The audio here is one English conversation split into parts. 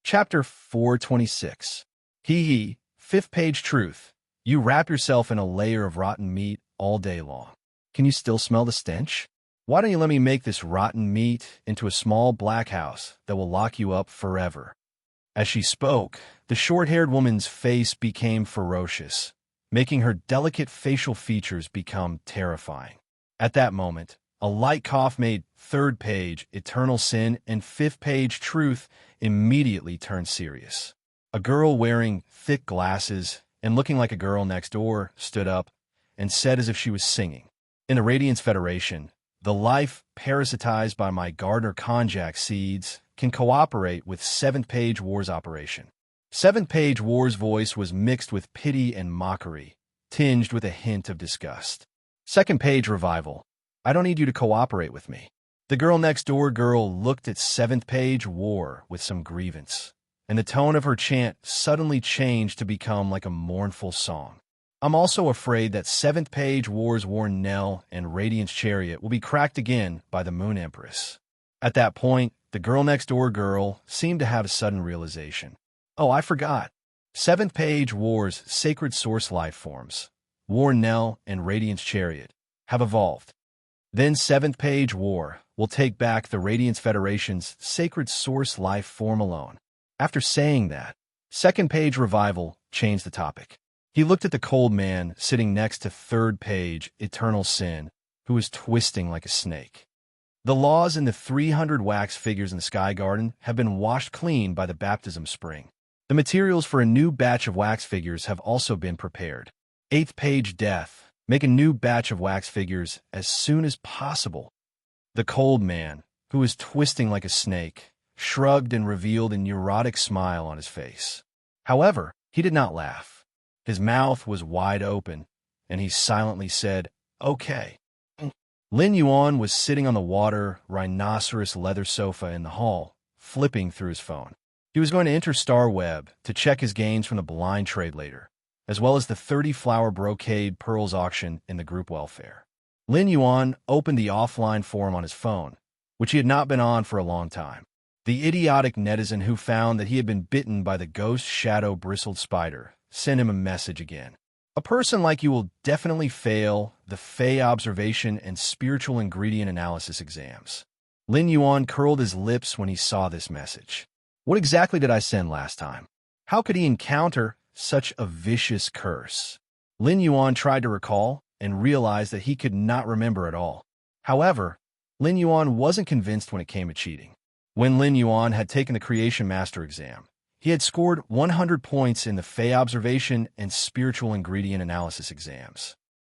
Chapter 426. Hee, fifth page truth. You wrap yourself in a layer of rotten meat all day long. Can you still smell the stench? Why don't you let me make this rotten meat into a small black house that will lock you up forever? As she spoke, the short-haired woman's face became ferocious, making her delicate facial features become terrifying. At that moment, a light cough made third page eternal sin and fifth page truth immediately turned serious. A girl wearing thick glasses and looking like a girl next door stood up and said as if she was singing. In the Radiance Federation, the life parasitized by my Gardner konjac seeds can cooperate with Seventh Page War's operation. Seventh Page War's voice was mixed with pity and mockery, tinged with a hint of disgust. Second Page Revival. I don't need you to cooperate with me. The girl next door girl looked at Seventh Page War with some grievance, and the tone of her chant suddenly changed to become like a mournful song. I'm also afraid that Seventh Page War's worn knell and Radiance Chariot will be cracked again by the Moon Empress. At that point, the girl next door girl seemed to have a sudden realization. Oh, I forgot. Seventh Page War's sacred source life forms, Worn Knell and Radiance Chariot, have evolved. Then Seventh Page War will take back the Radiance Federation's sacred source life form alone. After saying that, Second Page Revival changed the topic. He looked at the cold man sitting next to Third Page Eternal Sin, who was twisting like a snake. The laws in the 300 wax figures in the Sky Garden have been washed clean by the baptism spring. The materials for a new batch of wax figures have also been prepared. Eighth Page Death. Make a new batch of wax figures as soon as possible. The cold man, who was twisting like a snake, shrugged and revealed a neurotic smile on his face. However, he did not laugh. His mouth was wide open, and he silently said, "Okay." Lin Yuan was sitting on the water rhinoceros leather sofa in the hall, flipping through his phone. He was going to enter Star Web to check his gains from the blind trade later, as well as the 30-flower brocade pearls auction in the group welfare. Lin Yuan opened the offline forum on his phone, which he had not been on for a long time. The idiotic netizen who found that he had been bitten by the ghost shadow bristled spider sent him a message again. A person like you will definitely fail the Fey observation and spiritual ingredient analysis exams. Lin Yuan curled his lips when he saw this message. What exactly did I send last time? How could he encounter such a vicious curse? Lin Yuan tried to recall and realized that he could not remember at all. However, Lin Yuan wasn't convinced when it came to cheating. When Lin Yuan had taken the Creation Master exam, he had scored 100 points in the Fey observation and spiritual ingredient analysis exams.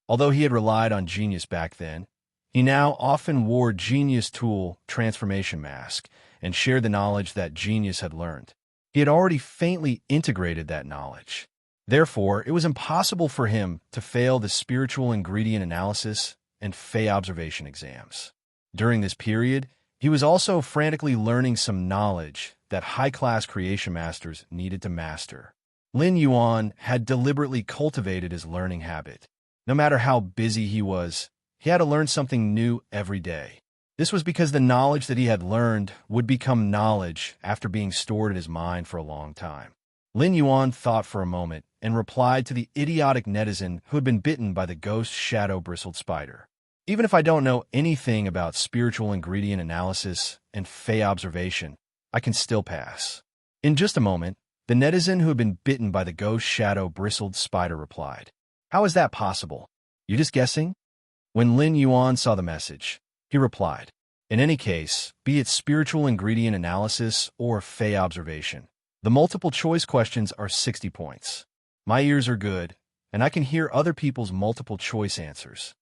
Although he had relied on Genius back then, he now often wore Genius Tool Transformation Mask and shared the knowledge that Genius had learned. He had already faintly integrated that knowledge. Therefore, it was impossible for him to fail the spiritual ingredient analysis and Fey observation exams. During this period, he was also frantically learning some knowledge that high-class Creation Masters needed to master. Lin Yuan had deliberately cultivated his learning habit. No matter how busy he was, he had to learn something new every day. This was because the knowledge that he had learned would become knowledge after being stored in his mind for a long time. Lin Yuan thought for a moment and replied to the idiotic netizen who had been bitten by the ghost shadow bristled spider. Even if I don't know anything about spiritual ingredient analysis and Fey observation, I can still pass. In just a moment, the netizen who had been bitten by the ghost shadow bristled spider replied, "How is that possible? You just guessing?" When Lin Yuan saw the message, he replied, "In any case, be it spiritual ingredient analysis or Fey observation, the multiple choice questions are 60 points. My ears are good, and I can hear other people's multiple choice answers."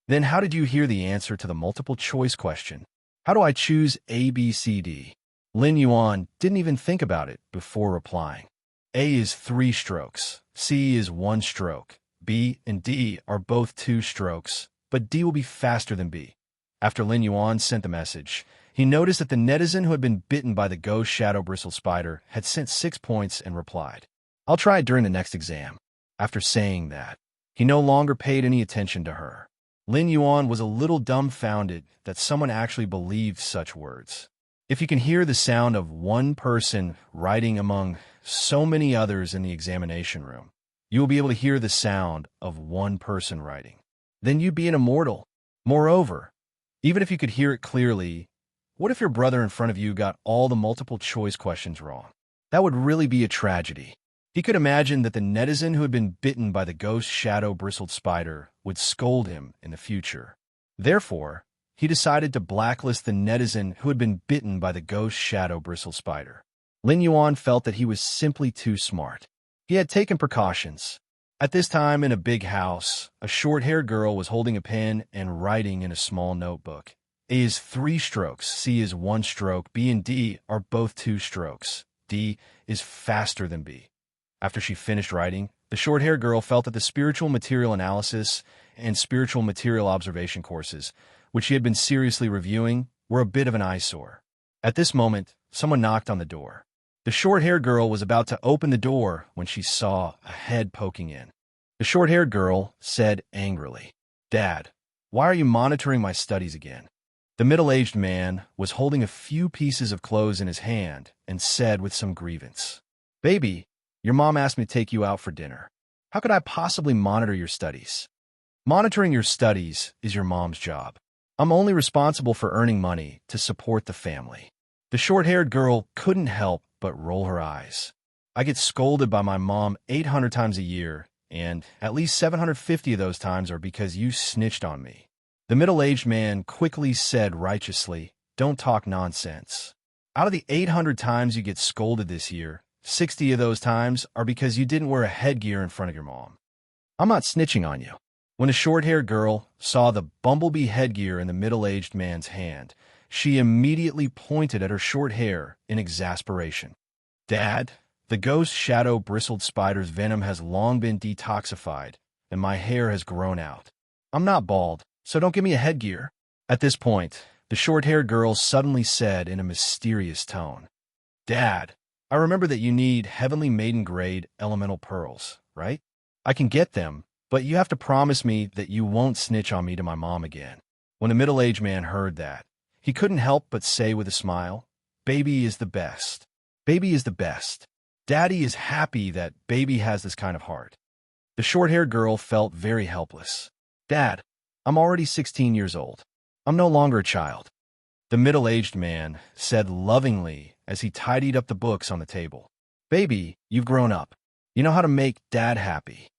Then how did you hear the answer to the multiple choice question? How do I choose A, B, C, D? Lin Yuan didn't even think about it before replying. A is 3 strokes, C is 1 stroke, B and D are both 2 strokes, but D will be faster than B. After Lin Yuan sent the message, he noticed that the netizen who had been bitten by the ghost shadow bristled spider had sent 6 points and replied, "I'll try it during the next exam." After saying that, he no longer paid any attention to her. Lin Yuan was a little dumbfounded that someone actually believed such words. If you can hear the sound of one person writing among so many others in the examination room, you will be able to hear the sound of one person writing. Then you'd be an immortal. Moreover, even if you could hear it clearly, what if your brother in front of you got all the multiple choice questions wrong? That would really be a tragedy. He could imagine that the netizen who had been bitten by the ghost shadow-bristled spider would scold him in the future. Therefore, he decided to blacklist the netizen who had been bitten by the ghost shadow-bristled spider. Lin Yuan felt that he was simply too smart. He had taken precautions. At this time in a big house, a short-haired girl was holding a pen and writing in a small notebook. A is 3 strokes, C is 1 stroke, B and D are both 2 strokes. D is faster than B. After she finished writing, the short-haired girl felt that the spiritual material analysis and spiritual material observation courses, which she had been seriously reviewing, were a bit of an eyesore. At this moment, someone knocked on the door. The short-haired girl was about to open the door when she saw a head poking in. The short-haired girl said angrily, "Dad, why are you monitoring my studies again?" The middle-aged man was holding a few pieces of clothes in his hand and said with some grievance, "Baby, your mom asked me to take you out for dinner. How could I possibly monitor your studies? Monitoring your studies is your mom's job. I'm only responsible for earning money to support the family." The short-haired girl couldn't help but roll her eyes. "I get scolded by my mom 800 times a year, and at least 750 of those times are because you snitched on me." The middle-aged man quickly said righteously, "Don't talk nonsense. Out of the 800 times you get scolded this year, 60 of those times are because you didn't wear a headgear in front of your mom. I'm not snitching on you." When the short-haired girl saw the bumblebee headgear in the middle-aged man's hand, she immediately pointed at her short hair in exasperation. "Dad, the ghost shadow-bristled spider's venom has long been detoxified, and my hair has grown out. I'm not bald, so don't give me a headgear." At this point, the short-haired girl suddenly said in a mysterious tone, "Dad, I remember that you need heavenly maiden-grade elemental pearls, right? I can get them, but you have to promise me that you won't snitch on me to my mom again." When the middle-aged man heard that, he couldn't help but say with a smile, "Baby is the best. Baby is the best. Daddy is happy that baby has this kind of heart." The short-haired girl felt very helpless. "Dad, I'm already 16 years old. I'm no longer a child." The middle-aged man said lovingly as he tidied up the books on the table, "Baby, you've grown up. You know how to make Dad happy."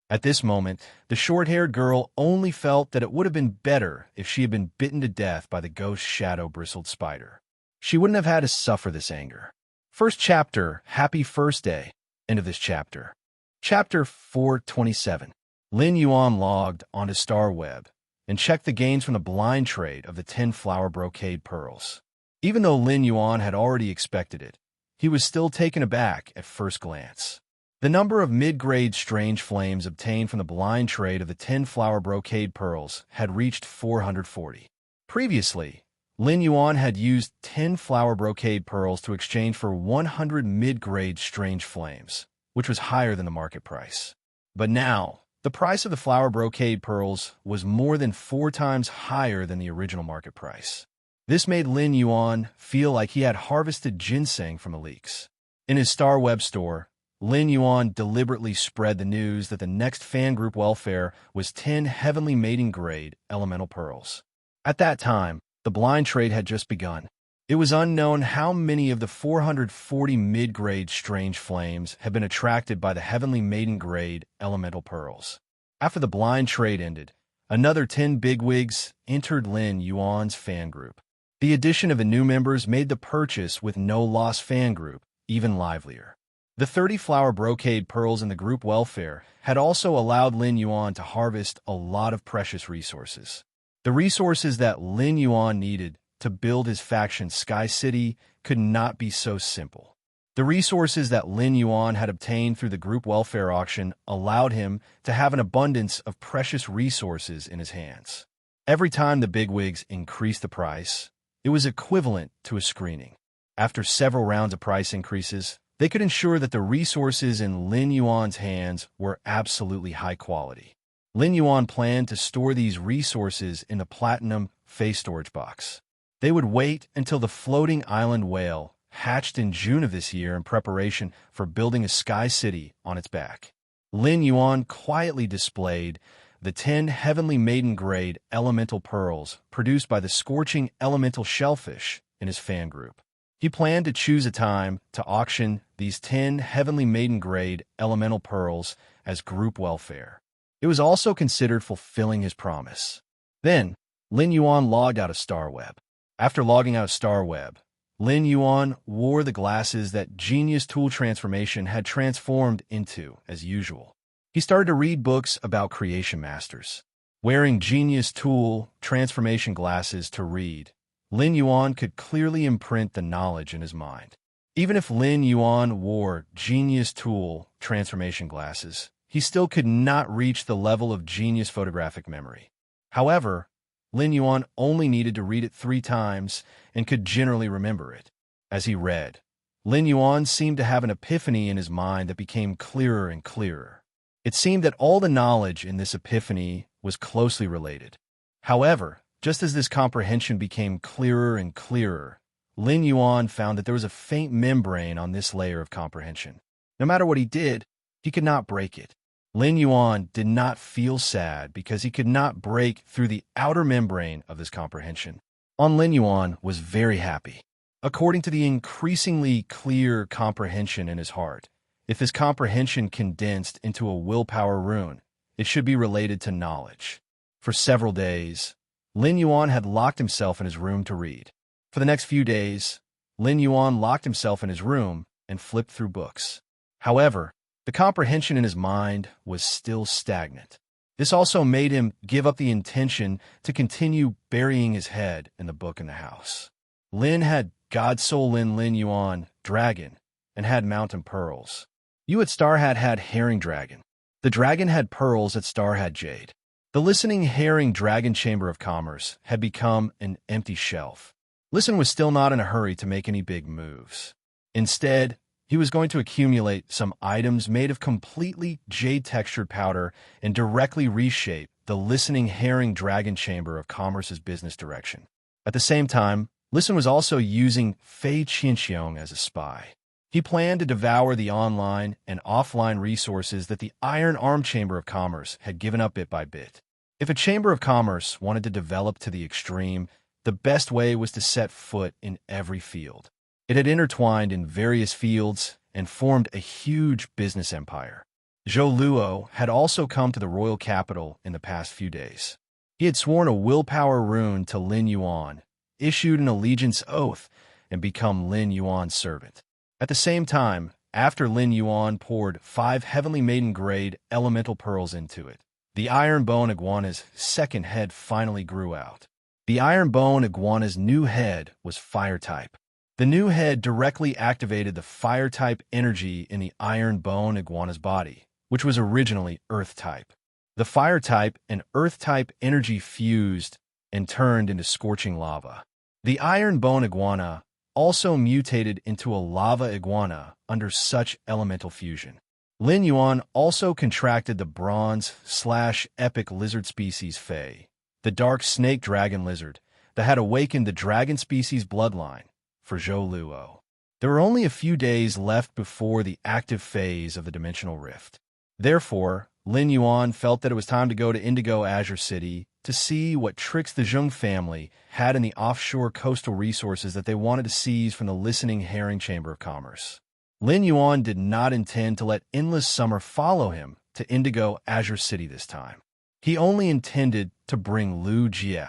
At this moment, the short-haired girl only felt that it would have been better if she had been bitten to death by the ghost shadow-bristled spider. She wouldn't have had to suffer this anger. First chapter, Happy First Day. End of this chapter. Chapter 427. Lin Yuan logged onto StarWeb and checked the gains from the blind trade of the 10 flower brocade pearls. Even though Lin Yuan had already expected it, he was still taken aback at first glance. The number of mid-grade strange flames obtained from the blind trade of the 10 flower brocade pearls had reached 440. Previously, Lin Yuan had used 10 flower brocade pearls to exchange for 100 mid-grade strange flames, which was higher than the market price. But now, the price of the flower brocade pearls was more than 4 times higher than the original market price. This made Lin Yuan feel like he had harvested ginseng from the leaks. In his StarWeb store, Lin Yuan deliberately spread the news that the next fan group welfare was 10 heavenly maiden-grade elemental pearls. At that time, the blind trade had just begun. It was unknown how many of the 440 mid-grade strange flames had been attracted by the heavenly maiden-grade elemental pearls. After the blind trade ended, another 10 bigwigs entered Lin Yuan's fan group. The addition of the new members made the purchase with no-loss fan group even livelier. The 30 flower brocade pearls in the group welfare had also allowed Lin Yuan to harvest a lot of precious resources. The resources that Lin Yuan needed to build his faction Sky City could not be so simple. The resources that Lin Yuan had obtained through the group welfare auction allowed him to have an abundance of precious resources in his hands. Every time the bigwigs increased the price, it was equivalent to a screening. After several rounds of price increases, they could ensure that the resources in Lin Yuan's hands were absolutely high quality. Lin Yuan planned to store these resources in the platinum face storage box. They would wait until the floating island whale hatched in June of this year in preparation for building a sky city on its back. Lin Yuan quietly displayed the 10 heavenly maiden-grade elemental pearls produced by the scorching elemental shellfish in his fan group. He planned to choose a time to auction these 10 heavenly maiden-grade elemental pearls as group welfare. It was also considered fulfilling his promise. Then, Lin Yuan logged out of Starweb. After logging out of Starweb, Lin Yuan wore the glasses that Genius Tool Transformation had transformed into, as usual. He started to read books about creation masters. Wearing Genius Tool Transformation glasses to read, Lin Yuan could clearly imprint the knowledge in his mind. Even if Lin Yuan wore Genius Tool Transformation glasses, he still could not reach the level of genius photographic memory. However, Lin Yuan only needed to read it 3 times and could generally remember it. As he read, Lin Yuan seemed to have an epiphany in his mind that became clearer and clearer. It seemed that all the knowledge in this epiphany was closely related. However, just as this comprehension became clearer and clearer, Lin Yuan found that there was a faint membrane on this layer of comprehension. No matter what he did, he could not break it. Lin Yuan did not feel sad because he could not break through the outer membrane of this comprehension. Lin Yuan was very happy. According to the increasingly clear comprehension in his heart, if his comprehension condensed into a willpower rune, it should be related to knowledge. For several days, Lin Yuan had locked himself in his room to read. For the next few days, Lin Yuan locked himself in his room and flipped through books. However, the comprehension in his mind was still stagnant. This also made him give up the intention to continue burying his head in the book in the house. Lin had God Soul Lin Yuan, Dragon, and had Mountain Pearls. You at Starhat had Herring Dragon. The Dragon had pearls at Starhat Jade. The listening Herring Dragon Chamber of Commerce had become an empty shelf. Listen was still not in a hurry to make any big moves. Instead, he was going to accumulate some items made of completely jade-textured powder and directly reshape the listening Herring Dragon Chamber of Commerce's business direction. At the same time, Listen was also using Fei Qianxiong as a spy. He planned to devour the online and offline resources that the Iron Arm Chamber of Commerce had given up bit by bit. If a Chamber of Commerce wanted to develop to the extreme, the best way was to set foot in every field. It had intertwined in various fields and formed a huge business empire. Zhou Luo had also come to the royal capital in the past few days. He had sworn a willpower rune to Lin Yuan, issued an allegiance oath, and become Lin Yuan's servant. At the same time, after Lin Yuan poured 5 heavenly maiden-grade elemental pearls into it, the Iron Bone Iguana's second head finally grew out. The Iron Bone Iguana's new head was Fire-type. The new head directly activated the Fire-type energy in the Iron Bone Iguana's body, which was originally Earth-type. The Fire-type and Earth-type energy fused and turned into scorching lava. The Iron Bone Iguana also mutated into a lava iguana under such elemental fusion. Lin Yuan also contracted the bronze/epic lizard species Fei, the dark snake dragon lizard that had awakened the dragon species bloodline for Zhou Luo. There were only a few days left before the active phase of the dimensional rift. Therefore, Lin Yuan felt that it was time to go to Indigo Azure City to see what tricks the Zheng family had in the offshore coastal resources that they wanted to seize from the listening Herring Chamber of Commerce. Lin Yuan did not intend to let Endless Summer follow him to Indigo Azure City this time. He only intended to bring Lu Jie,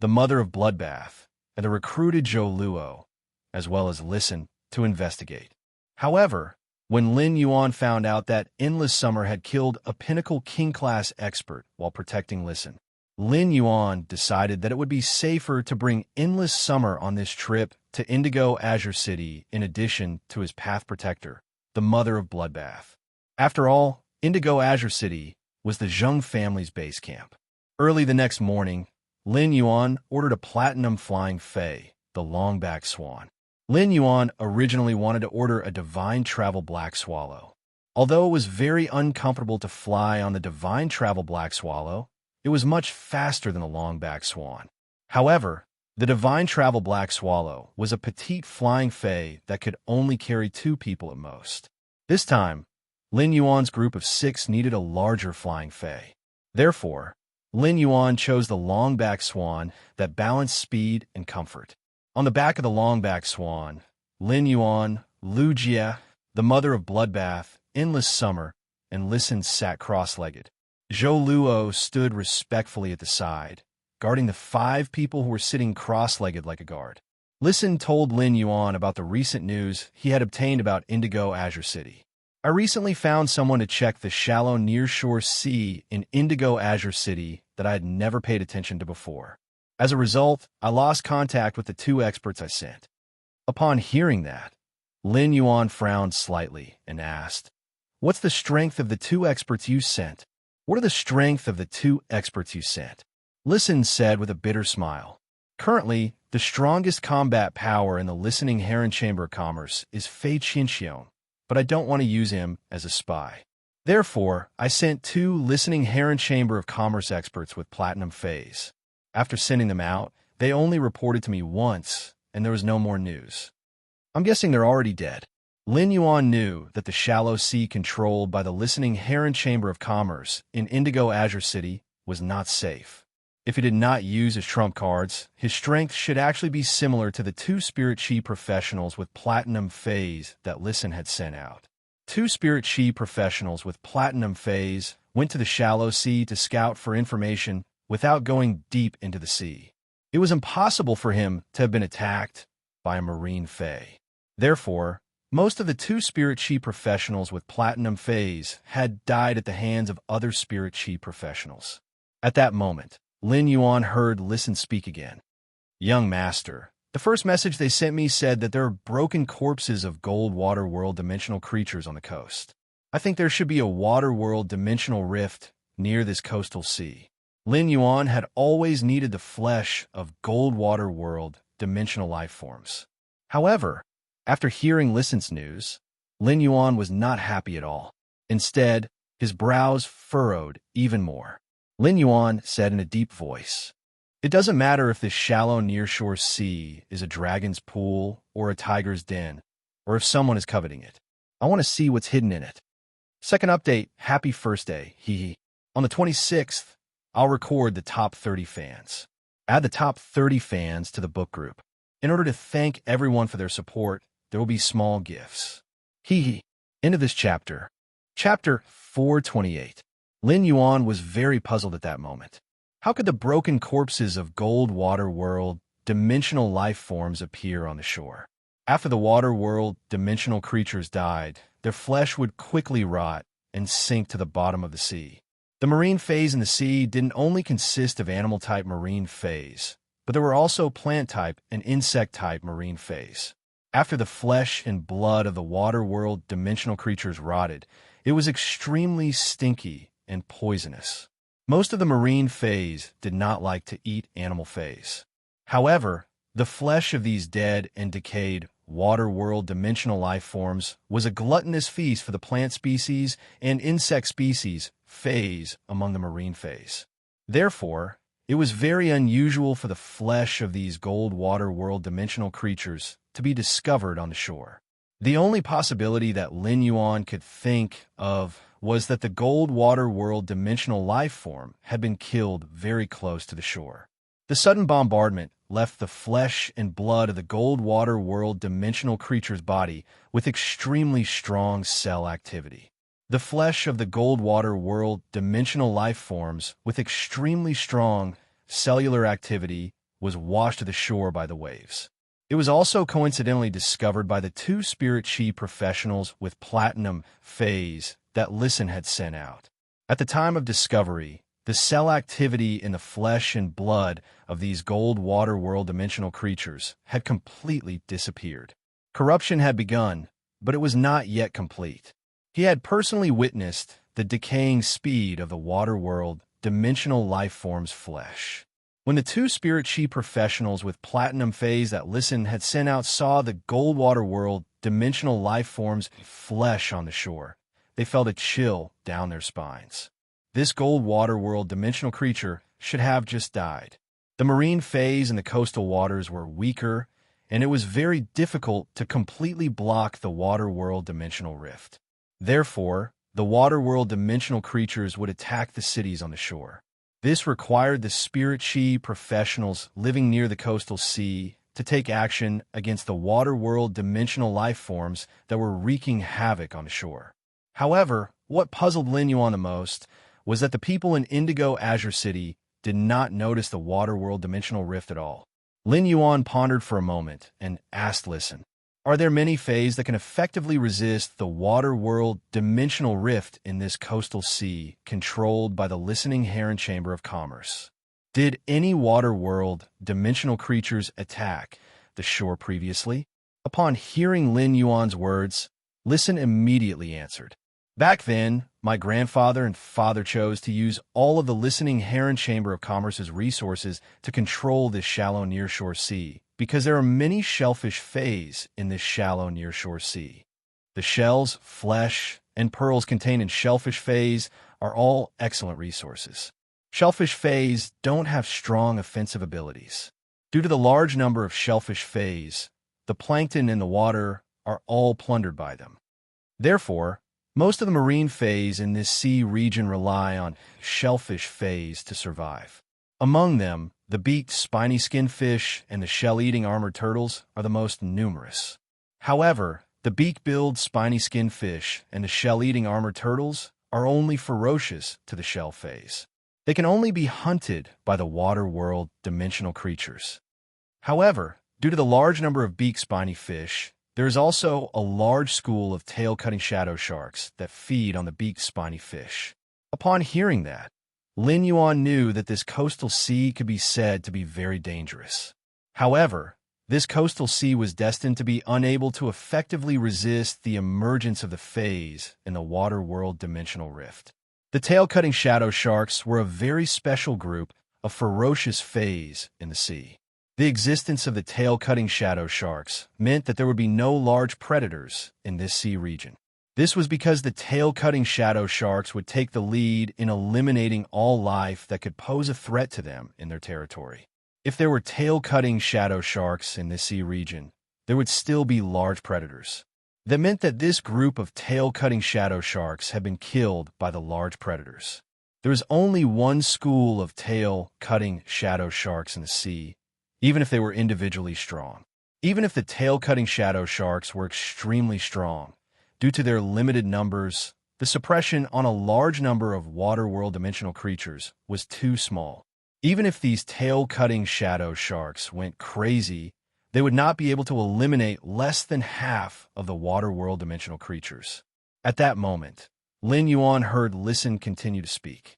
the mother of Bloodbath, and the recruited Zhou Luo, as well as Listen, to investigate. However, when Lin Yuan found out that Endless Summer had killed a pinnacle king-class expert while protecting Listen, Lin Yuan decided that it would be safer to bring Endless Summer on this trip to Indigo Azure City in addition to his path protector, the mother of Bloodbath. After all, Indigo Azure City was the Zheng family's base camp. Early the next morning, Lin Yuan ordered a platinum flying Fei, the longback swan. Lin Yuan originally wanted to order a divine travel black swallow. Although it was very uncomfortable to fly on the divine travel black swallow, it was much faster than the longback swan. However, The divine travel black swallow was a petite flying fae that could only carry 2 people at most. This time, Lin Yuan's group of 6 needed a larger flying fae. Therefore, Lin Yuan chose the long-back swan that balanced speed and comfort. On the back of the long-back swan, Lin Yuan, Lu Jie, the mother of bloodbath, endless summer, and Listen sat cross-legged. Zhou Luo stood respectfully at the side, guarding the 5 people who were sitting cross-legged like a guard. Listen told Lin Yuan about the recent news he had obtained about Indigo Azure City. I recently found someone to check the shallow nearshore sea in Indigo Azure City that I had never paid attention to before. As a result, I lost contact with the 2 experts I sent. Upon hearing that, Lin Yuan frowned slightly and asked, "What's the strength of the 2 experts you sent? What are the strength of the 2 experts you sent?" Listen said with a bitter smile. Currently, the strongest combat power in the Listening Heron Chamber of Commerce is Fei Qinxiong, but I don't want to use him as a spy. Therefore, I sent 2 Listening Heron Chamber of Commerce experts with platinum phase. After sending them out, they only reported to me once, and there was no more news. I'm guessing they're already dead. Lin Yuan knew that the shallow sea controlled by the Listening Heron Chamber of Commerce in Indigo Azure City was not safe. If he did not use his trump cards, his strength should actually be similar to the 2 Spirit Chi professionals with platinum phase that Listen had sent out. 2 Spirit Chi professionals with platinum phase went to the shallow sea to scout for information without going deep into the sea. It was impossible for him to have been attacked by a marine fae. Therefore, most of the 2 Spirit Chi professionals with platinum phase had died at the hands of other Spirit Chi professionals. At that moment, Lin Yuan heard Listen speak again. "Young master, the first message they sent me said that there are broken corpses of gold water world dimensional creatures on the coast. I think there should be a water world dimensional rift near this coastal sea." Lin Yuan had always needed the flesh of gold water world dimensional life forms. However, after hearing Listen's news, Lin Yuan was not happy at all. Instead, his brows furrowed even more. Lin Yuan said in a deep voice, "It doesn't matter if this shallow nearshore sea is a dragon's pool or a tiger's den, or if someone is coveting it. I want to see what's hidden in it." Second update, happy first day, hee. On the 26th, I'll record the top 30 fans. Add the top 30 fans to the book group. In order to thank everyone for their support, there will be small gifts. Hee. End of this chapter. Chapter 428. Lin Yuan was very puzzled at that moment. How could the broken corpses of gold water world dimensional life forms appear on the shore? After the water world dimensional creatures died, their flesh would quickly rot and sink to the bottom of the sea. The marine phase in the sea didn't only consist of animal-type marine phase, but there were also plant-type and insect-type marine phase. After the flesh and blood of the water world dimensional creatures rotted, it was extremely stinky and poisonous. Most of the marine phase did not like to eat animal phase. However, the flesh of these dead and decayed water world dimensional life forms was a gluttonous feast for the plant species and insect species phase among the marine phase. Therefore, it was very unusual for the flesh of these gold water world dimensional creatures to be discovered on the shore. The only possibility that Lin Yuan could think of was that the gold water world dimensional life form had been killed very close to the shore. The sudden bombardment left the flesh and blood of the gold water world dimensional creature's body with extremely strong cell activity. The flesh of the gold water world dimensional life forms with extremely strong cellular activity was washed to the shore by the waves. It was also coincidentally discovered by the 2 Spirit Chi professionals with platinum phase that Listen had sent out. At the time of discovery, the cell activity in the flesh and blood of these gold water world dimensional creatures had completely disappeared. Corruption had begun, but it was not yet complete. He had personally witnessed the decaying speed of the water world dimensional life form's flesh. When the 2 Spirit Chi professionals with platinum phase that Listen had sent out saw the gold water world dimensional life form's flesh on the shore, they felt a chill down their spines. This gold water world dimensional creature should have just died. The marine phase in the coastal waters were weaker, and it was very difficult to completely block the water world dimensional rift. Therefore, the water world dimensional creatures would attack the cities on the shore. This required the spirit chi professionals living near the coastal sea to take action against the water world dimensional life forms that were wreaking havoc on the shore. However, what puzzled Lin Yuan the most was that the people in Indigo Azure City did not notice the water world dimensional rift at all. Lin Yuan pondered for a moment and asked Listen, are there many fays that can effectively resist the water world dimensional rift in this coastal sea controlled by the listening heron chamber of commerce? Did any water world dimensional creatures attack the shore previously? Upon hearing Lin Yuan's words, Listen immediately answered. Back then, my grandfather and father chose to use all of the listening heron chamber of commerce's resources to control this shallow nearshore sea, because there are many shellfish fays in this shallow nearshore sea. The shells, flesh, and pearls contained in shellfish fays are all excellent resources. Shellfish fays don't have strong offensive abilities. Due to the large number of shellfish fays, the plankton in the water are all plundered by them. Therefore, most of the marine fays in this sea region rely on shellfish fays to survive. Among them, the beaked spiny-skinned fish and the shell-eating armored turtles are the most numerous. However, the beak-billed spiny-skinned fish and the shell-eating armored turtles are only ferocious to the shell fays. They can only be hunted by the water world dimensional creatures. However, due to the large number of beak spiny fish, there is also a large school of tail-cutting shadow sharks that feed on the beaked spiny fish. Upon hearing that, Lin Yuan knew that this coastal sea could be said to be very dangerous. However, this coastal sea was destined to be unable to effectively resist the emergence of the fays in the water world dimensional rift. The tail-cutting shadow sharks were a very special group of ferocious fays in the sea. The existence of the tail-cutting shadow sharks meant that there would be no large predators in this sea region. This was because the tail-cutting shadow sharks would take the lead in eliminating all life that could pose a threat to them in their territory. If there were tail-cutting shadow sharks in this sea region, there would still be large predators. That meant that this group of tail-cutting shadow sharks had been killed by the large predators. There is only one school of tail-cutting shadow sharks in the sea, even if they were individually strong. Even if the tail-cutting shadow sharks were extremely strong, due to their limited numbers, the suppression on a large number of water world dimensional creatures was too small. Even if these tail-cutting shadow sharks went crazy, they would not be able to eliminate less than half of the water world dimensional creatures. At that moment, Lin Yuan heard Listen continue to speak.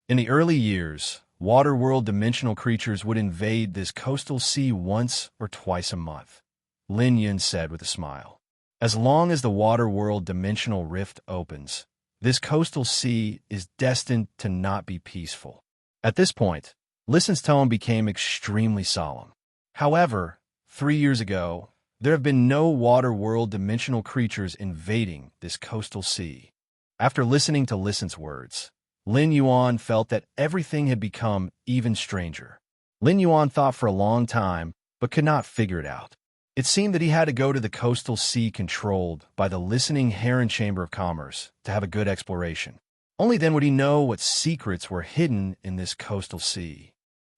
In the early years, water world dimensional creatures would invade this coastal sea once or twice a month, Lin Yun said with a smile. As long as the water world dimensional rift opens, this coastal sea is destined to not be peaceful. At this point, Listen's tone became extremely solemn. However, 3 years ago, there have been no water world dimensional creatures invading this coastal sea. After listening to Listen's words, Lin Yuan felt that everything had become even stranger. Lin Yuan thought for a long time, but could not figure it out. It seemed that he had to go to the coastal sea controlled by the listening heron chamber of commerce to have a good exploration. Only then would he know what secrets were hidden in this coastal sea.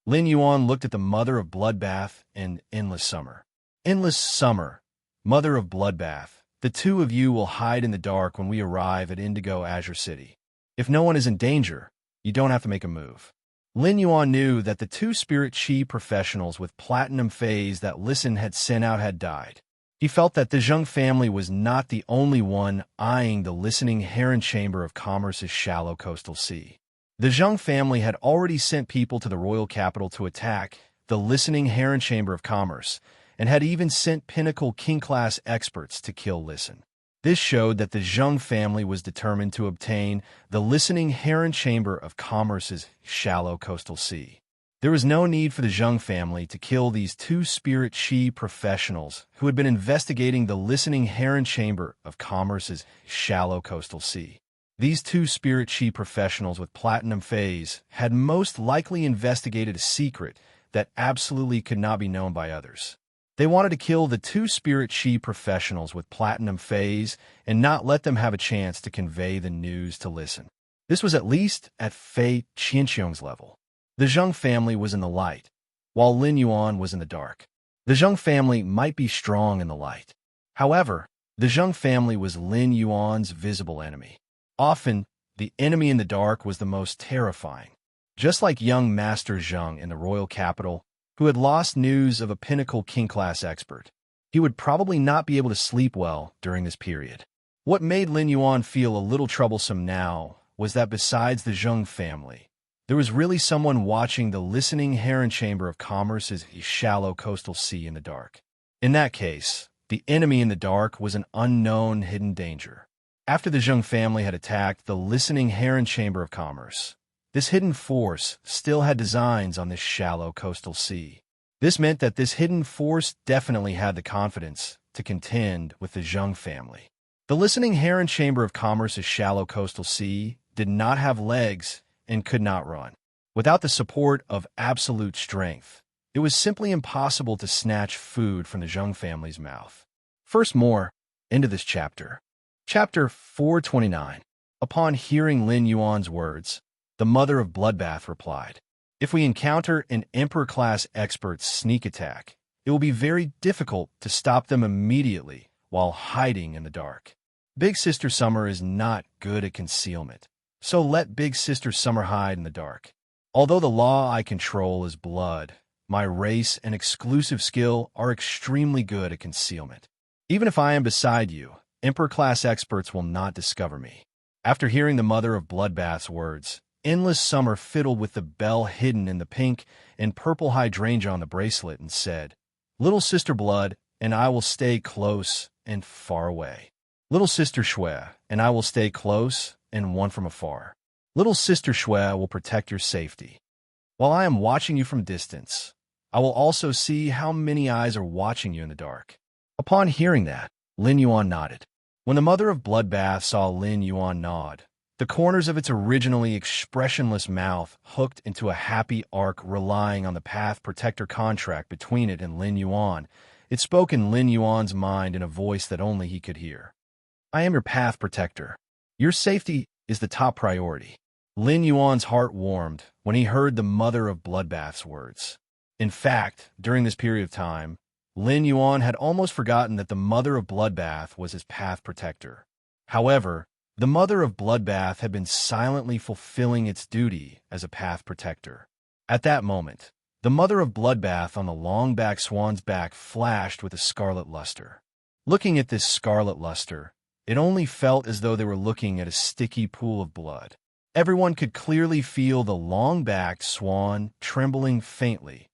Lin Yuan looked at the mother of Bloodbath and Endless Summer. Endless Summer, mother of Bloodbath, the two of you will hide in the dark when we arrive at Indigo Azure City. If no one is in danger, you don't have to make a move. Lin Yuan knew that the two spirit chi professionals with platinum phase that Listen had sent out had died. He felt that the Zheng family was not the only one eyeing the listening heron chamber of commerce's shallow coastal sea. The Zheng family had already sent people to the royal capital to attack the listening heron chamber of commerce, and had even sent pinnacle king-class experts to kill Listen. This showed that the Zheng family was determined to obtain the listening heron chamber of commerce's shallow coastal sea. There was no need for the Zheng family to kill these two spirit chi professionals who had been investigating the listening heron chamber of commerce's shallow coastal sea. These two spirit chi professionals with platinum phase had most likely investigated a secret that absolutely could not be known by others. They wanted to kill the two spirit chi professionals with platinum phase and not let them have a chance to convey the news to listen. This was at least at Fei Qianxiong's level. The Zheng family was in the light, while Lin Yuan was in the dark. The Zheng family might be strong in the light. However, the Zheng family was Lin Yuan's visible enemy. Often, the enemy in the dark was the most terrifying. Just like young Master Zheng in the royal capital, who had lost news of a pinnacle king-class expert, he would probably not be able to sleep well during this period. What made Lin Yuan feel a little troublesome now was that besides the Zheng family, there was really someone watching the listening heron chamber of commerce's shallow coastal sea in the dark. In that case, the enemy in the dark was an unknown hidden danger. After the Zheng family had attacked the listening heron chamber of commerce, this hidden force still had designs on this shallow coastal sea. This meant that this hidden force definitely had the confidence to contend with the Zheng family. The listening heron chamber of commerce's shallow coastal sea did not have legs and could not run. Without the support of absolute strength, it was simply impossible to snatch food from the Zheng family's mouth. First, more into this chapter. Chapter 429. Upon hearing Lin Yuan's words, the mother of Bloodbath replied, "If we encounter an Emperor-class expert's sneak attack, it will be very difficult to stop them immediately while hiding in the dark. Big Sister Summer is not good at concealment, so let Big Sister Summer hide in the dark. Although the law I control is blood, my race and exclusive skill are extremely good at concealment. Even if I am beside you, Emperor-class experts will not discover me." After hearing the mother of Bloodbath's words, Endless Summer fiddled with the bell hidden in the pink and purple hydrangea on the bracelet and said, "Little Sister Blood, and I will stay close and far away. Little Sister Shui, and I will stay close and one from afar. Little Sister Shui will protect your safety. While I am watching you from distance, I will also see how many eyes are watching you in the dark." Upon hearing that, Lin Yuan nodded. When the mother of Bloodbath saw Lin Yuan nod, the corners of its originally expressionless mouth hooked into a happy arc relying on the Path Protector contract between it and Lin Yuan. It spoke in Lin Yuan's mind in a voice that only he could hear. "I am your Path Protector. Your safety is the top priority." Lin Yuan's heart warmed when he heard the mother of Bloodbath's words. In fact, during this period of time, Lin Yuan had almost forgotten that the mother of Bloodbath was his Path Protector. However, the mother of Bloodbath had been silently fulfilling its duty as a Path Protector. At that moment, the mother of Bloodbath on the long-backed swan's back flashed with a scarlet luster. Looking at this scarlet luster, it only felt as though they were looking at a sticky pool of blood. Everyone could clearly feel the long-backed swan trembling faintly,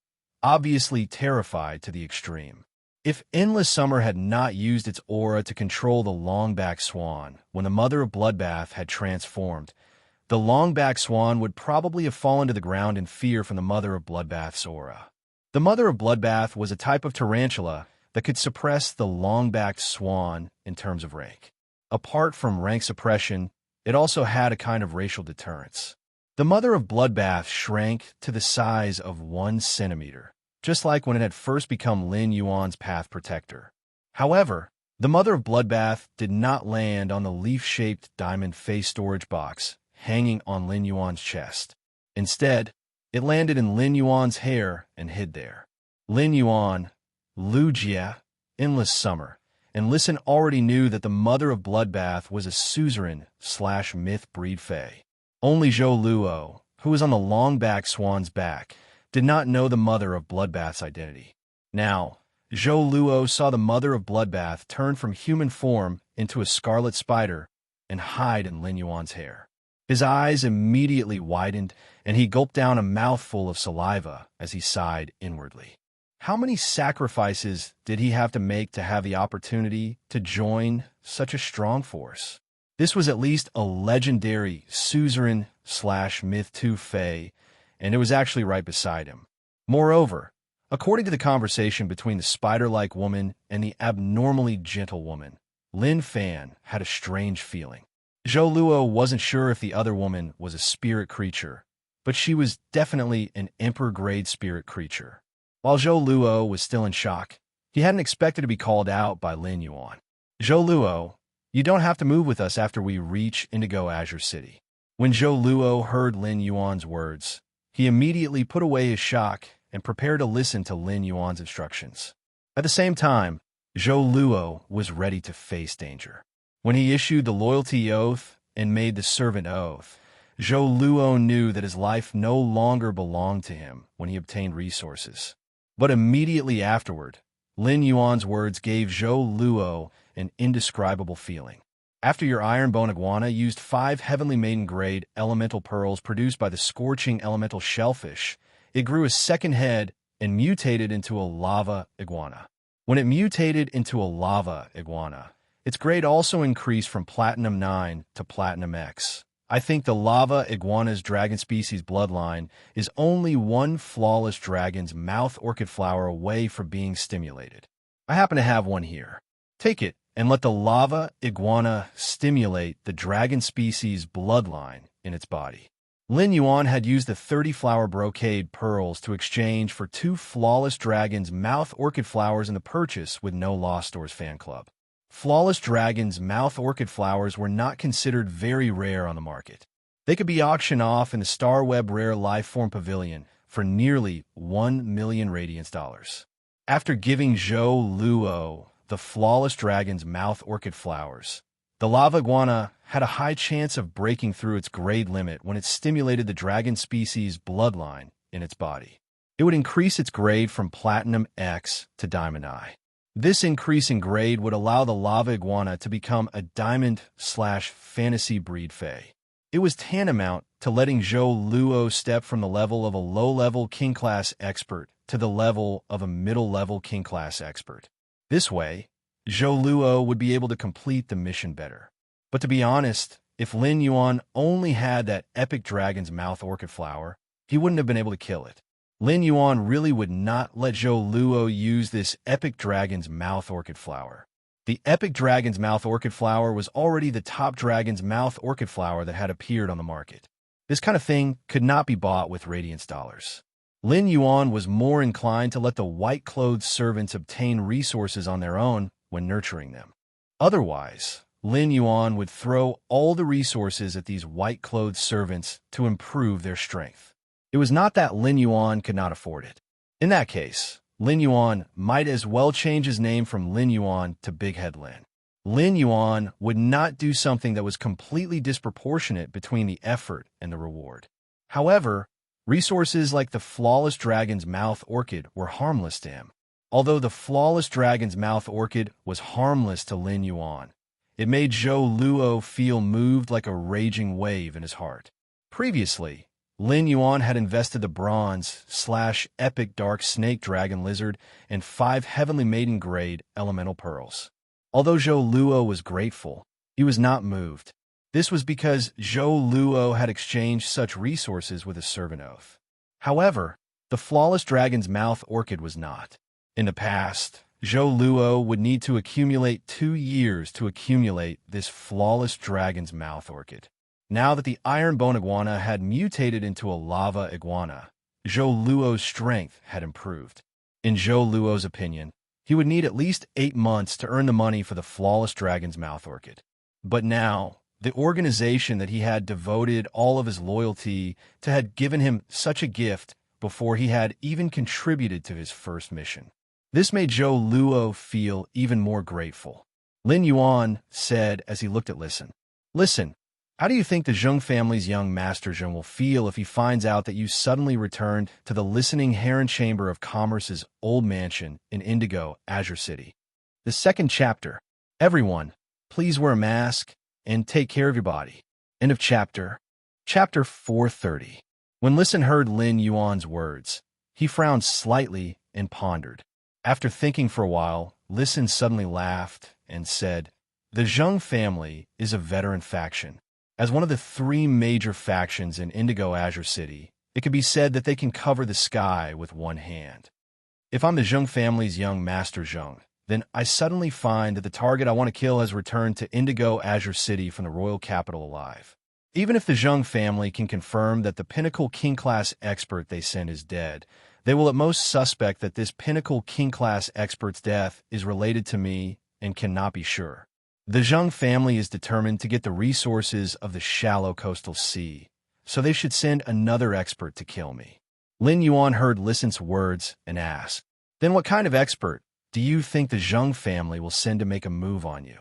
obviously terrified to the extreme. If Endless Summer had not used its aura to control the long-backed swan when the mother of Bloodbath had transformed, the long-backed swan would probably have fallen to the ground in fear from the mother of Bloodbath's aura. The mother of Bloodbath was a type of tarantula that could suppress the long-backed swan in terms of rank. Apart from rank suppression, it also had a kind of racial deterrence. The mother of Bloodbath shrank to the size of 1 centimeter, just like when it had first become Lin Yuan's Path Protector. However, the mother of Bloodbath did not land on the leaf-shaped diamond face storage box hanging on Lin Yuan's chest. Instead, it landed in Lin Yuan's hair and hid there. Lin Yuan, Lu Jie, Endless Summer, and Listen already knew that the mother of Bloodbath was a suzerain/myth breed fae. Only Zhou Luo, who was on the long-backed swan's back, did not know the mother of Bloodbath's identity. Now, Zhou Luo saw the mother of Bloodbath turn from human form into a scarlet spider and hide in Lin Yuan's hair. His eyes immediately widened, and he gulped down a mouthful of saliva as he sighed inwardly. How many sacrifices did he have to make to have the opportunity to join such a strong force? This was at least a legendary suzerain/myth 2 fae, and it was actually right beside him. Moreover, according to the conversation between the spider-like woman and the abnormally gentle woman, Lin Fan had a strange feeling. Zhou Luo wasn't sure if the other woman was a spirit creature, but she was definitely an emperor-grade spirit creature. While Zhou Luo was still in shock, he hadn't expected to be called out by Lin Yuan. "Zhou Luo, you don't have to move with us after we reach Indigo Azure City." When Zhou Luo heard Lin Yuan's words, he immediately put away his shock and prepared to listen to Lin Yuan's instructions. At the same time, Zhou Luo was ready to face danger. When he issued the loyalty oath and made the servant oath, Zhou Luo knew that his life no longer belonged to him when he obtained resources. But immediately afterward, Lin Yuan's words gave Zhou Luo an indescribable feeling. "After your iron-bone iguana used 5 heavenly maiden-grade elemental pearls produced by the scorching elemental shellfish, it grew a second head and mutated into a lava iguana. When it mutated into a lava iguana, its grade also increased from Platinum 9 to Platinum X. I think the lava iguana's dragon species bloodline is only one flawless dragon's mouth orchid flower away from being stimulated. I happen to have one here. Take it and let the lava iguana stimulate the dragon species bloodline in its body." Lin Yuan had used the 30-flower brocade pearls to exchange for 2 flawless dragon's mouth orchid flowers in the purchase with No Lost Stores fan club. Flawless dragon's mouth orchid flowers were not considered very rare on the market. They could be auctioned off in the Starweb Rare Lifeform Pavilion for nearly 1 million Radiance dollars. After giving Zhou Luo the flawless dragon's mouth orchid flowers, the lava iguana had a high chance of breaking through its grade limit when it stimulated the dragon species bloodline in its body. It would increase its grade from Platinum X to Diamond I. This increase in grade would allow the lava iguana to become a diamond/fantasy breed fae. It was tantamount to letting Zhou Luo step from the level of a low-level king-class expert to the level of a middle-level king-class expert. This way, Zhou Luo would be able to complete the mission better. But to be honest, if Lin Yuan only had that epic dragon's mouth orchid flower, he wouldn't have been able to kill it. Lin Yuan really would not let Zhou Luo use this epic dragon's mouth orchid flower. The epic dragon's mouth orchid flower was already the top dragon's mouth orchid flower that had appeared on the market. This kind of thing could not be bought with Radiance dollars. Lin Yuan was more inclined to let the white-clothed servants obtain resources on their own when nurturing them. Otherwise, Lin Yuan would throw all the resources at these white-clothed servants to improve their strength. It was not that Lin Yuan could not afford it. In that case, Lin Yuan might as well change his name from Lin Yuan to Big Head Lin. Lin Yuan would not do something that was completely disproportionate between the effort and the reward. However, resources like the flawless dragon's mouth orchid were harmless to him. Although the flawless dragon's mouth orchid was harmless to Lin Yuan, it made Zhou Luo feel moved like a raging wave in his heart. Previously, Lin Yuan had invested the bronze/epic dark snake dragon lizard and 5 heavenly maiden grade elemental pearls. Although Zhou Luo was grateful, he was not moved. This was because Zhou Luo had exchanged such resources with a servant oath. However, the flawless dragon's mouth orchid was not. In the past, Zhou Luo would need to accumulate 2 years to accumulate this flawless dragon's mouth orchid. Now that the iron bone iguana had mutated into a lava iguana, Zhou Luo's strength had improved. In Zhou Luo's opinion, he would need at least 8 months to earn the money for the flawless dragon's mouth orchid. But now, the organization that he had devoted all of his loyalty to had given him such a gift before he had even contributed to his first mission. This made Zhou Luo feel even more grateful. Lin Yuan said as he looked at Listen, "Listen, how do you think the Zheng family's young Master Zheng will feel if he finds out that you suddenly returned to the listening Heron Chamber of Commerce's old mansion in Indigo, Azure City?" The second chapter. Everyone, please wear a mask and take care of your body. End of chapter. Chapter 430. When Listen heard Lin Yuan's words, he frowned slightly and pondered. After thinking for a while, Listen suddenly laughed and said, "The Zheng family is a veteran faction. As one of the 3 major factions in Indigo Azure City, it can be said that they can cover the sky with one hand. If I'm the Zheng family's young Master Zheng, then I suddenly find that the target I want to kill has returned to Indigo Azure City from the royal capital alive. Even if the Zheng family can confirm that the pinnacle king-class expert they sent is dead, they will at most suspect that this pinnacle king-class expert's death is related to me and cannot be sure. The Zheng family is determined to get the resources of the shallow coastal sea, so they should send another expert to kill me. Lin Yuan heard Listen's words and asked, "Then what kind of expert do you think the Zheng family will send to make a move on you?"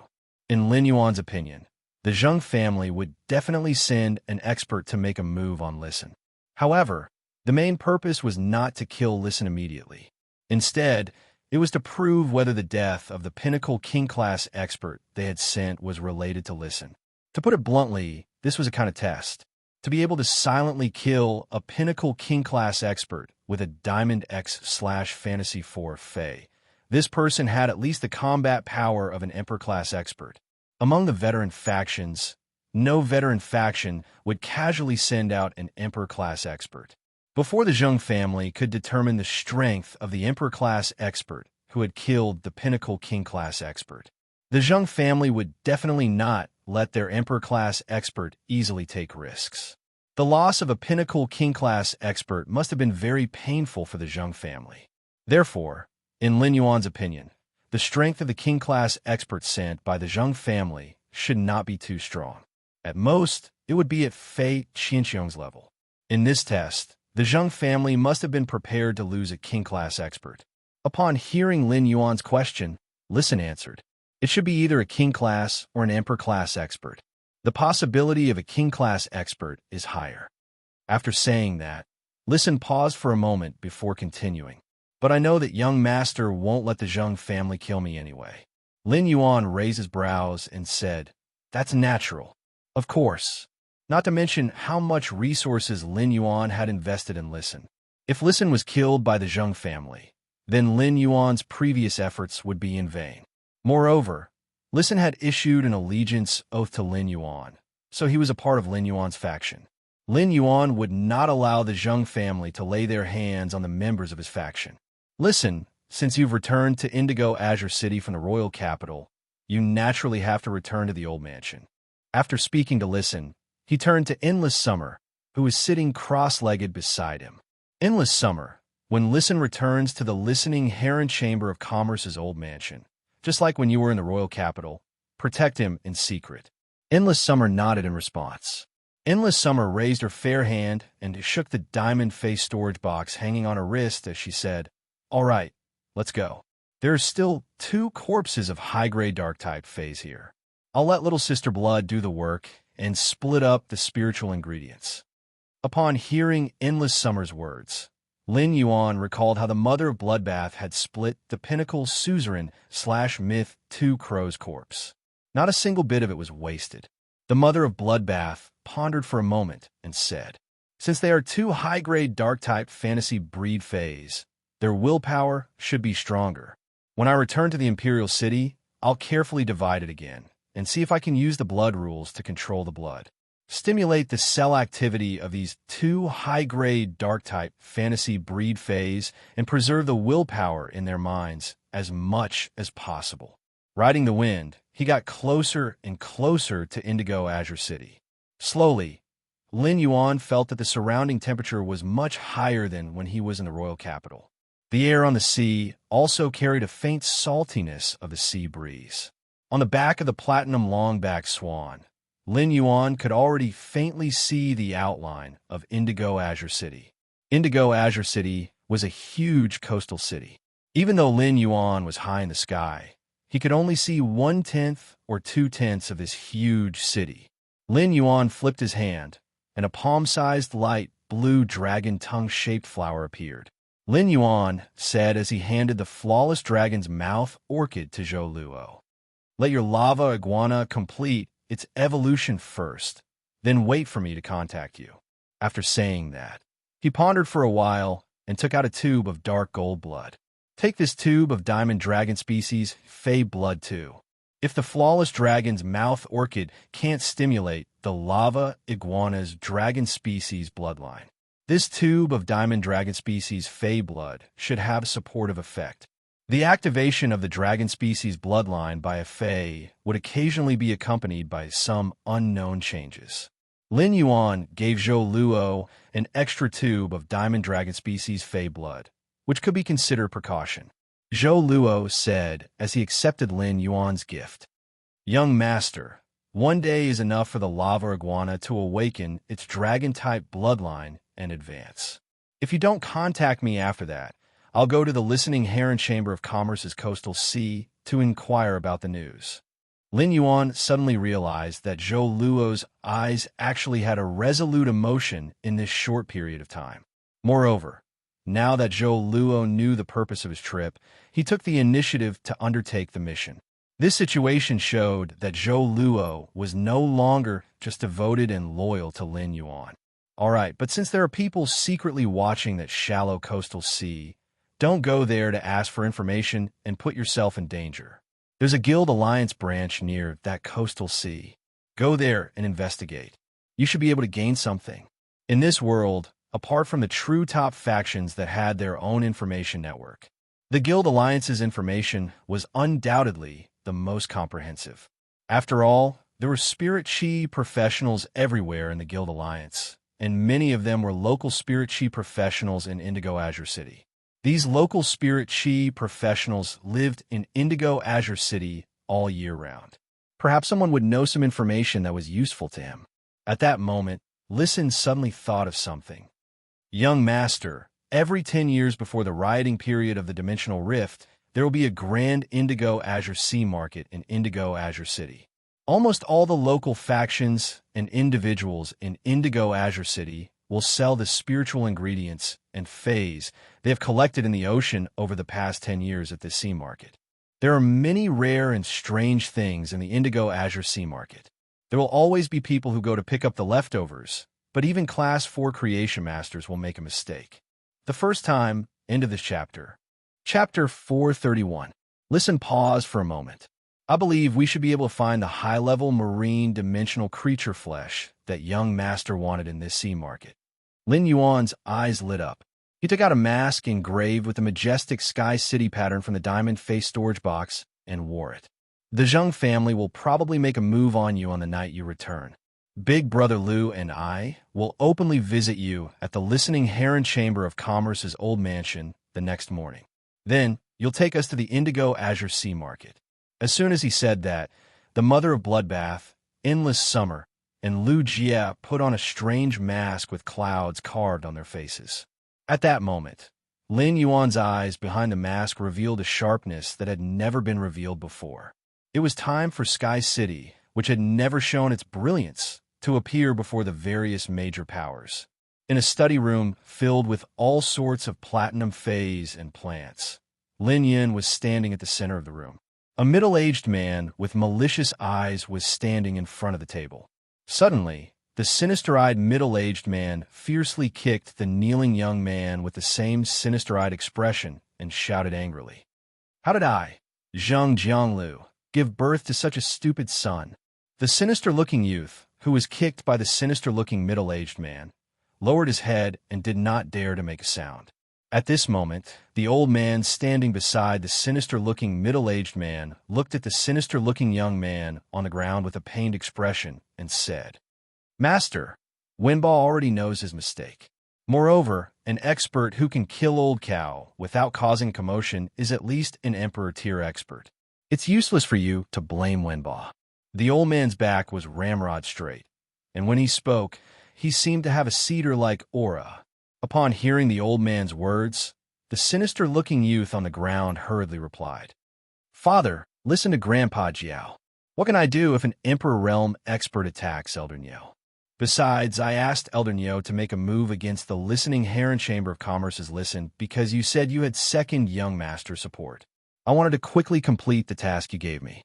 In Lin Yuan's opinion, the Zheng family would definitely send an expert to make a move on Listen. However, the main purpose was not to kill Listen immediately. Instead, it was to prove whether the death of the pinnacle king-class expert they had sent was related to Listen. To put it bluntly, this was a kind of test. To be able to silently kill a pinnacle king-class expert with a Diamond X/Fantasy 4 Fae, this person had at least the combat power of an Emperor-class expert. Among the veteran factions, no veteran faction would casually send out an Emperor-class expert. Before the Zheng family could determine the strength of the Emperor-class expert who had killed the pinnacle king-class expert, the Zheng family would definitely not let their Emperor-class expert easily take risks. The loss of a pinnacle king-class expert must have been very painful for the Zheng family. Therefore, in Lin Yuan's opinion, the strength of the king-class expert sent by the Zheng family should not be too strong. At most, it would be at Fei Qianxiong's level. In this test, the Zheng family must have been prepared to lose a king-class expert. Upon hearing Lin Yuan's question, Listen answered, "It should be either a king-class or an emperor-class expert. The possibility of a king-class expert is higher." After saying that, Listen paused for a moment before continuing. "But I know that young master won't let the Zheng family kill me anyway." Lin Yuan raised his brows and said, "That's natural. Of course. Not to mention how much resources Lin Yuan had invested in Listen. If Listen was killed by the Zheng family, then Lin Yuan's previous efforts would be in vain. Moreover, Listen had issued an allegiance oath to Lin Yuan, so he was a part of Lin Yuan's faction. Lin Yuan would not allow the Zheng family to lay their hands on the members of his faction. Listen, since you've returned to Indigo Azure City from the royal capital, you naturally have to return to the old mansion." After speaking to Listen, he turned to Endless Summer, who was sitting cross-legged beside him. Endless Summer, when Listen returns to the listening Heron Chamber of Commerce's old mansion, just like when you were in the royal capital, protect him in secret. Endless Summer nodded in response. Endless Summer raised her fair hand and shook the diamond-faced storage box hanging on her wrist as she said, "All right, let's go. There are still 2 corpses of high-grade dark-type phase here. I'll let Little Sister Blood do the work and split up the spiritual ingredients." Upon hearing Endless Summer's words, Lin Yuan recalled how the Mother of Bloodbath had split the pinnacle suzerain/myth 2 crow's corpse. Not a single bit of it was wasted. The Mother of Bloodbath pondered for a moment and said, "Since they are 2 high-grade dark-type fantasy breed phase, their willpower should be stronger. When I return to the Imperial City, I'll carefully divide it again and see if I can use the blood rules to control the blood. Stimulate the cell activity of these 2 high-grade dark-type fantasy breed phase and preserve the willpower in their minds as much as possible." Riding the wind, he got closer and closer to Indigo Azure City. Slowly, Lin Yuan felt that the surrounding temperature was much higher than when he was in the royal capital. The air on the sea also carried a faint saltiness of the sea breeze. On the back of the platinum longback swan, Lin Yuan could already faintly see the outline of Indigo Azure City. Indigo Azure City was a huge coastal city. Even though Lin Yuan was high in the sky, he could only see 1/10 or 2/10 of this huge city. Lin Yuan flipped his hand, and a palm-sized light blue dragon tongue-shaped flower appeared. Lin Yuan said as he handed the flawless dragon's mouth orchid to Zhou Luo, "Let your lava iguana complete its evolution first, then wait for me to contact you." After saying that, he pondered for a while and took out a tube of dark gold blood. "Take this tube of diamond dragon species Fey blood too. If the flawless dragon's mouth orchid can't stimulate the lava iguana's dragon species bloodline, this tube of diamond dragon species Fey blood should have a supportive effect. The activation of the dragon species bloodline by a Fey would occasionally be accompanied by some unknown changes. Lin Yuan gave Zhou Luo an extra tube of diamond dragon species Fey blood, which could be considered precaution. Zhou Luo said as he accepted Lin Yuan's gift. Young master, one day is enough for the lava iguana to awaken its dragon-type bloodline and advance. If you don't contact me after that, I'll go to the Listening Heron Chamber of Commerce's coastal sea to inquire about the news. Lin Yuan suddenly realized that Zhou Luo's eyes actually had a resolute emotion in this short period of time. Moreover, now that Zhou Luo knew the purpose of his trip, he took the initiative to undertake the mission. This situation showed that Zhou Luo was no longer just devoted and loyal to Lin Yuan. Alright, but since there are people secretly watching that shallow coastal sea, don't go there to ask for information and put yourself in danger. There's a Guild Alliance branch near that coastal sea. Go there and investigate. You should be able to gain something. In this world, apart from the true top factions that had their own information network, the Guild Alliance's information was undoubtedly the most comprehensive. After all, there were spirit chi professionals everywhere in the Guild Alliance, and many of them were local spirit chi professionals in Indigo Azure City. These local spirit chi professionals lived in Indigo Azure City all year round. Perhaps someone would know some information that was useful to him. At that moment, Listen suddenly thought of something. Young master, every 10 years before the rioting period of the Dimensional Rift, there will be a grand Indigo Azure Sea market in Indigo Azure City. Almost all the local factions and individuals in Indigo Azure City will sell the spiritual ingredients and phase they have collected in the ocean over the past 10 years at the sea market. There are many rare and strange things in the Indigo Azure Sea market. There will always be people who go to pick up the leftovers, but even Class 4 Creation Masters will make a mistake. The first time, end of this chapter. Chapter 431. Listen, pause for a moment. I believe we should be able to find the high-level marine dimensional creature flesh that young master wanted in this sea market. Lin Yuan's eyes lit up. He took out a mask engraved with the majestic Sky City pattern from the diamond face storage box and wore it. The Zheng family will probably make a move on you on the night you return. Big Brother Liu and I will openly visit you at the Listening Heron Chamber of Commerce's old mansion the next morning. Then, you'll take us to the Indigo Azure Sea Market. As soon as he said that, the mother of Bloodbath, Endless Summer, and Lu Jia put on a strange mask with clouds carved on their faces. At that moment, Lin Yuan's eyes behind the mask revealed a sharpness that had never been revealed before. It was time for Sky City, which had never shown its brilliance, to appear before the various major powers. In a study room filled with all sorts of platinum phase and plants, Lin Yin was standing at the center of the room. A middle-aged man with malicious eyes was standing in front of the table. Suddenly, the sinister-eyed middle-aged man fiercely kicked the kneeling young man with the same sinister-eyed expression and shouted angrily, "How did I, Zheng Jianglu, give birth to such a stupid son?" The sinister-looking youth, who was kicked by the sinister-looking middle-aged man, lowered his head and did not dare to make a sound. At this moment, the old man standing beside the sinister-looking middle-aged man looked at the sinister-looking young man on the ground with a pained expression and said, "Master, Wenba already knows his mistake. Moreover, an expert who can kill Old Cow without causing commotion is at least an Emperor-tier expert. It's useless for you to blame Wenba." The old man's back was ramrod straight, and when he spoke, he seemed to have a cedar-like aura. Upon hearing the old man's words, the sinister-looking youth on the ground hurriedly replied, "Father, listen to Grandpa Jiao. What can I do if an Emperor Realm expert attacks Elder Niu? Besides, I asked Elder Niu to make a move against the Listening Heron Chamber of Commerce's listen because you said you had second young master support. I wanted to quickly complete the task you gave me.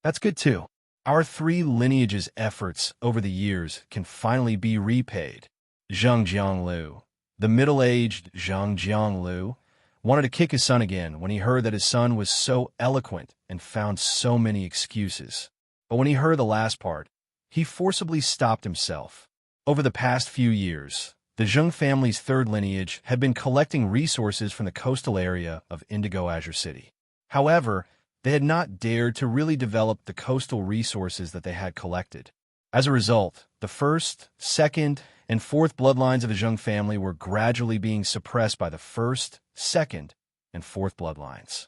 That's good too. Our three lineages' efforts over the years can finally be repaid." Zheng Jianglu, the middle-aged Zheng Jianglu, wanted to kick his son again when he heard that his son was so eloquent and found so many excuses. But when he heard the last part, he forcibly stopped himself. Over the past few years, the Zheng family's third lineage had been collecting resources from the coastal area of Indigo Azure City. However, they had not dared to really develop the coastal resources that they had collected. As a result, the first, second, and fourth bloodlines of the Zheng family were gradually being suppressed by the first, second, and fourth bloodlines.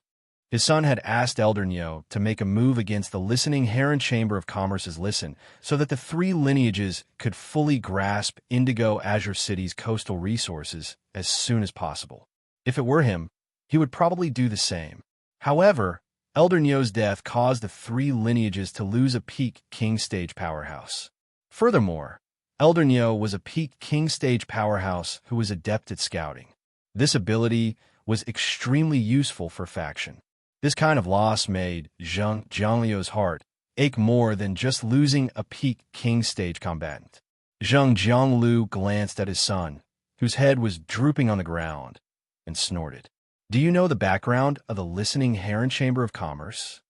His son had asked Elder Niu to make a move against the listening Heron Chamber of Commerce's listen so that the three lineages could fully grasp Indigo Azure City's coastal resources as soon as possible. If it were him, he would probably do the same. However, Elder Niu's death caused the three lineages to lose a peak king stage powerhouse. Furthermore, Elder Niu was a peak king stage powerhouse who was adept at scouting. This ability was extremely useful for faction. This kind of loss made Zheng Jiangliu's heart ache more than just losing a peak king stage combatant. Zheng Jiangliu glanced at his son, whose head was drooping on the ground, and snorted. Do you know the background of the listening Heron Chamber of Commerce?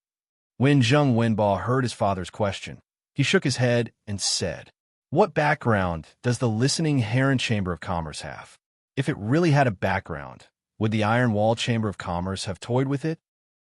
When Zheng Wenbao heard his father's question, he shook his head and said, What background does the listening Heron Chamber of Commerce have? If it really had a background, would the Iron Wall Chamber of Commerce have toyed with it?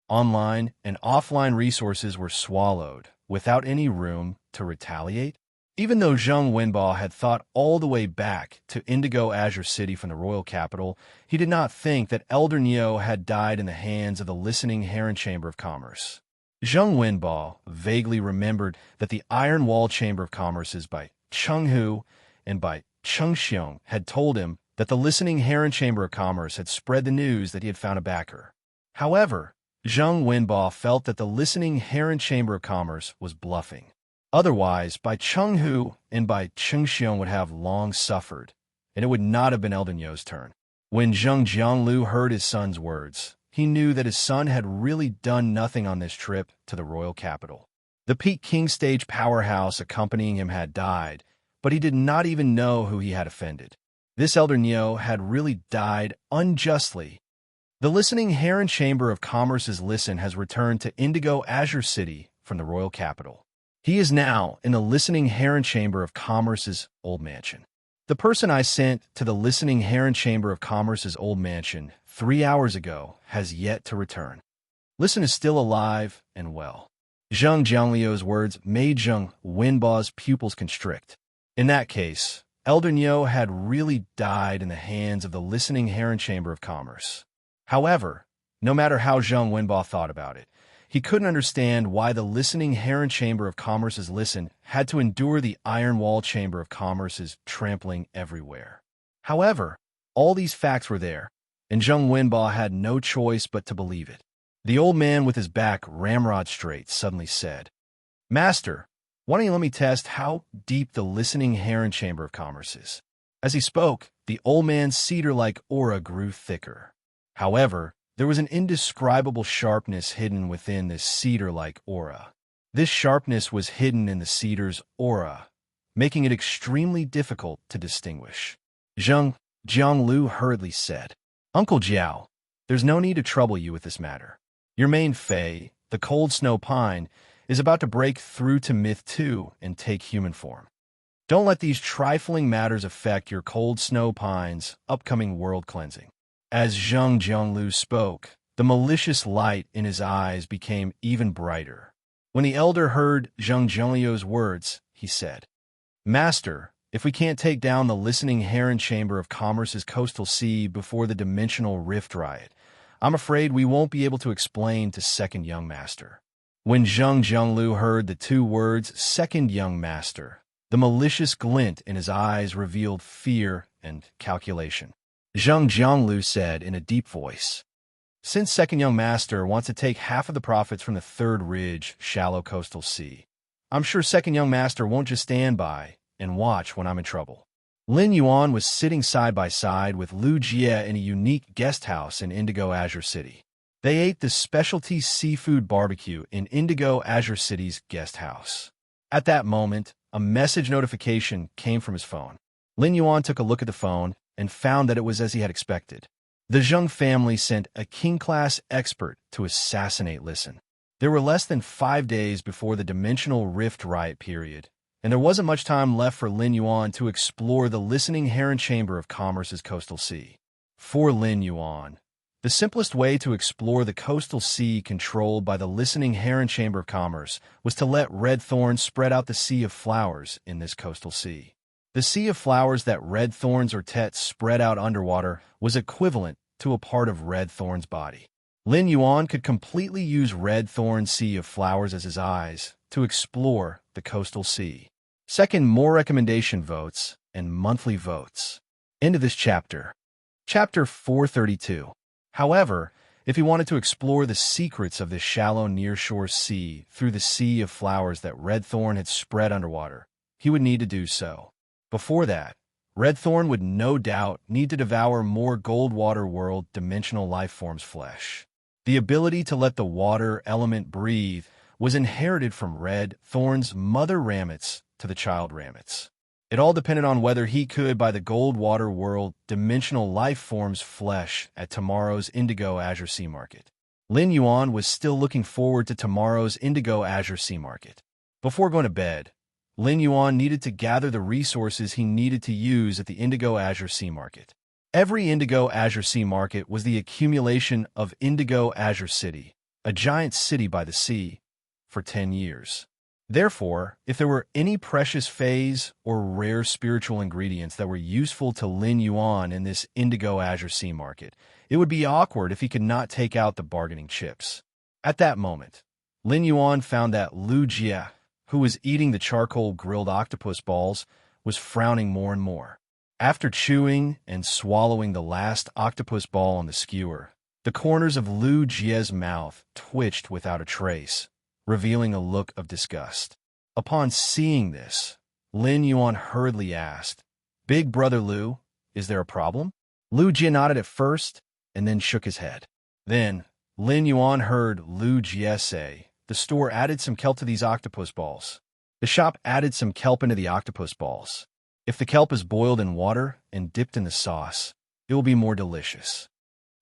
Online and offline resources were swallowed without any room to retaliate. Even though Zheng Wenbao had thought all the way back to Indigo Azure City from the royal capital, he did not think that Elder Niu had died in the hands of the listening Heron Chamber of Commerce. Zheng Wenbao vaguely remembered that the Iron Wall Chamber of Commerce's by Cheng Hu and by Cheng Xiong had told him that the listening Heron Chamber of Commerce had spread the news that he had found a backer. However, Zheng Wenbao felt that the listening Heron Chamber of Commerce was bluffing. Otherwise, Bai Chenghu and Bai Chengxiong would have long suffered, and it would not have been Elder Niu's turn. When Zheng Jiangliu heard his son's words, he knew that his son had really done nothing on this trip to the royal capital. The peak king stage powerhouse accompanying him had died, but he did not even know who he had offended. This Elder Niu had really died unjustly. The listening Heron Chamber of Commerce's listen has returned to Indigo Azure City from the royal capital. He is now in the listening Heron Chamber of Commerce's old mansion. The person I sent to the listening Heron Chamber of Commerce's old mansion 3 hours ago has yet to return. Listen is still alive and well. Zheng Jiangliu's words made Zheng Wenbao's pupils constrict. In that case, Elder Niu had really died in the hands of the listening Heron Chamber of Commerce. However, no matter how Zheng Wenbao thought about it, he couldn't understand why the listening Heron Chamber of Commerce's listen had to endure the Iron Wall Chamber of Commerce's trampling everywhere. However, all these facts were there, and Zheng Wenbao had no choice but to believe it. The old man with his back ramrod straight suddenly said, Master, why don't you let me test how deep the listening Heron Chamber of Commerce is? As he spoke, the old man's cedar-like aura grew thicker. However, there was an indescribable sharpness hidden within this cedar-like aura. This sharpness was hidden in the cedar's aura, making it extremely difficult to distinguish. Zheng Jiangliu hurriedly said, Uncle Jiao, there's no need to trouble you with this matter. Your main Fei, the cold snow pine, is about to break through to Myth 2 and take human form. Don't let these trifling matters affect your cold snow pine's upcoming world cleansing. As Zheng Jiangliu spoke, the malicious light in his eyes became even brighter. When the elder heard Zheng Jiangliu's words, he said, Master, if we can't take down the listening Heron Chamber of Commerce's coastal sea before the dimensional rift riot, I'm afraid we won't be able to explain to Second Young Master. When Zheng Jiangliu heard the two words Second Young Master, the malicious glint in his eyes revealed fear and calculation. Zheng Jiangliu said in a deep voice, Since Second Young Master wants to take half of the profits from the Third Ridge shallow coastal sea, I'm sure Second Young Master won't just stand by and watch when I'm in trouble. Lin Yuan was sitting side by side with Lu Jie in a unique guest house in Indigo Azure City. They ate the specialty seafood barbecue in Indigo Azure City's guest house. At that moment, a message notification came from his phone. Lin Yuan took a look at the phone and found that it was as he had expected. The Zheng family sent a king-class expert to assassinate Listen. There were less than 5 days before the dimensional rift riot period, and there wasn't much time left for Lin Yuan to explore the listening Heron Chamber of Commerce's coastal sea. For Lin Yuan, The simplest way to explore the coastal sea controlled by the listening Heron Chamber of Commerce was to let Red Thorn spread out the sea of flowers in this coastal sea. The sea of flowers that Red Thorn's or Tet spread out underwater was equivalent to a part of Red Thorn's body. Lin Yuan could completely use Red Thorn's sea of flowers as his eyes to explore the coastal sea. Second, more recommendation votes and monthly votes. End of this chapter. Chapter 432. However, if he wanted to explore the secrets of this shallow nearshore sea through the sea of flowers that Red Thorn had spread underwater, he would need to do so. Before that, Red Thorn would no doubt need to devour more Goldwater World dimensional life forms' flesh. The ability to let the water element breathe was inherited from Red Thorn's mother Ramets to the child Ramets. It all depended on whether he could buy the Goldwater World dimensional life forms' flesh at tomorrow's Indigo Azure Sea Market. Lin Yuan was still looking forward to tomorrow's Indigo Azure Sea Market. Before going to bed, Lin Yuan needed to gather the resources he needed to use at the Indigo Azure Sea Market. Every Indigo Azure Sea Market was the accumulation of Indigo Azure City, a giant city by the sea, for 10 years. Therefore, if there were any precious phase or rare spiritual ingredients that were useful to Lin Yuan in this Indigo Azure Sea Market, it would be awkward if he could not take out the bargaining chips. At that moment, Lin Yuan found that Lu Jie, who was eating the charcoal grilled octopus balls, was frowning more and more. After chewing and swallowing the last octopus ball on the skewer, the corners of Lu Jie's mouth twitched without a trace, revealing a look of disgust. Upon seeing this, Lin Yuan hurriedly asked, "Big brother Lu, is there a problem?" Lu Jie nodded at first and then shook his head. Then, Lin Yuan heard Lu Jie say, "The store added some kelp to these octopus balls. The shop added some kelp into the octopus balls. If the kelp is boiled in water and dipped in the sauce, it will be more delicious."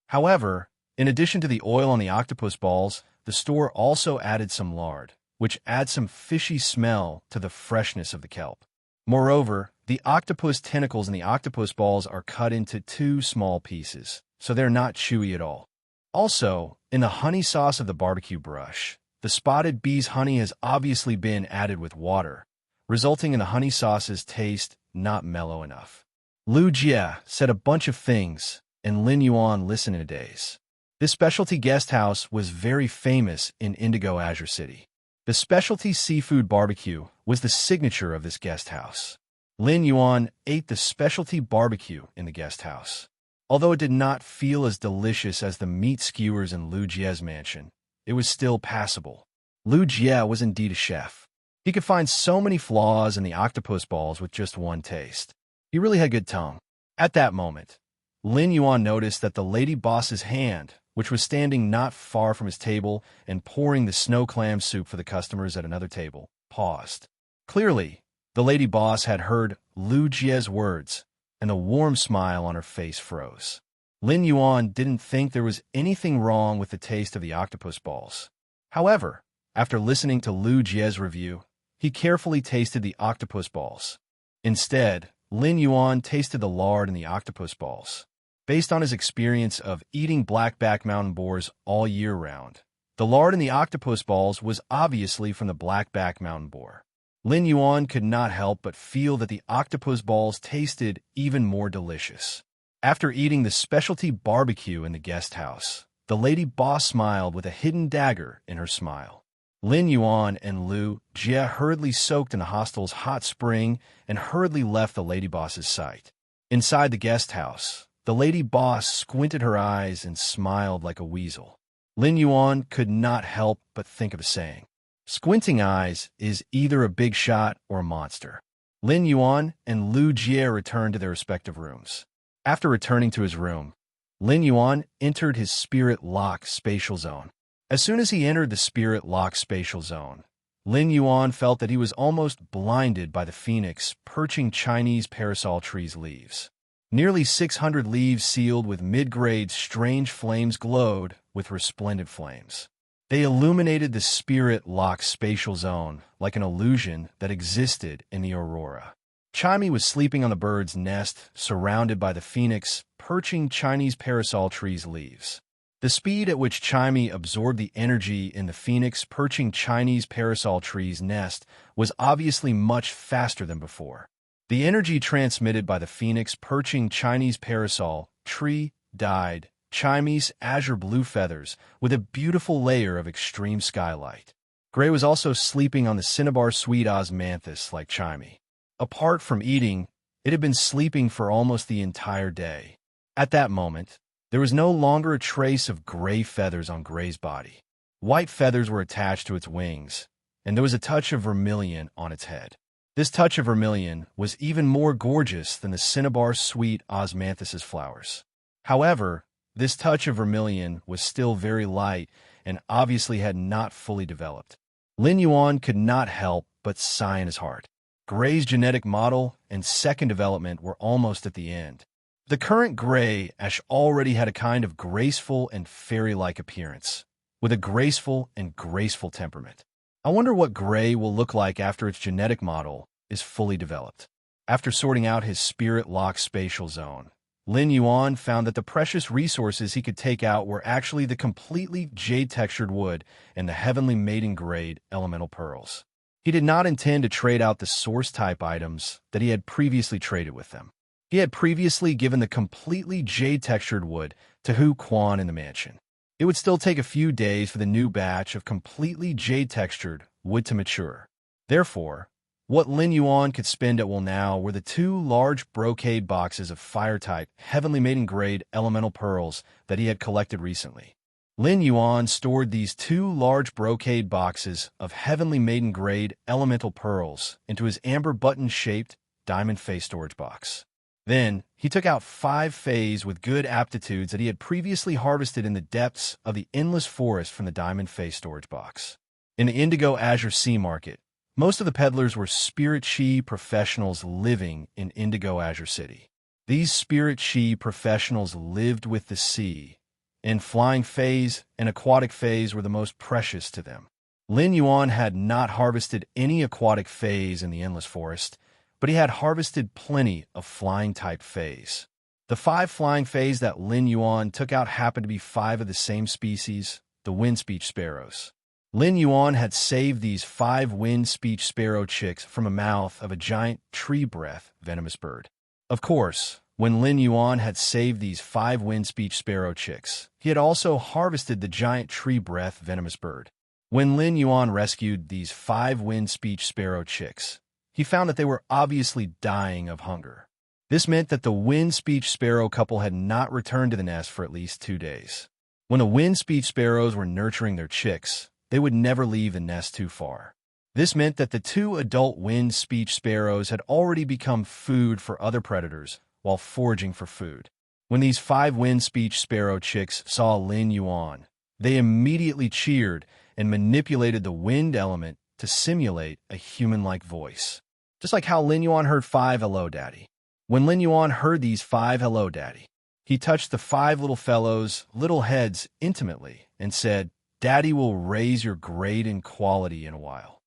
However, in addition to the oil on the octopus balls, the store also added some lard, which adds some fishy smell to the freshness of the kelp. Moreover, the octopus tentacles in the octopus balls are cut into 2 small pieces, so they're not chewy at all. Also, in the honey sauce of the barbecue brush, the spotted bee's honey has obviously been added with water, resulting in the honey sauce's taste not mellow enough. Lu Jie said a bunch of things, and Lin Yuan listened in a daze. This specialty guest house was very famous in Indigo Azure City. The specialty seafood barbecue was the signature of this guest house. Lin Yuan ate the specialty barbecue in the guest house. Although it did not feel as delicious as the meat skewers in Lu Jie's mansion, it was still passable. Lu Jie was indeed a chef. He could find so many flaws in the octopus balls with just one taste. He really had good tongue. At that moment, Lin Yuan noticed that the lady boss's hand, which was standing not far from his table and pouring the snow clam soup for the customers at another table, paused. Clearly, the lady boss had heard Lu Jie's words, and the warm smile on her face froze. Lin Yuan didn't think there was anything wrong with the taste of the octopus balls. However, after listening to Lu Jie's review, he carefully tasted the octopus balls. Instead, Lin Yuan tasted the lard in the octopus balls. Based on his experience of eating blackback mountain boars all year round, the lard in the octopus balls was obviously from the blackback mountain boar. Lin Yuan could not help but feel that the octopus balls tasted even more delicious. After eating the specialty barbecue in the guest house, the lady boss smiled with a hidden dagger in her smile. Lin Yuan and Lu Jie hurriedly soaked in the hostel's hot spring and hurriedly left the lady boss's sight. Inside the guest house, the lady boss squinted her eyes and smiled like a weasel. Lin Yuan could not help but think of a saying. Squinting eyes is either a big shot or a monster. Lin Yuan and Lu Jie returned to their respective rooms. After returning to his room, Lin Yuan entered his spirit lock spatial zone. As soon as he entered the spirit lock spatial zone, Lin Yuan felt that he was almost blinded by the phoenix perching Chinese parasol tree's leaves. Nearly 600 leaves sealed with mid-grade strange flames glowed with resplendent flames. They illuminated the spirit lock spatial zone like an illusion that existed in the aurora. Chimey was sleeping on the bird's nest, surrounded by the phoenix perching Chinese parasol tree's leaves. The speed at which Chimey absorbed the energy in the phoenix perching Chinese parasol tree's nest was obviously much faster than before. The energy transmitted by the phoenix perching Chinese parasol tree dyed Chimey's azure blue feathers with a beautiful layer of extreme skylight. Gray was also sleeping on the cinnabar sweet osmanthus like Chimey. Apart from eating, it had been sleeping for almost the entire day. At that moment, there was no longer a trace of gray feathers on Gray's body. White feathers were attached to its wings, and there was a touch of vermilion on its head. This touch of vermilion was even more gorgeous than the cinnabar sweet osmanthus's flowers. However, this touch of vermilion was still very light and obviously had not fully developed. Lin Yuan could not help but sigh in his heart. Gray's genetic model and second development were almost at the end. The current Gray Ash already had a kind of graceful and fairy-like appearance, with a graceful and graceful temperament. I wonder what Gray will look like after its genetic model is fully developed. After sorting out his spirit-locked spatial zone, Lin Yuan found that the precious resources he could take out were actually the completely jade-textured wood and the heavenly maiden-grade elemental pearls. He did not intend to trade out the source-type items that he had previously traded with them. He had previously given the completely jade-textured wood to Hu Quan in the mansion. It would still take a few days for the new batch of completely jade-textured wood to mature. Therefore, what Lin Yuan could spend at will now were the 2 large brocade boxes of fire-type, heavenly maiden-grade elemental pearls that he had collected recently. Lin Yuan stored these 2 large brocade boxes of heavenly maiden-grade elemental pearls into his amber button-shaped diamond face storage box. Then, he took out 5 fays with good aptitudes that he had previously harvested in the depths of the endless forest from the diamond face storage box. In the Indigo Azure Sea Market, most of the peddlers were Spirit Chi professionals living in Indigo Azure City. These Spirit Chi professionals lived with the sea, and flying fays and aquatic fays were the most precious to them. Lin Yuan had not harvested any aquatic fays in the endless forest, but he had harvested plenty of flying-type fays. The 5 flying fays that Lin Yuan took out happened to be 5 of the same species, the wind-speech sparrows. Lin Yuan had saved these 5 wind-speech sparrow chicks from the mouth of a giant tree-breath venomous bird. Of course, when Lin Yuan had saved these 5 wind-speech sparrow chicks, he had also harvested the giant tree-breath venomous bird. When Lin Yuan rescued these 5 wind-speech sparrow chicks, he found that they were obviously dying of hunger. This meant that the wind-speech sparrow couple had not returned to the nest for at least 2 days. When the wind-speech sparrows were nurturing their chicks, they would never leave the nest too far. This meant that the 2 adult wind-speech sparrows had already become food for other predators while foraging for food. When these 5 wind-speech sparrow chicks saw Lin Yuan, they immediately cheered and manipulated the wind element to simulate a human-like voice. Just like how Lin Yuan heard 5 hello, daddy. When Lin Yuan heard these 5 hello, daddy, he touched the 5 little fellows' little heads intimately and said, "Daddy will raise your grade and quality in a while.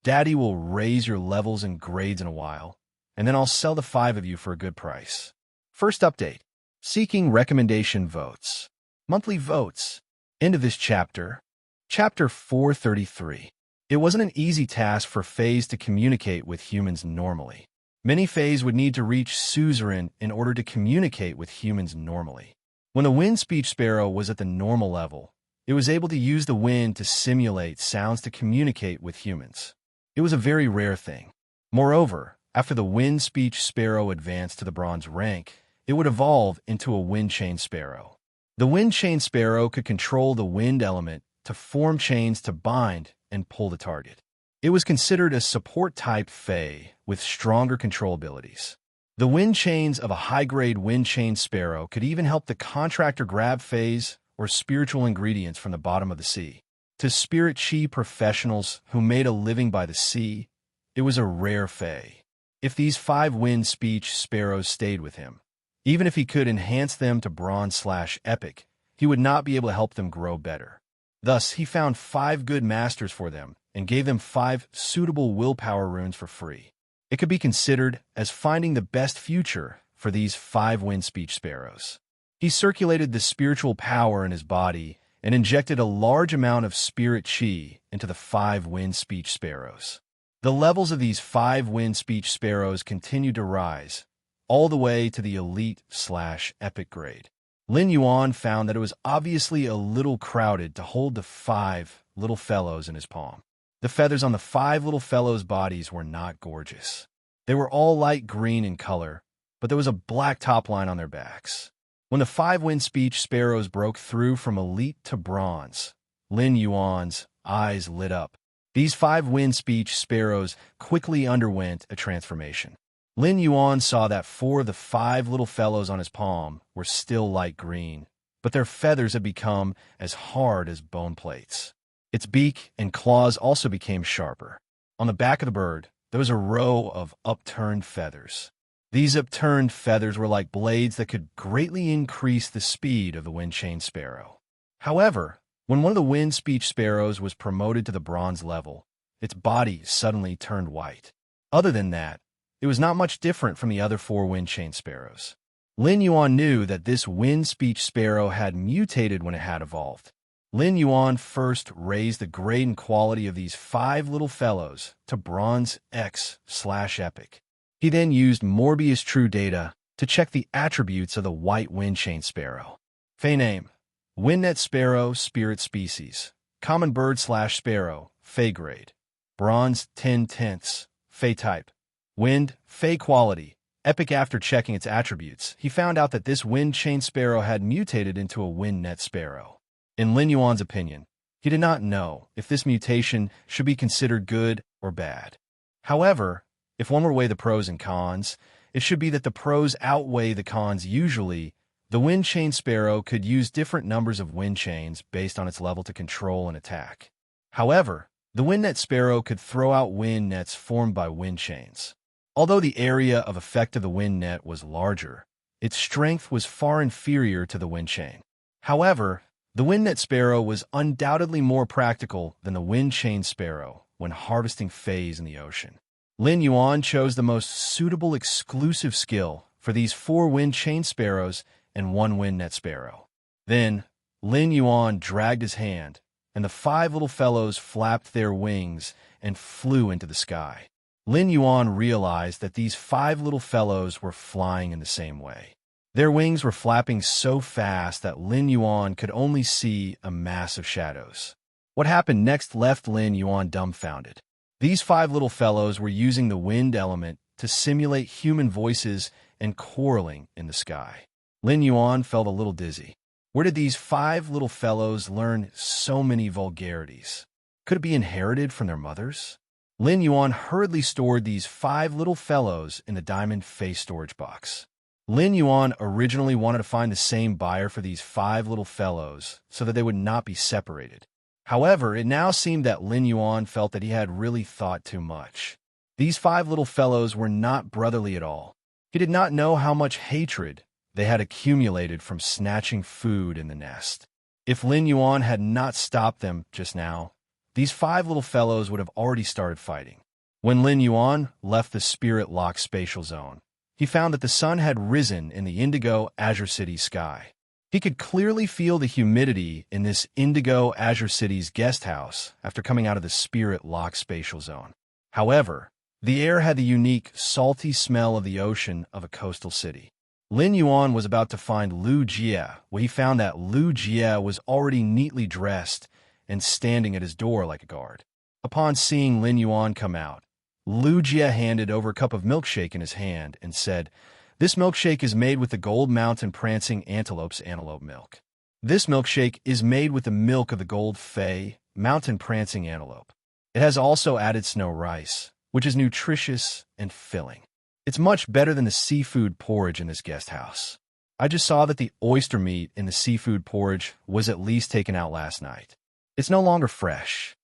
Daddy will raise your levels and grades in a while, and then I'll sell the 5 of you for a good price." First update. Seeking recommendation votes. Monthly votes. End of this chapter. Chapter 433. It wasn't an easy task for fays to communicate with humans normally. Many fays would need to reach suzerain in order to communicate with humans normally. When the wind speech sparrow was at the normal level, it was able to use the wind to simulate sounds to communicate with humans. It was a very rare thing. Moreover, after the wind speech sparrow advanced to the bronze rank, it would evolve into a wind chain sparrow. The wind chain sparrow could control the wind element to form chains to bind and pull the target. It was considered a support-type fae with stronger control abilities. The wind chains of a high-grade wind chain sparrow could even help the contractor grab fays or spiritual ingredients from the bottom of the sea. To Spirit Chi professionals who made a living by the sea, it was a rare fae. If these 5 wind speech sparrows stayed with him, even if he could enhance them to bronze/epic, he would not be able to help them grow better. Thus, he found 5 good masters for them and gave them 5 suitable willpower runes for free. It could be considered as finding the best future for these 5 wind speech sparrows. He circulated the spiritual power in his body and injected a large amount of spirit chi into the 5 wind speech sparrows. The levels of these 5 wind speech sparrows continued to rise, all the way to the elite/epic grade. Lin Yuan found that it was obviously a little crowded to hold the 5 little fellows in his palm. The feathers on the 5 little fellows' bodies were not gorgeous. They were all light green in color, but there was a black top line on their backs. When the 5 wind speech sparrows broke through from elite to bronze, Lin Yuan's eyes lit up. These 5 wind speech sparrows quickly underwent a transformation. Lin Yuan saw that 4 of the 5 little fellows on his palm were still light green, but their feathers had become as hard as bone plates. Its beak and claws also became sharper. On the back of the bird, there was a row of upturned feathers. These upturned feathers were like blades that could greatly increase the speed of the wind-chain sparrow. However, when one of the wind speech sparrows was promoted to the bronze level, its body suddenly turned white. Other than that, it was not much different from the other 4 wind-chain sparrows. Lin Yuan knew that this wind speech sparrow had mutated when it had evolved. Lin Yuan first raised the grade and quality of these 5 little fellows to bronze X/epic. He then used Morbius True Data to check the attributes of the white wind-chain sparrow. Fey name: Windnet Sparrow, Spirit Species. Common Bird/Sparrow, Fey Grade. Bronze 10/10. Fey Type: Wind, Fey Quality. Epic. After checking its attributes, he found out that this wind-chain sparrow had mutated into a windnet sparrow. In Lin Yuan's opinion, he did not know if this mutation should be considered good or bad. However, if one were to weigh the pros and cons, it should be that the pros outweigh the cons. Usually, the wind-chain sparrow could use different numbers of wind chains based on its level to control and attack. However, the windnet sparrow could throw out wind nets formed by wind chains. Although the area of effect of the wind net was larger, its strength was far inferior to the wind chain. However, the windnet sparrow was undoubtedly more practical than the wind-chain sparrow when harvesting fays in the ocean. Lin Yuan chose the most suitable exclusive skill for these 4 wind-chain sparrows and 1 windnet sparrow. Then, Lin Yuan dragged his hand, and the 5 little fellows flapped their wings and flew into the sky. Lin Yuan realized that these 5 little fellows were flying in the same way. Their wings were flapping so fast that Lin Yuan could only see a mass of shadows. What happened next left Lin Yuan dumbfounded. These 5 little fellows were using the wind element to simulate human voices and quarreling in the sky. Lin Yuan felt a little dizzy. Where did these 5 little fellows learn so many vulgarities? Could it be inherited from their mothers? Lin Yuan hurriedly stored these 5 little fellows in the diamond face storage box. Lin Yuan originally wanted to find the same buyer for these 5 little fellows so that they would not be separated. However, it now seemed that Lin Yuan felt that he had really thought too much. These 5 little fellows were not brotherly at all. He did not know how much hatred they had accumulated from snatching food in the nest. If Lin Yuan had not stopped them just now, these 5 little fellows would have already started fighting. When Lin Yuan left the Spirit Lock spatial zone, he found that the sun had risen in the indigo Azure City sky. He could clearly feel the humidity in this indigo Azure City's guest house after coming out of the Spirit Lock spatial zone. However, the air had the unique, salty smell of the ocean of a coastal city. Lin Yuan was about to find Lu Jie, where he found that Lu Jie was already neatly dressed and standing at his door like a guard. Upon seeing Lin Yuan come out, Lu Jie handed over a cup of milkshake in his hand and said, "This milkshake is made with the Gold Mountain Prancing Antelope's antelope milk. This milkshake is made with the milk of the Gold Fay Mountain Prancing Antelope. It has also added snow rice, which is nutritious and filling. It's much better than the seafood porridge in this guest house. I just saw that the oyster meat in the seafood porridge was at least taken out last night. It's no longer fresh."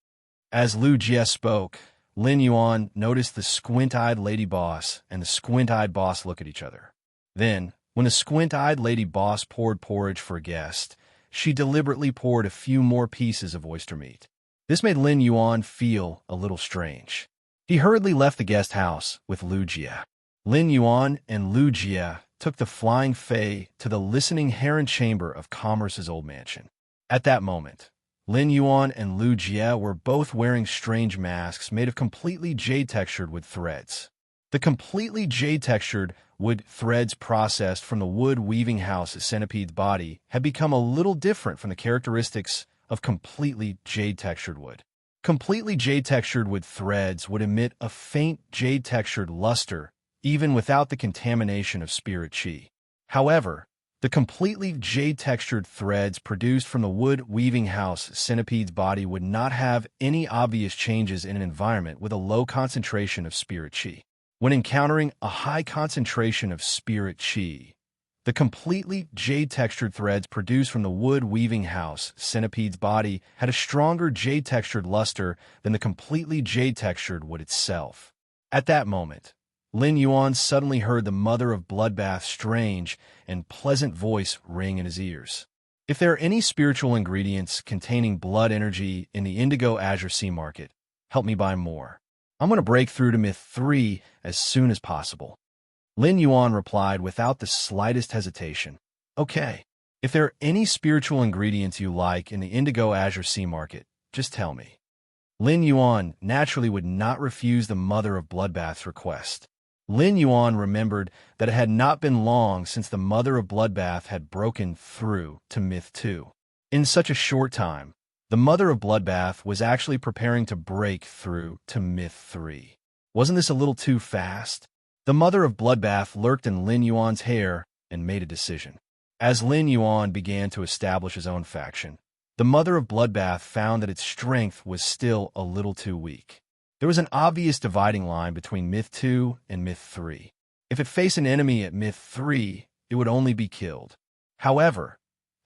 As Lu Jie spoke, Lin Yuan noticed the squint-eyed lady boss and the squint-eyed boss look at each other. Then, when the squint-eyed lady boss poured porridge for a guest, she deliberately poured a few more pieces of oyster meat. This made Lin Yuan feel a little strange. He hurriedly left the guest house with Lu Jie. Lin Yuan and Lu Jie took the flying fae to the listening heron chamber of Commerce's old mansion. At that moment, Lin Yuan and Lu Jie were both wearing strange masks made of completely jade-textured wood threads. The completely jade-textured wood threads processed from the wood weaving house at Centipede's body had become a little different from the characteristics of completely jade-textured wood. Completely jade-textured wood threads would emit a faint jade-textured luster even without the contamination of spirit chi. However, the completely jade-textured threads produced from the wood weaving house Centipede's body would not have any obvious changes in an environment with a low concentration of spirit chi. When encountering a high concentration of spirit chi, the completely jade-textured threads produced from the wood weaving house Centipede's body had a stronger jade-textured luster than the completely jade-textured wood itself. At that moment, Lin Yuan suddenly heard the mother of Bloodbath's strange and pleasant voice ring in his ears. If there are any spiritual ingredients containing blood energy in the Indigo Azure Sea Market, help me buy more. I'm going to break through to Myth 3 as soon as possible. Lin Yuan replied without the slightest hesitation. Okay, if there are any spiritual ingredients you like in the Indigo Azure Sea Market, just tell me. Lin Yuan naturally would not refuse the mother of Bloodbath's request. Lin Yuan remembered that it had not been long since the mother of Bloodbath had broken through to Myth 2. In such a short time, the mother of Bloodbath was actually preparing to break through to Myth 3. Wasn't this a little too fast? The mother of Bloodbath lurked in Lin Yuan's hair and made a decision. As Lin Yuan began to establish his own faction, the mother of Bloodbath found that its strength was still a little too weak. There was an obvious dividing line between Myth 2 and Myth 3. If it faced an enemy at Myth 3, it would only be killed. However,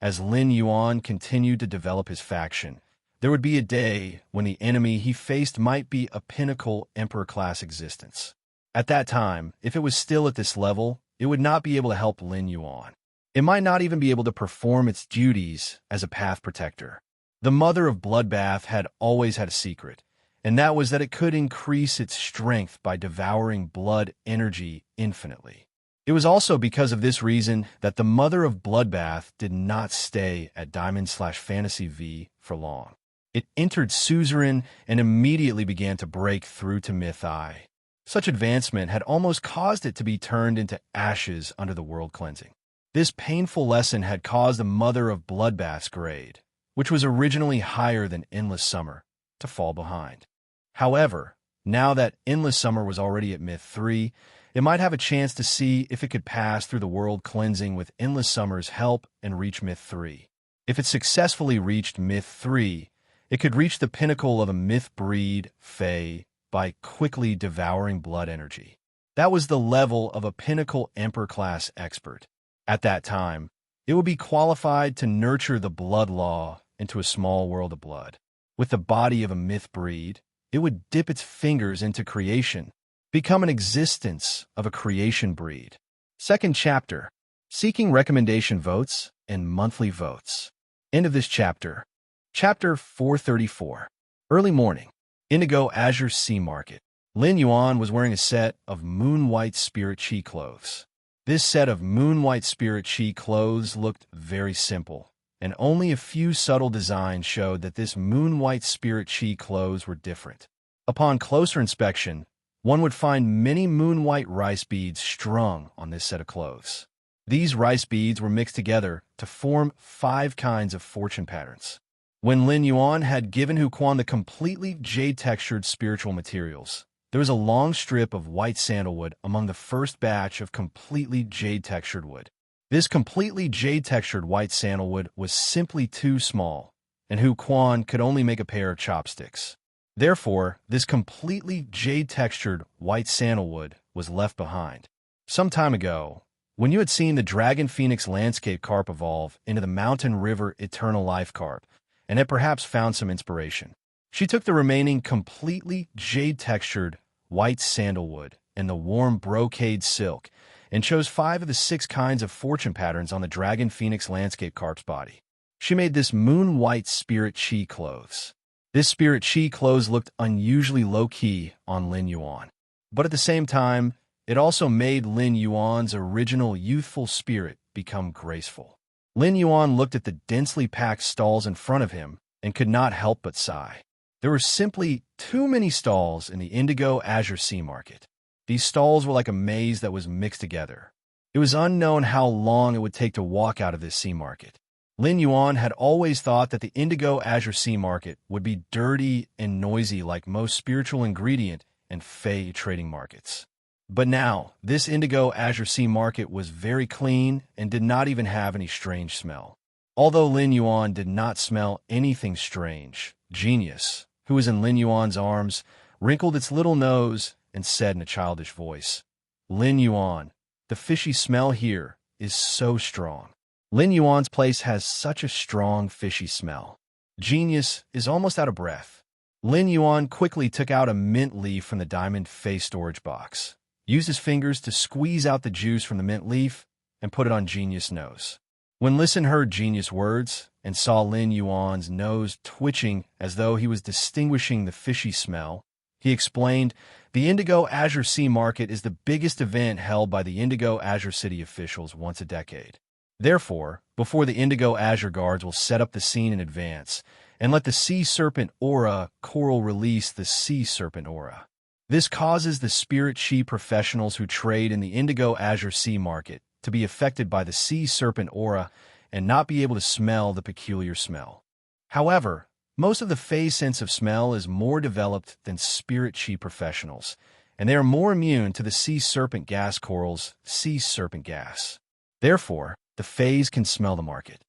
as Lin Yuan continued to develop his faction, there would be a day when the enemy he faced might be a pinnacle Emperor-class existence. At that time, if it was still at this level, it would not be able to help Lin Yuan. It might not even be able to perform its duties as a path protector. The mother of Bloodbath had always had a secret, and that was that it could increase its strength by devouring blood energy infinitely. It was also because of this reason that the mother of Bloodbath did not stay at Diamond/Fantasy V for long. It entered Suzerain and immediately began to break through to Myth I. Such advancement had almost caused it to be turned into ashes under the world cleansing. This painful lesson had caused the mother of Bloodbath's grade, which was originally higher than Endless Summer, to fall behind. However, now that Endless Summer was already at Myth 3, it might have a chance to see if it could pass through the world cleansing with Endless Summer's help and reach Myth 3. If it successfully reached Myth 3, it could reach the pinnacle of a myth breed, Fae, by quickly devouring blood energy. That was the level of a pinnacle Emperor-class expert. At that time, it would be qualified to nurture the blood law into a small world of blood. With the body of a myth breed, it would dip its fingers into creation, become an existence of a creation breed. Second chapter, seeking recommendation votes and monthly votes. End of this chapter. Chapter 434. Early morning. Indigo Azure Sea Market. Lin Yuan was wearing a set of moon-white spirit chi clothes. This set of moon-white spirit chi clothes looked very simple, and only a few subtle designs showed that this moon-white spirit chi clothes were different. Upon closer inspection, one would find many moon-white rice beads strung on this set of clothes. These rice beads were mixed together to form 5 kinds of fortune patterns. When Lin Yuan had given Hu Quan the completely jade-textured spiritual materials, there was a long strip of white sandalwood among the first batch of completely jade-textured wood. This completely jade-textured white sandalwood was simply too small, and Hu Quan could only make a pair of chopsticks. Therefore, this completely jade-textured white sandalwood was left behind. Some time ago, when you had seen the Dragon Phoenix Landscape Carp evolve into the Mountain River Eternal Life Carp, and had perhaps found some inspiration, she took the remaining completely jade-textured white sandalwood and the warm brocade silk and chose 5 of the 6 kinds of fortune patterns on the Dragon Phoenix Landscape Carp's body. She made this moon-white spirit chi clothes. This spirit chi clothes looked unusually low-key on Lin Yuan, but at the same time, It also made Lin Yuan's original youthful spirit become graceful. Lin Yuan looked at the densely packed stalls in front of him and could not help but sigh. There were simply too many stalls in the Indigo Azure Sea Market. These stalls were like a maze that was mixed together. It was unknown how long it would take to walk out of this sea market. Lin Yuan had always thought that the Indigo Azure Sea Market would be dirty and noisy like most spiritual ingredient and fey trading markets. But now, this Indigo Azure Sea Market was very clean and did not even have any strange smell. Although Lin Yuan did not smell anything strange, Genius, who was in Lin Yuan's arms, wrinkled its little nose and said in a childish voice, "Lin Yuan, the fishy smell here is so strong. Lin Yuan's place has such a strong fishy smell." Genius is almost out of breath. Lin Yuan quickly took out a mint leaf from the diamond face storage box, used his fingers to squeeze out the juice from the mint leaf, and put it on Genius' nose. When Listen heard Genius' words and saw Lin Yuan's nose twitching as though he was distinguishing the fishy smell, he explained, "The Indigo Azure Sea Market is the biggest event held by the Indigo Azure City officials once a decade. Therefore, before the Indigo Azure Guards will set up the scene in advance and let the Sea Serpent Aura Coral release the Sea Serpent Aura. This causes the Spirit Chi professionals who trade in the Indigo Azure Sea Market to be affected by the Sea Serpent Aura and not be able to smell the peculiar smell. However, most of the Fey sense of smell is more developed than Spirit Chi professionals, and they are more immune to the Sea Serpent Gas Coral's Sea Serpent Gas. Therefore, the Fays can smell the market."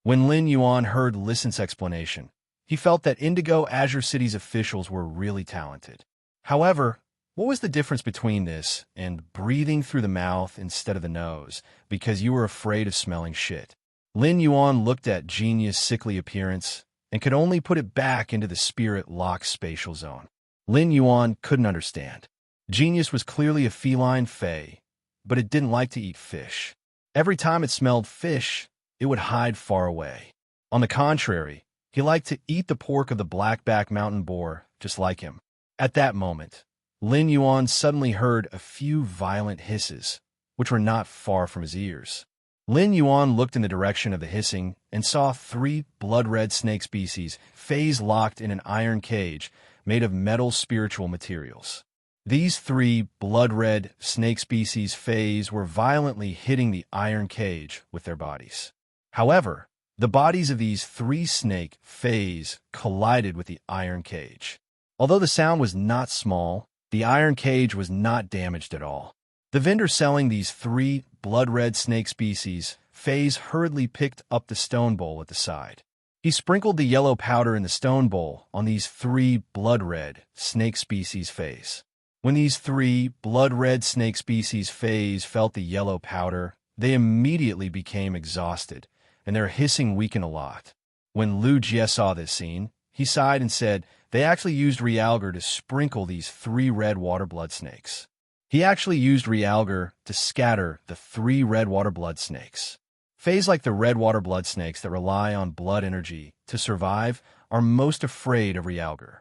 When Lin Yuan heard Listen's explanation, he felt that Indigo Azure City's officials were really talented. However, what was the difference between this and breathing through the mouth instead of the nose because you were afraid of smelling shit? Lin Yuan looked at Genius' sickly appearance and could only put it back into the spirit-locked spatial zone. Lin Yuan couldn't understand. Genius was clearly a feline fey, but it didn't like to eat fish. Every time it smelled fish, it would hide far away. On the contrary, he liked to eat the pork of the blackback mountain boar just like him. At that moment, Lin Yuan suddenly heard a few violent hisses, which were not far from his ears. Lin Yuan looked in the direction of the hissing and saw 3 blood-red snake species, fays locked in an iron cage made of metal spiritual materials. These 3 blood-red snake species fays were violently hitting the iron cage with their bodies. However, the bodies of these 3 snake fays collided with the iron cage. Although the sound was not small, the iron cage was not damaged at all. The vendor selling these 3 blood-red snake species fays hurriedly picked up the stone bowl at the side. He sprinkled the yellow powder in the stone bowl on these 3 blood-red snake species fays. When these 3 blood-red snake species fays felt the yellow powder, they immediately became exhausted, and their hissing weakened a lot. When Lu Jie saw this scene, he sighed and said they actually used realgar to sprinkle these 3 red water blood snakes. He actually used realgar to scatter the 3 red water blood snakes. Fays like the red water blood snakes that rely on blood energy to survive are most afraid of realgar.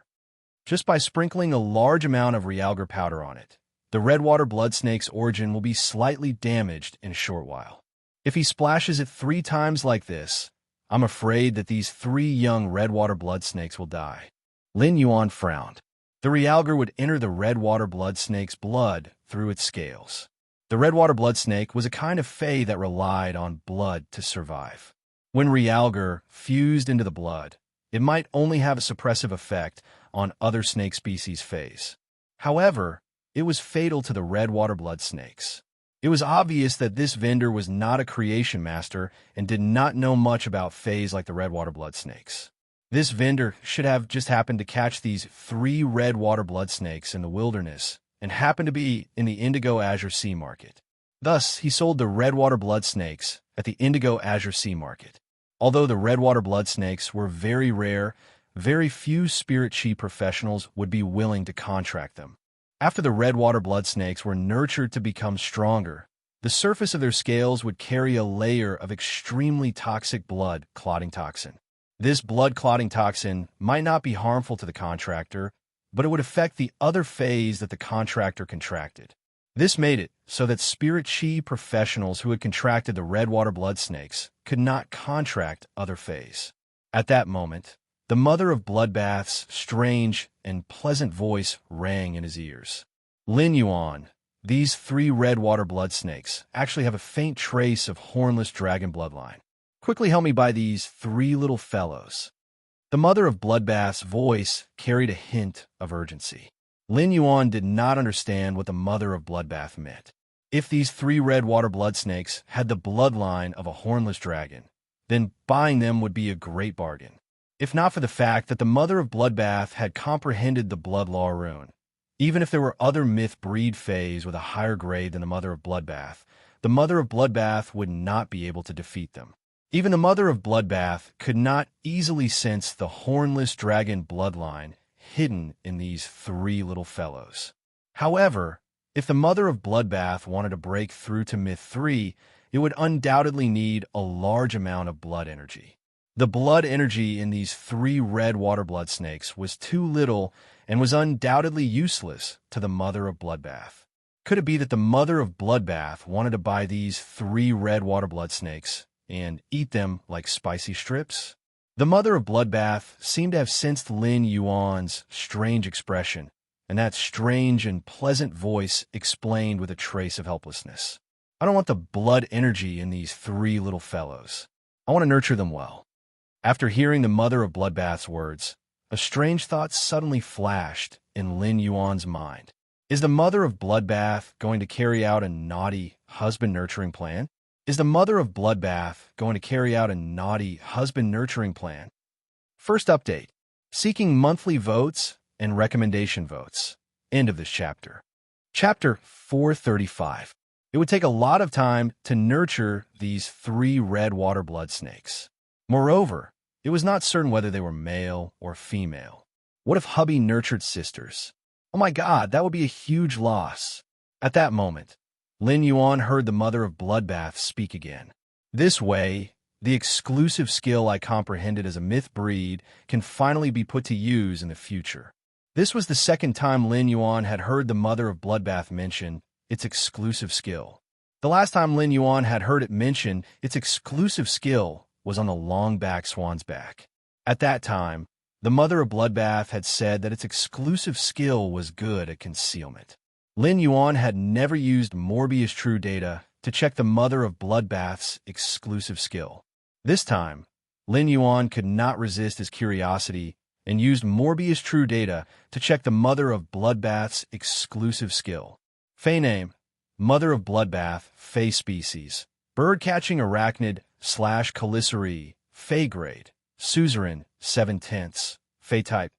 Just by sprinkling a large amount of realgar powder on it, the red water blood snake's origin will be slightly damaged in a short while. If he splashes it 3 times like this, I'm afraid that these 3 young red water blood snakes will die. Lin Yuan frowned. The realgar would enter the red water blood snake's blood through its scales. The red water blood snake was a kind of fey that relied on blood to survive. When realgar fused into the blood, it might only have a suppressive effect on other snake species fays. However, it was fatal to the red water blood snakes. It was obvious that this vendor was not a creation master and did not know much about fays like the red water blood snakes. This vendor should have just happened to catch these 3 red water blood snakes in the wilderness and happened to be in the Indigo Azure Sea Market. Thus, he sold the red water blood snakes at the Indigo Azure Sea Market. Although the red water blood snakes were very rare, very few Spirit Chi professionals would be willing to contract them. After the red water blood snakes were nurtured to become stronger, the surface of their scales would carry a layer of extremely toxic blood clotting toxin. This blood clotting toxin might not be harmful to the contractor, but it would affect the other phase that the contractor contracted. This made it so that spirit chi professionals who had contracted the redwater blood snakes could not contract other fays. At that moment, the mother of bloodbath's strange and pleasant voice rang in his ears. Lin Yuan, these 3 redwater blood snakes actually have a faint trace of hornless dragon bloodline. Quickly help me by these 3 little fellows. The mother of bloodbath's voice carried a hint of urgency. Lin Yuan did not understand what the mother of bloodbath meant. If these 3 redwater blood snakes had the bloodline of a hornless dragon, then buying them would be a great bargain. If not for the fact that the mother of bloodbath had comprehended the blood law rune. Even if there were other myth breed fays with a higher grade than the mother of bloodbath, the mother of bloodbath would not be able to defeat them. Even the mother of bloodbath could not easily sense the hornless dragon bloodline hidden in these 3 little fellows. However, if the mother of bloodbath wanted to break through to myth 3, it would undoubtedly need a large amount of blood energy. The blood energy in these 3 red water blood snakes was too little and was undoubtedly useless to the mother of bloodbath. Could it be that the mother of bloodbath wanted to buy these 3 red water blood snakes and eat them like spicy strips? The mother of bloodbath seemed to have sensed Lin Yuan's strange expression, and that strange and pleasant voice explained with a trace of helplessness. I don't want the blood energy in these 3 little fellows. I want to nurture them well. After hearing the mother of bloodbath's words, a strange thought suddenly flashed in Lin Yuan's mind. Is the mother of bloodbath going to carry out a naughty husband-nurturing plan? Is the mother of bloodbath going to carry out a naughty husband-nurturing plan? First update. Seeking monthly votes and recommendation votes. End of this chapter. Chapter 435. It would take a lot of time to nurture these 3 red water blood snakes. Moreover, it was not certain whether they were male or female. What if hubby nurtured sisters? Oh my God, that would be a huge loss. At that moment, Lin Yuan heard the mother of bloodbath speak again. This way, the exclusive skill I comprehended as a myth breed can finally be put to use in the future. This was the second time Lin Yuan had heard the mother of bloodbath mention its exclusive skill. The last time Lin Yuan had heard it mention its exclusive skill was on the long-back swan's back. At that time, the mother of bloodbath had said that its exclusive skill was good at concealment. Lin Yuan had never used Morbius True Data to check the mother of bloodbath's exclusive skill. This time, Lin Yuan could not resist his curiosity and used Morbius True Data to check the mother of bloodbath's exclusive skill. Fey name, mother of bloodbath, Fey species, bird-catching arachnid / Caliceri, Fey grade, suzerain, 7/10, Fey type,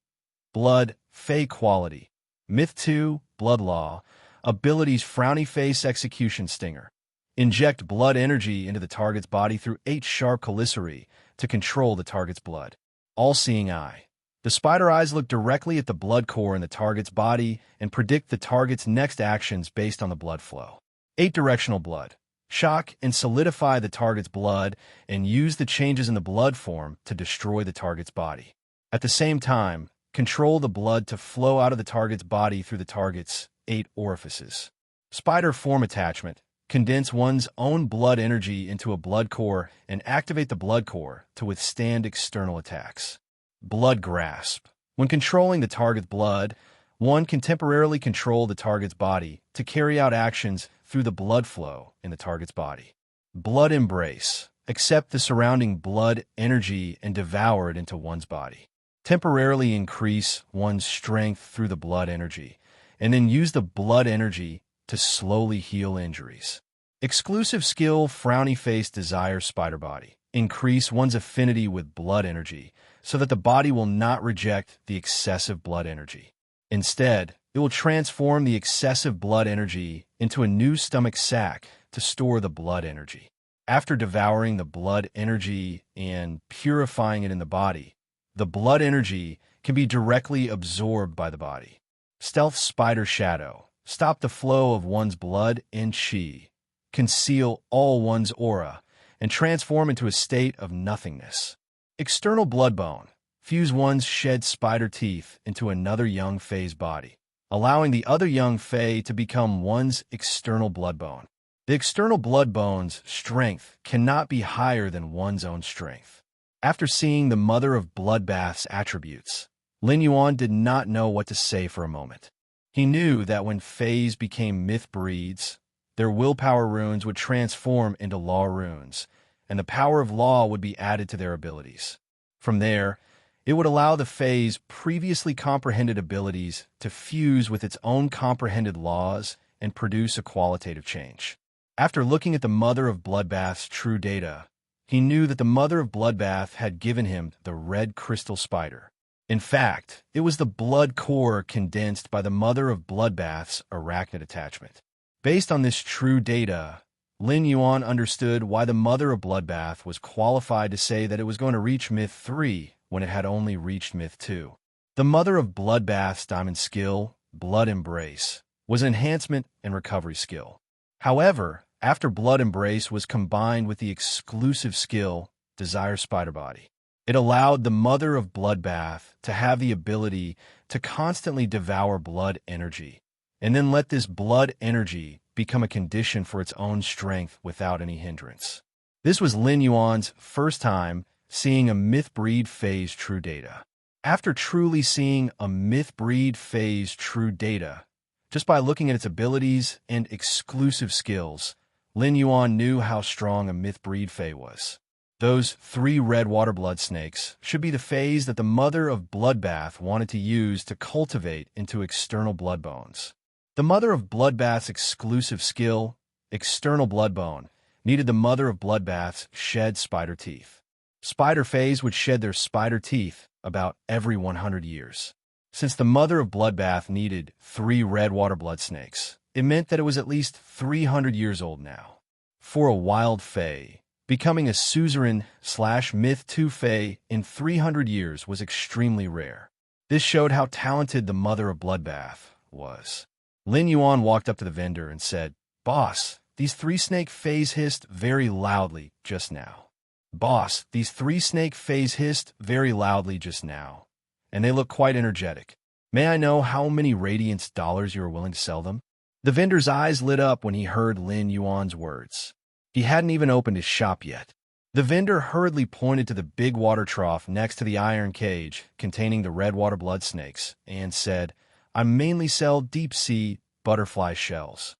blood, Fey quality, myth 2, blood law, abilities frowny face execution stinger. Inject blood energy into the target's body through 8 sharp Caliceri to control the target's blood. All-seeing eye. The spider eyes look directly at the blood core in the target's body and predict the target's next actions based on the blood flow. 8 directional blood. Shock and solidify the target's blood and use the changes in the blood form to destroy the target's body. At the same time, control the blood to flow out of the target's body through the target's 8 orifices. Spider form attachment. Condense one's own blood energy into a blood core and activate the blood core to withstand external attacks. Blood grasp. When controlling the target's blood, one can temporarily control the target's body to carry out actions through the blood flow in the target's body. Blood embrace. Accept the surrounding blood energy and devour it into one's body. Temporarily increase one's strength through the blood energy, and then use the blood energy to slowly heal injuries. Exclusive skill frowny face desire spider body. Increase one's affinity with blood energy so that the body will not reject the excessive blood energy. Instead, it will transform the excessive blood energy into a new stomach sac to store the blood energy. After devouring the blood energy and purifying it in the body, the blood energy can be directly absorbed by the body. Stealth spider shadow. Stop the flow of one's blood and chi. Conceal all one's aura and transform into a state of nothingness. External blood bone. Fuse one's shed spider teeth into another young phase body. allowing the other young Fae to become one's external blood bone. The external blood bone's strength cannot be higher than one's own strength. After seeing the Mother of Bloodbath's attributes, Lin Yuan did not know what to say for a moment. He knew that when Faes became myth breeds, their willpower runes would transform into law runes, and the power of law would be added to their abilities. From there, it would allow the Fae's previously comprehended abilities to fuse with its own comprehended laws and produce a qualitative change. After looking at the Mother of Bloodbath's true data, he knew that the Mother of Bloodbath had given him the red crystal spider. In fact, it was the blood core condensed by the Mother of Bloodbath's arachnid attachment. Based on this true data, Lin Yuan understood why the Mother of Bloodbath was qualified to say that it was going to reach Myth 3 when it had only reached Myth 2. The Mother of Bloodbath's diamond skill, Blood Embrace, was an enhancement and recovery skill. However, after Blood Embrace was combined with the exclusive skill, Desire Spider Body, it allowed the Mother of Bloodbath to have the ability to constantly devour blood energy, and then let this blood energy become a condition for its own strength without any hindrance. This was Lin Yuan's first time seeing a myth breed phase true data. After truly seeing a myth breed phase true data, just by looking at its abilities and exclusive skills, Lin Yuan knew how strong a myth breed Fae was. Those 3 red water blood snakes should be the Faes that the Mother of Bloodbath wanted to use to cultivate into external blood bones. The Mother of Bloodbath's exclusive skill, External Blood Bone, needed the Mother of Bloodbath's shed spider teeth. Spider Faes would shed their spider teeth about every 100 years. Since the Mother of Bloodbath needed 3 red water blood snakes, it meant that it was at least 300 years old now. For a wild Fae, becoming a suzerain/myth 2 Fae in 300 years was extremely rare. This showed how talented the Mother of Bloodbath was. Lin Yuan walked up to the vendor and said, "Boss, these 3 snake Faes hissed very loudly just now. Boss, these 3 snake Faes hissed very loudly just now, and they look quite energetic. May I know how many Radiance dollars you are willing to sell them?" The vendor's eyes lit up when he heard Lin Yuan's words. He hadn't even opened his shop yet. The vendor hurriedly pointed to the big water trough next to the iron cage containing the red water blood snakes and said, "I mainly sell deep-sea butterfly shells.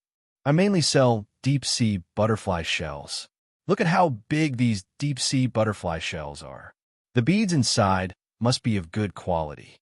I mainly sell deep-sea butterfly shells. Look at how big these deep-sea butterfly shells are. The beads inside must be of good quality."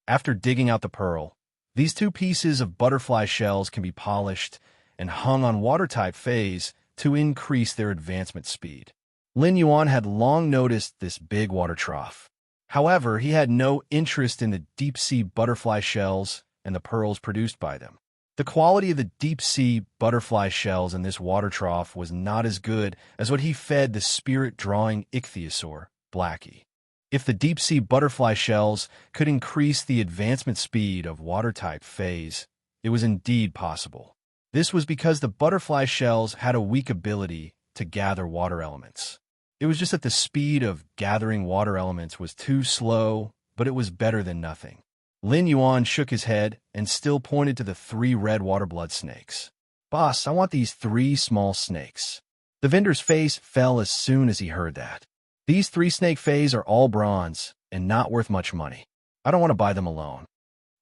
After digging out the pearl, these 2 pieces of butterfly shells can be polished and hung on water-type Faes to increase their advancement speed. Lin Yuan had long noticed this big water trough. However, he had no interest in the deep-sea butterfly shells and the pearls produced by them. The quality of the deep-sea butterfly shells in this water trough was not as good as what he fed the spirit-drawing ichthyosaur, Blackie. If the deep-sea butterfly shells could increase the advancement speed of water-type Faes, it was indeed possible. This was because the butterfly shells had a weak ability to gather water elements. It was just that the speed of gathering water elements was too slow, but it was better than nothing. Lin Yuan shook his head and still pointed to the 3 red water blood snakes. "Boss, I want these 3 small snakes." The vendor's face fell as soon as he heard that. "These 3 snake Faes are all bronze and not worth much money. I don't want to buy them alone.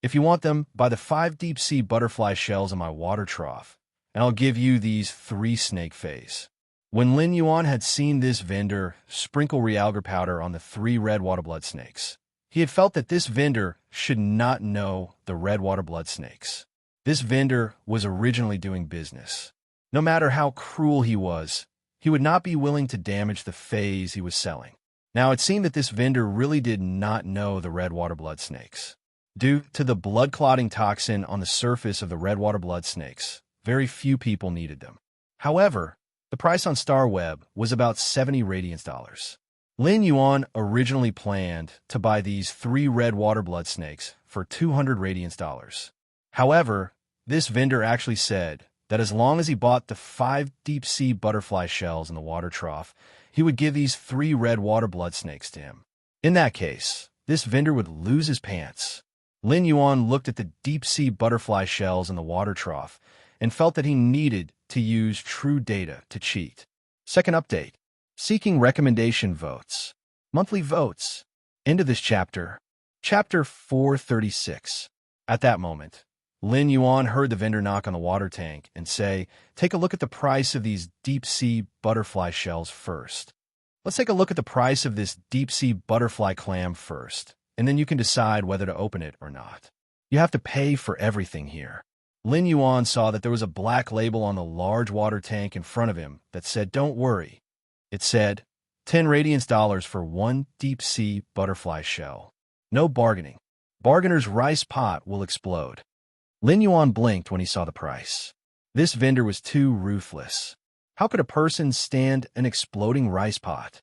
If you want them, buy the 5 deep-sea butterfly shells in my water trough, and I'll give you these 3 snake Faes." When Lin Yuan had seen this vendor sprinkle realgar powder on the 3 red water blood snakes, he had felt that this vendor should not know the red water blood snakes. This vendor was originally doing business. No matter how cruel he would not be willing to damage the Faes he was selling. Now it seemed that this vendor really did not know the red water blood snakes. Due to the blood-clotting toxin on the surface of the red water blood snakes, very few people needed them. However, the price on StarWeb was about 70 Radiance dollars. Lin Yuan originally planned to buy these 3 red water blood snakes for 200 Radiance dollars. However, this vendor actually said that as long as he bought the 5 deep-sea butterfly shells in the water trough, he would give these 3 red water blood snakes to him. In that case, this vendor would lose his pants. Lin Yuan looked at the deep-sea butterfly shells in the water trough and felt that he needed to use true data to cheat. Second update. Seeking recommendation votes. Monthly votes. End of this chapter. Chapter 436. At that moment, Lin Yuan heard the vendor knock on the water tank and say, "Take a look at the price of these deep-sea butterfly shells first. Let's take a look at the price of this deep-sea butterfly clam first, and then you can decide whether to open it or not. You have to pay for everything here." Lin Yuan saw that there was a black label on the large water tank in front of him that said, "Don't worry." It said, 10 radiance dollars for one deep-sea butterfly shell. No bargaining. Bargainer's rice pot will explode. Lin Yuan blinked when he saw the price. This vendor was too ruthless. How could a person stand an exploding rice pot?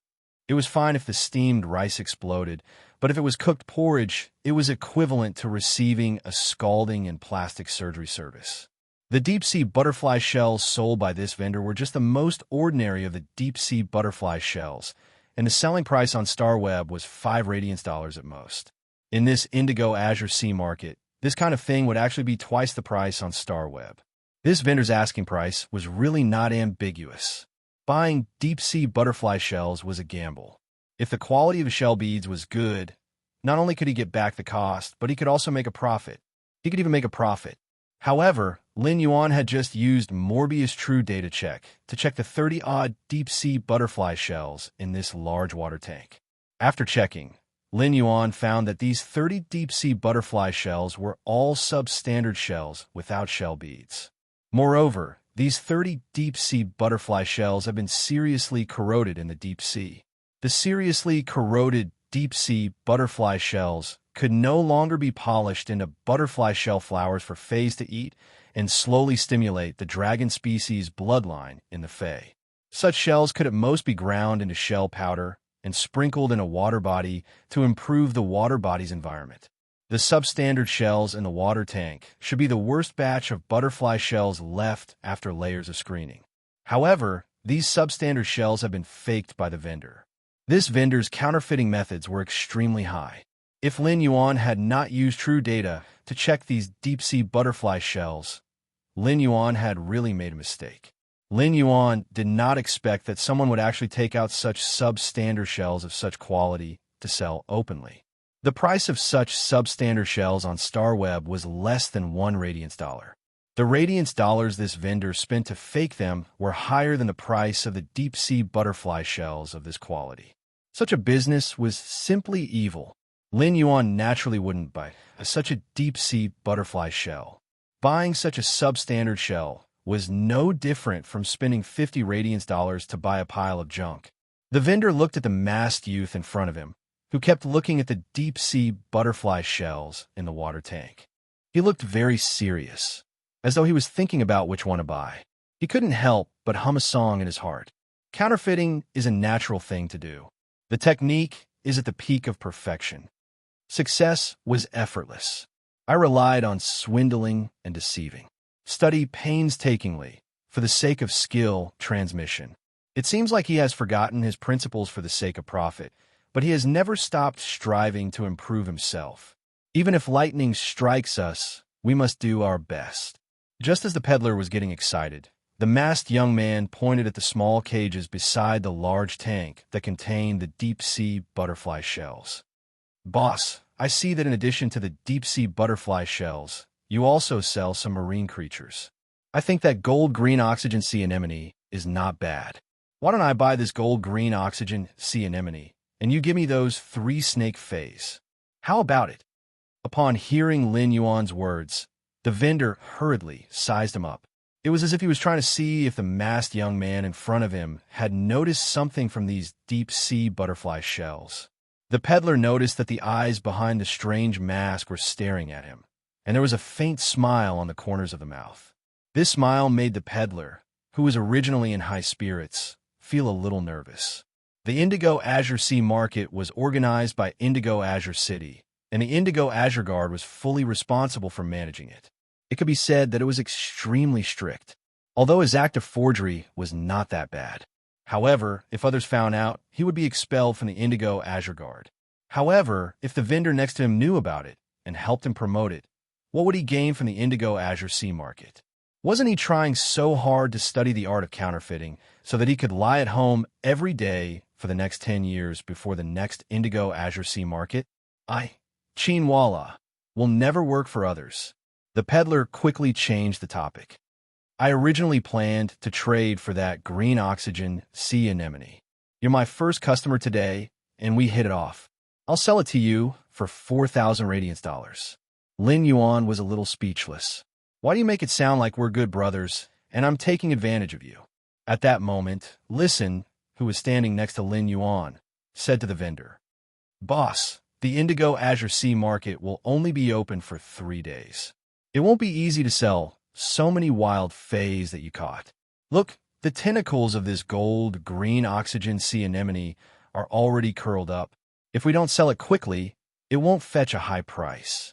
It was fine if the steamed rice exploded, but if it was cooked porridge, it was equivalent to receiving a scalding in plastic surgery service. The deep-sea butterfly shells sold by this vendor were just the most ordinary of the deep-sea butterfly shells, and the selling price on StarWeb was 5 radiance dollars at most. In this indigo azure sea market, this kind of thing would actually be twice the price on StarWeb. This vendor's asking price was really not ambiguous. Buying deep-sea butterfly shells was a gamble. If the quality of the shell beads was good, not only could he get back the cost, but he could also make a profit. He could even make a profit. However, Lin Yuan had just used Morbius True Data Check to check the 30-odd deep-sea butterfly shells in this large water tank. After checking, Lin Yuan found that these 30 deep-sea butterfly shells were all substandard shells without shell beads. Moreover, these 30 deep-sea butterfly shells have been seriously corroded in the deep sea. The seriously corroded deep-sea butterfly shells could no longer be polished into butterfly shell flowers for fays to eat and slowly stimulate the dragon species bloodline in the fae. Such shells could at most be ground into shell powder and sprinkled in a water body to improve the water body's environment. The substandard shells in the water tank should be the worst batch of butterfly shells left after layers of screening. However, these substandard shells have been faked by the vendor. This vendor's counterfeiting methods were extremely high. If Lin Yuan had not used true data to check these deep-sea butterfly shells, Lin Yuan had really made a mistake. Lin Yuan did not expect that someone would actually take out such substandard shells of such quality to sell openly. The price of such substandard shells on StarWeb was less than 1 radiance dollar. The radiance dollars this vendor spent to fake them were higher than the price of the deep-sea butterfly shells of this quality. Such a business was simply evil. Lin Yuan naturally wouldn't buy such a deep-sea butterfly shell. Buying such a substandard shell was no different from spending 50 radiance dollars to buy a pile of junk. The vendor looked at the masked youth in front of him, who kept looking at the deep-sea butterfly shells in the water tank. He looked very serious, as though he was thinking about which one to buy. He couldn't help but hum a song in his heart. Counterfeiting is a natural thing to do. The technique is at the peak of perfection. Success was effortless. I relied on swindling and deceiving. Study painstakingly for the sake of skill transmission. It seems like he has forgotten his principles for the sake of profit, but he has never stopped striving to improve himself. Even if lightning strikes us, we must do our best. Just as the peddler was getting excited, the masked young man pointed at the small cages beside the large tank that contained the deep-sea butterfly shells. "Boss, I see that in addition to the deep-sea butterfly shells, you also sell some marine creatures. I think that gold-green oxygen sea anemone is not bad. Why don't I buy this gold-green oxygen sea anemone, and you give me those 3 snake fays? How about it?" Upon hearing Lin Yuan's words, the vendor hurriedly sized him up. It was as if he was trying to see if the masked young man in front of him had noticed something from these deep-sea butterfly shells. The peddler noticed that the eyes behind the strange mask were staring at him, and there was a faint smile on the corners of the mouth. This smile made the peddler, who was originally in high spirits, feel a little nervous. The Indigo Azure Sea Market was organized by Indigo Azure City, and the Indigo Azure Guard was fully responsible for managing it. It could be said that it was extremely strict, although his act of forgery was not that bad. However, if others found out, he would be expelled from the Indigo Azure Guard. However, if the vendor next to him knew about it, and helped him promote it, what would he gain from the indigo azure sea market? Wasn't he trying so hard to study the art of counterfeiting so that he could lie at home every day for the next 10 years before the next indigo azure sea market? Chinwala, will never work for others. The peddler quickly changed the topic. I originally planned to trade for that green oxygen sea anemone. You're my first customer today, and we hit it off. I'll sell it to you for 4,000 radiance dollars. Lin Yuan was a little speechless. Why do you make it sound like we're good brothers, and I'm taking advantage of you? At that moment, Listen, who was standing next to Lin Yuan, said to the vendor, Boss, the indigo azure sea market will only be open for 3 days. It won't be easy to sell so many wild fays that you caught. Look, the tentacles of this gold-green oxygen sea anemone are already curled up. If we don't sell it quickly, it won't fetch a high price.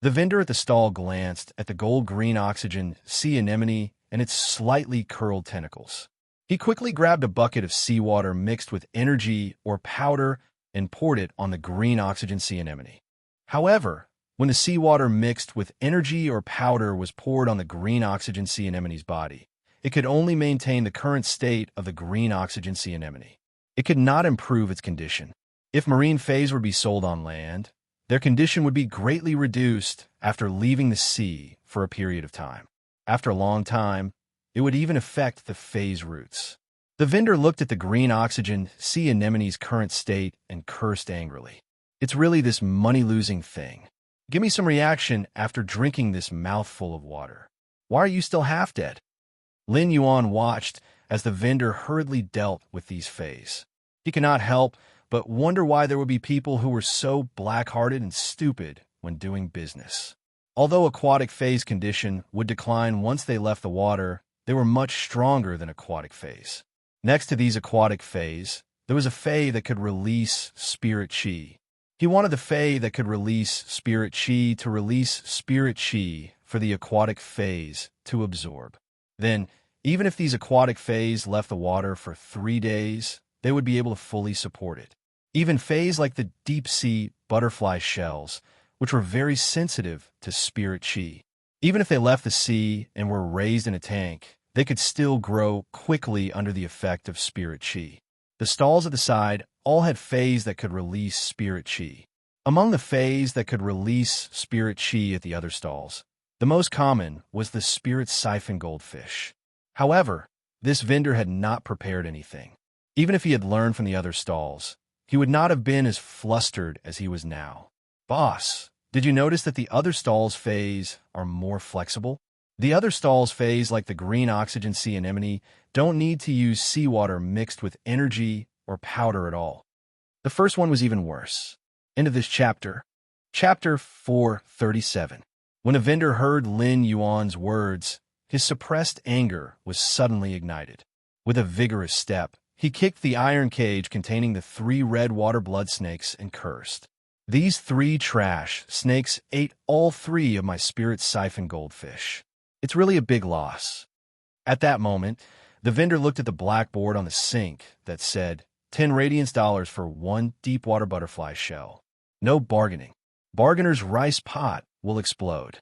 The vendor at the stall glanced at the gold-green oxygen sea anemone and its slightly curled tentacles. He quickly grabbed a bucket of seawater mixed with energy or powder and poured it on the green oxygen sea anemone. However, when the seawater mixed with energy or powder was poured on the green oxygen sea anemone's body, it could only maintain the current state of the green oxygen sea anemone. It could not improve its condition. If marine fays were to be sold on land, their condition would be greatly reduced after leaving the sea for a period of time. After a long time, it would even affect the fay's roots. The vendor looked at the green oxygen sea anemone's current state and cursed angrily. It's really this money-losing thing. Give me some reaction after drinking this mouthful of water. Why are you still half dead? Lin Yuan watched as the vendor hurriedly dealt with these fays. He could not help but wonder why there would be people who were so black-hearted and stupid when doing business. Although aquatic fays' condition would decline once they left the water, they were much stronger than aquatic fays. Next to these aquatic fays, there was a fay that could release spirit chi. He wanted the fay that could release spirit chi to release spirit chi for the aquatic fays to absorb. Then, even if these aquatic fays left the water for 3 days, they would be able to fully support it. Even fays like the deep-sea butterfly shells, which were very sensitive to spirit chi. Even if they left the sea and were raised in a tank, they could still grow quickly under the effect of spirit chi. The stalls at the side all had fays that could release spirit chi. Among the fays that could release spirit chi at the other stalls, the most common was the spirit siphon goldfish. However, this vendor had not prepared anything. Even if he had learned from the other stalls, he would not have been as flustered as he was now. Boss, did you notice that the other stalls' fays are more flexible? The other stalls' fays, like the green oxygen sea anemone, don't need to use seawater mixed with energy or powder at all. The first one was even worse. End of this chapter. Chapter 437. When a vendor heard Lin Yuan's words, his suppressed anger was suddenly ignited. With a vigorous step, he kicked the iron cage containing the 3 red water blood snakes and cursed. These 3 trash snakes ate all 3 of my spirit siphon goldfish. It's really a big loss. At that moment, the vendor looked at the blackboard on the sink that said, 10 radiance dollars for 1 deep water butterfly shell. No bargaining. Bargainer's rice pot will explode.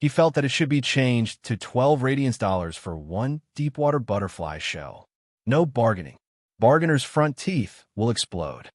He felt that it should be changed to 12 radiance dollars for 1 deep water butterfly shell. No bargaining. Bargainer's front teeth will explode.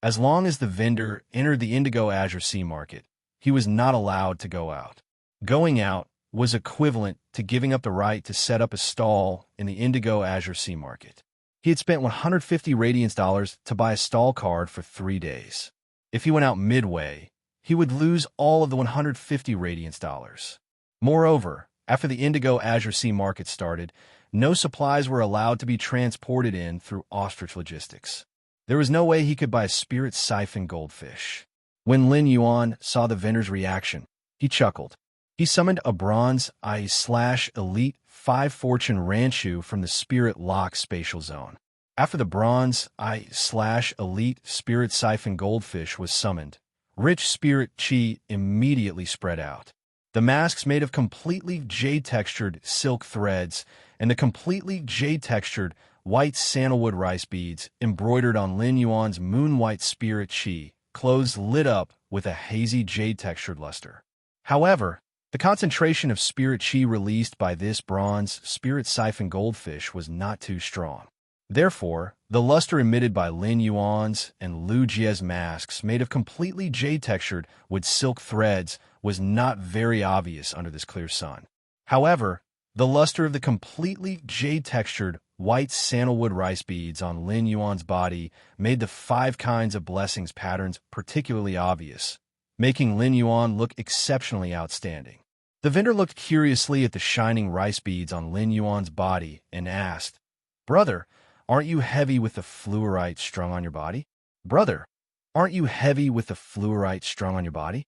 As long as the vendor entered the indigo azure sea market, he was not allowed to go out. Going out was equivalent to giving up the right to set up a stall in the indigo azure sea market. He had spent 150 radiance dollars to buy a stall card for 3 days. If he went out midway, he would lose all of the 150 radiance dollars. Moreover, after the indigo azure sea market started, no supplies were allowed to be transported in through ostrich logistics. There was no way he could buy a spirit siphon goldfish. When Lin Yuan saw the vendor's reaction, he chuckled. He summoned a bronze I/Elite 5 Fortune Ranchu from the Spirit Lock spatial zone. After the bronze I/Elite Spirit Siphon Goldfish was summoned, rich spirit chi immediately spread out. The masks made of completely jade-textured silk threads and the completely jade-textured white sandalwood rice beads embroidered on Lin Yuan's moon-white spirit chi clothes lit up with a hazy jade-textured luster. However, the concentration of spirit chi released by this bronze spirit siphon goldfish was not too strong. Therefore, the luster emitted by Lin Yuan's and Lu Jie's masks made of completely jade-textured with silk threads was not very obvious under this clear sun. However, the luster of the completely jade-textured white sandalwood rice beads on Lin Yuan's body made the 5 kinds of blessings patterns particularly obvious, making Lin Yuan look exceptionally outstanding. The vendor looked curiously at the shining rice beads on Lin Yuan's body and asked, "Brother, aren't you heavy with the fluorite strung on your body? Brother, aren't you heavy with the fluorite strung on your body?"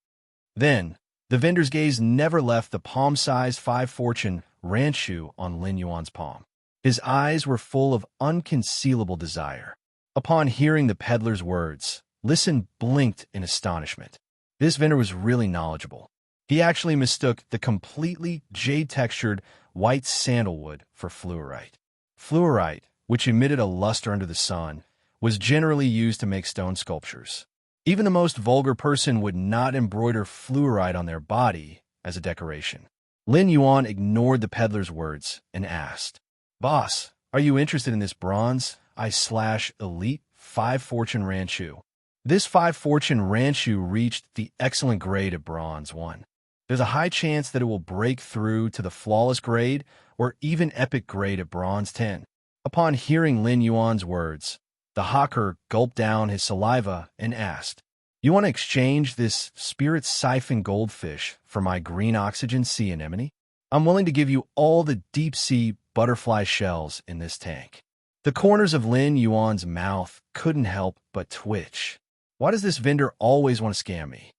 Then, the vendor's gaze never left the palm-sized 5-fortune ranchu on Lin Yuan's palm. His eyes were full of unconcealable desire. Upon hearing the peddler's words, Listen blinked in astonishment. This vendor was really knowledgeable. He actually mistook the completely jade-textured white sandalwood for fluorite. Fluorite, which emitted a luster under the sun, was generally used to make stone sculptures. Even the most vulgar person would not embroider fluorite on their body as a decoration. Lin Yuan ignored the peddler's words and asked, "Boss, are you interested in this bronze I/elite 5-fortune ranchu?" This 5-fortune ranchu reached the excellent grade of bronze 1. There's a high chance that it will break through to the flawless grade or even epic grade of bronze 10. Upon hearing Lin Yuan's words, the hawker gulped down his saliva and asked, "You want to exchange this spirit siphon goldfish for my green oxygen sea anemone? I'm willing to give you all the deep-sea butterfly shells in this tank." The corners of Lin Yuan's mouth couldn't help but twitch. Why does this vendor always want to scam me?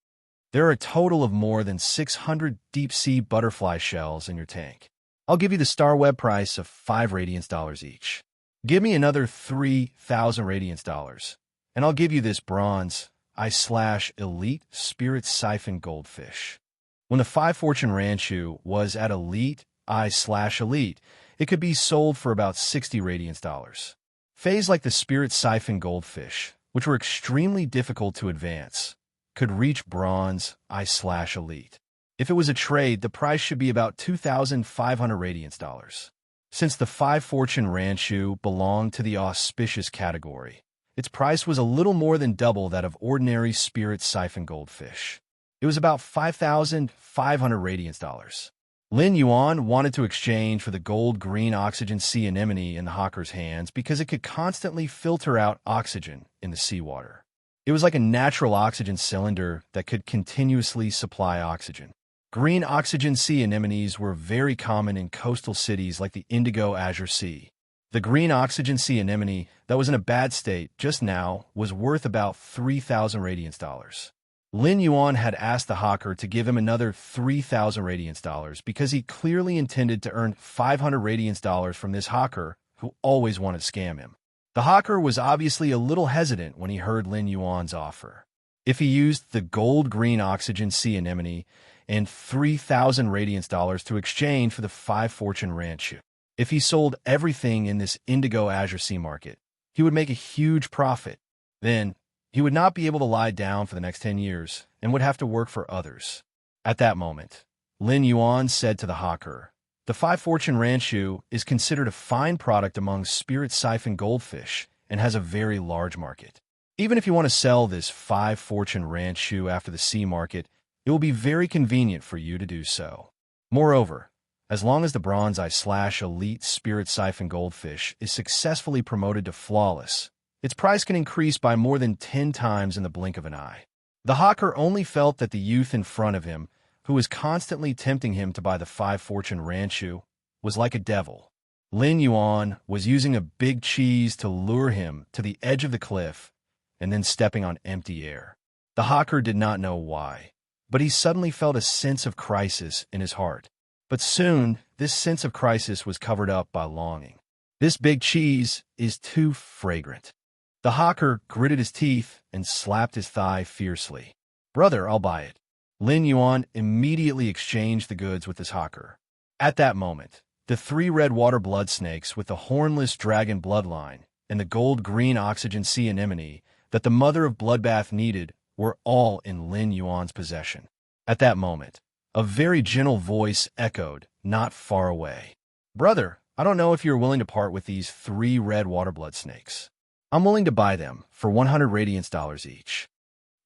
There are a total of more than 600 deep-sea butterfly shells in your tank. I'll give you the star web price of 5 radiance dollars each. Give me another 3,000 radiance dollars, and I'll give you this bronze I/elite spirit siphon goldfish. When the 5-fortune ranchu was at elite I/elite, it could be sold for about 60 radiance dollars. Phase like the spirit siphon goldfish, which were extremely difficult to advance, could reach bronze I/elite. If it was a trade, the price should be about 2,500 radiance dollars. Since the 5-fortune ranchu belonged to the auspicious category, its price was a little more than double that of ordinary spirit siphon goldfish. It was about 5,500 radiance dollars. Lin Yuan wanted to exchange for the gold-green oxygen sea anemone in the hawker's hands because it could constantly filter out oxygen in the seawater. It was like a natural oxygen cylinder that could continuously supply oxygen. Green oxygen sea anemones were very common in coastal cities like the Indigo Azure Sea. The green oxygen sea anemone that was in a bad state just now was worth about 3,000 radiance dollars. Lin Yuan had asked the hawker to give him another 3,000 radiance dollars because he clearly intended to earn 500 radiance dollars from this hawker who always wanted to scam him. The hawker was obviously a little hesitant when he heard Lin Yuan's offer. If he used the gold-green oxygen sea anemone and 3,000 radiance dollars to exchange for the 5-fortune ranchu, if he sold everything in this Indigo Azure Sea market, he would make a huge profit. Then, he would not be able to lie down for the next 10 years and would have to work for others. At that moment, Lin Yuan said to the hawker, "The 5-fortune ranchu is considered a fine product among spirit siphon goldfish and has a very large market. Even if you want to sell this 5-fortune ranchu after the sea market, it will be very convenient for you to do so. Moreover, as long as the bronze I/elite spirit siphon goldfish is successfully promoted to flawless, its price can increase by more than 10 times in the blink of an eye." The hawker only felt that the youth in front of him, who was constantly tempting him to buy the 5-fortune ranchu, was like a devil. Lin Yuan was using a big cheese to lure him to the edge of the cliff and then stepping on empty air. The hawker did not know why, but he suddenly felt a sense of crisis in his heart. But soon, this sense of crisis was covered up by longing. This big cheese is too fragrant. The hawker gritted his teeth and slapped his thigh fiercely. "Brother, I'll buy it." Lin Yuan immediately exchanged the goods with his hawker. At that moment, the 3 red water blood snakes with the hornless dragon bloodline and the gold-green oxygen sea anemone that the mother of bloodbath needed were all in Lin Yuan's possession. At that moment, a very gentle voice echoed not far away. "Brother, I don't know if you're willing to part with these 3 red water blood snakes. I'm willing to buy them for 100 radiance dollars each."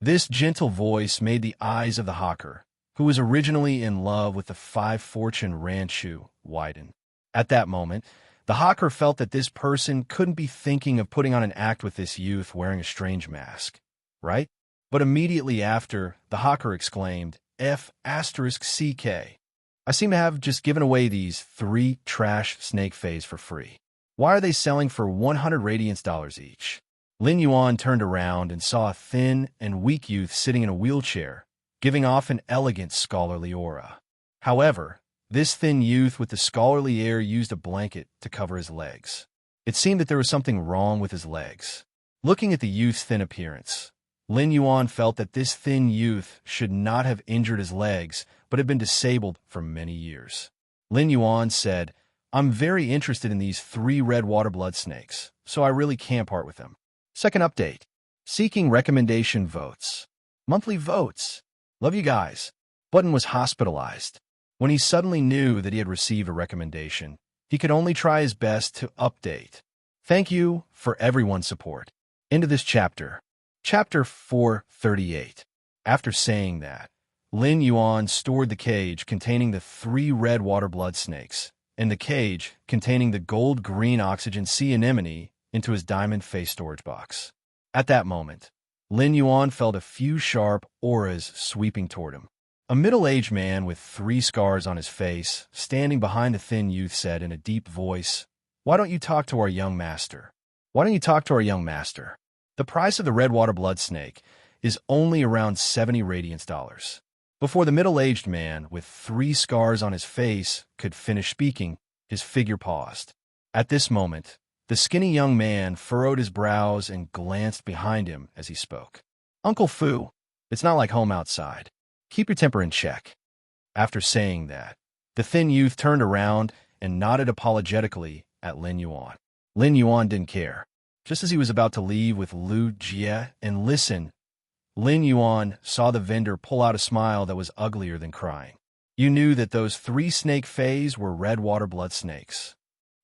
This gentle voice made the eyes of the hawker, who was originally in love with the 5 fortune ranchu, widen. At that moment, the hawker felt that this person couldn't be thinking of putting on an act with this youth wearing a strange mask, right? But immediately after, the hawker exclaimed, "F***CK. I seem to have just given away these 3 trash snake fays for free. Why are they selling for 100 radiance dollars each?" Lin Yuan turned around and saw a thin and weak youth sitting in a wheelchair, giving off an elegant scholarly aura. However, this thin youth with the scholarly air used a blanket to cover his legs. It seemed that there was something wrong with his legs. Looking at the youth's thin appearance, Lin Yuan felt that this thin youth should not have injured his legs, but had been disabled for many years. Lin Yuan said, "I'm very interested in these 3 red water blood snakes, so I really can't part with them." Second update. Seeking recommendation votes. Monthly votes. Love you guys. Button was hospitalized. When he suddenly knew that he had received a recommendation, he could only try his best to update. Thank you for everyone's support. Into this chapter. Chapter 438. After saying that, Lin Yuan stored the cage containing the 3 red water blood snakes and the cage containing the gold-green oxygen sea anemone into his diamond face storage box. At that moment, Lin Yuan felt a few sharp auras sweeping toward him. A middle-aged man with 3 scars on his face, standing behind the thin youth, said in a deep voice, "Why don't you talk to our young master? Why don't you talk to our young master? The price of the red water blood snake is only around 70 radiance dollars." Before the middle-aged man with 3 scars on his face could finish speaking, his figure paused. At this moment, the skinny young man furrowed his brows and glanced behind him as he spoke. "Uncle Fu, it's not like home outside. Keep your temper in check." After saying that, the thin youth turned around and nodded apologetically at Lin Yuan. Lin Yuan didn't care. Just as he was about to leave with Lu Jie and listen, Lin Yuan saw the vendor pull out a smile that was uglier than crying. You knew that those 3 snake fays were red water blood snakes.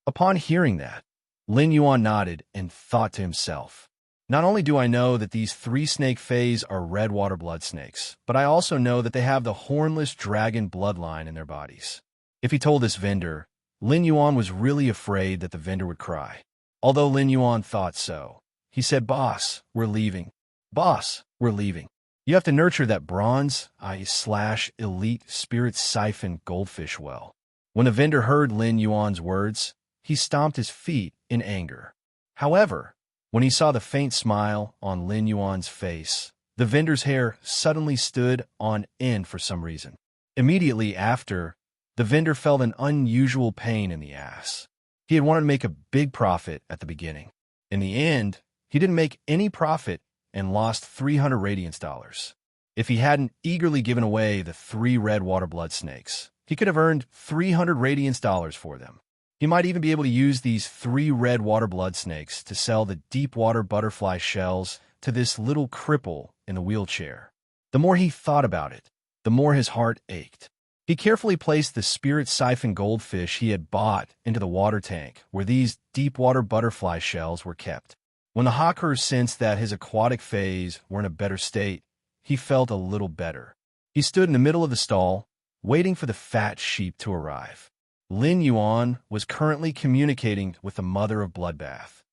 Upon hearing that, Lin Yuan nodded and thought to himself, "Not only do I know that these 3 snake fays are red water blood snakes, but I also know that they have the hornless dragon bloodline in their bodies." If he told this vendor, Lin Yuan was really afraid that the vendor would cry. Although Lin Yuan thought so, he said, "Boss, we're leaving. Boss, we're leaving. You have to nurture that bronze/elite spirit siphon goldfish well." When the vendor heard Lin Yuan's words, he stomped his feet in anger. However, when he saw the faint smile on Lin Yuan's face, the vendor's hair suddenly stood on end for some reason. Immediately after, the vendor felt an unusual pain in the ass. He had wanted to make a big profit at the beginning. In the end, he didn't make any profit and lost 300 radiance dollars. If he hadn't eagerly given away the 3 red water blood snakes, he could have earned 300 radiance dollars for them. He might even be able to use these 3 red water blood snakes to sell the deep water butterfly shells to this little cripple in the wheelchair. The more he thought about it, the more his heart ached. He carefully placed the spirit siphon goldfish he had bought into the water tank where these deep water butterfly shells were kept. When the hawker sensed that his aquatic fays were in a better state, he felt a little better. He stood in the middle of the stall, waiting for the fat sheep to arrive. Lin Yuan was currently communicating with the mother of Bloodbath.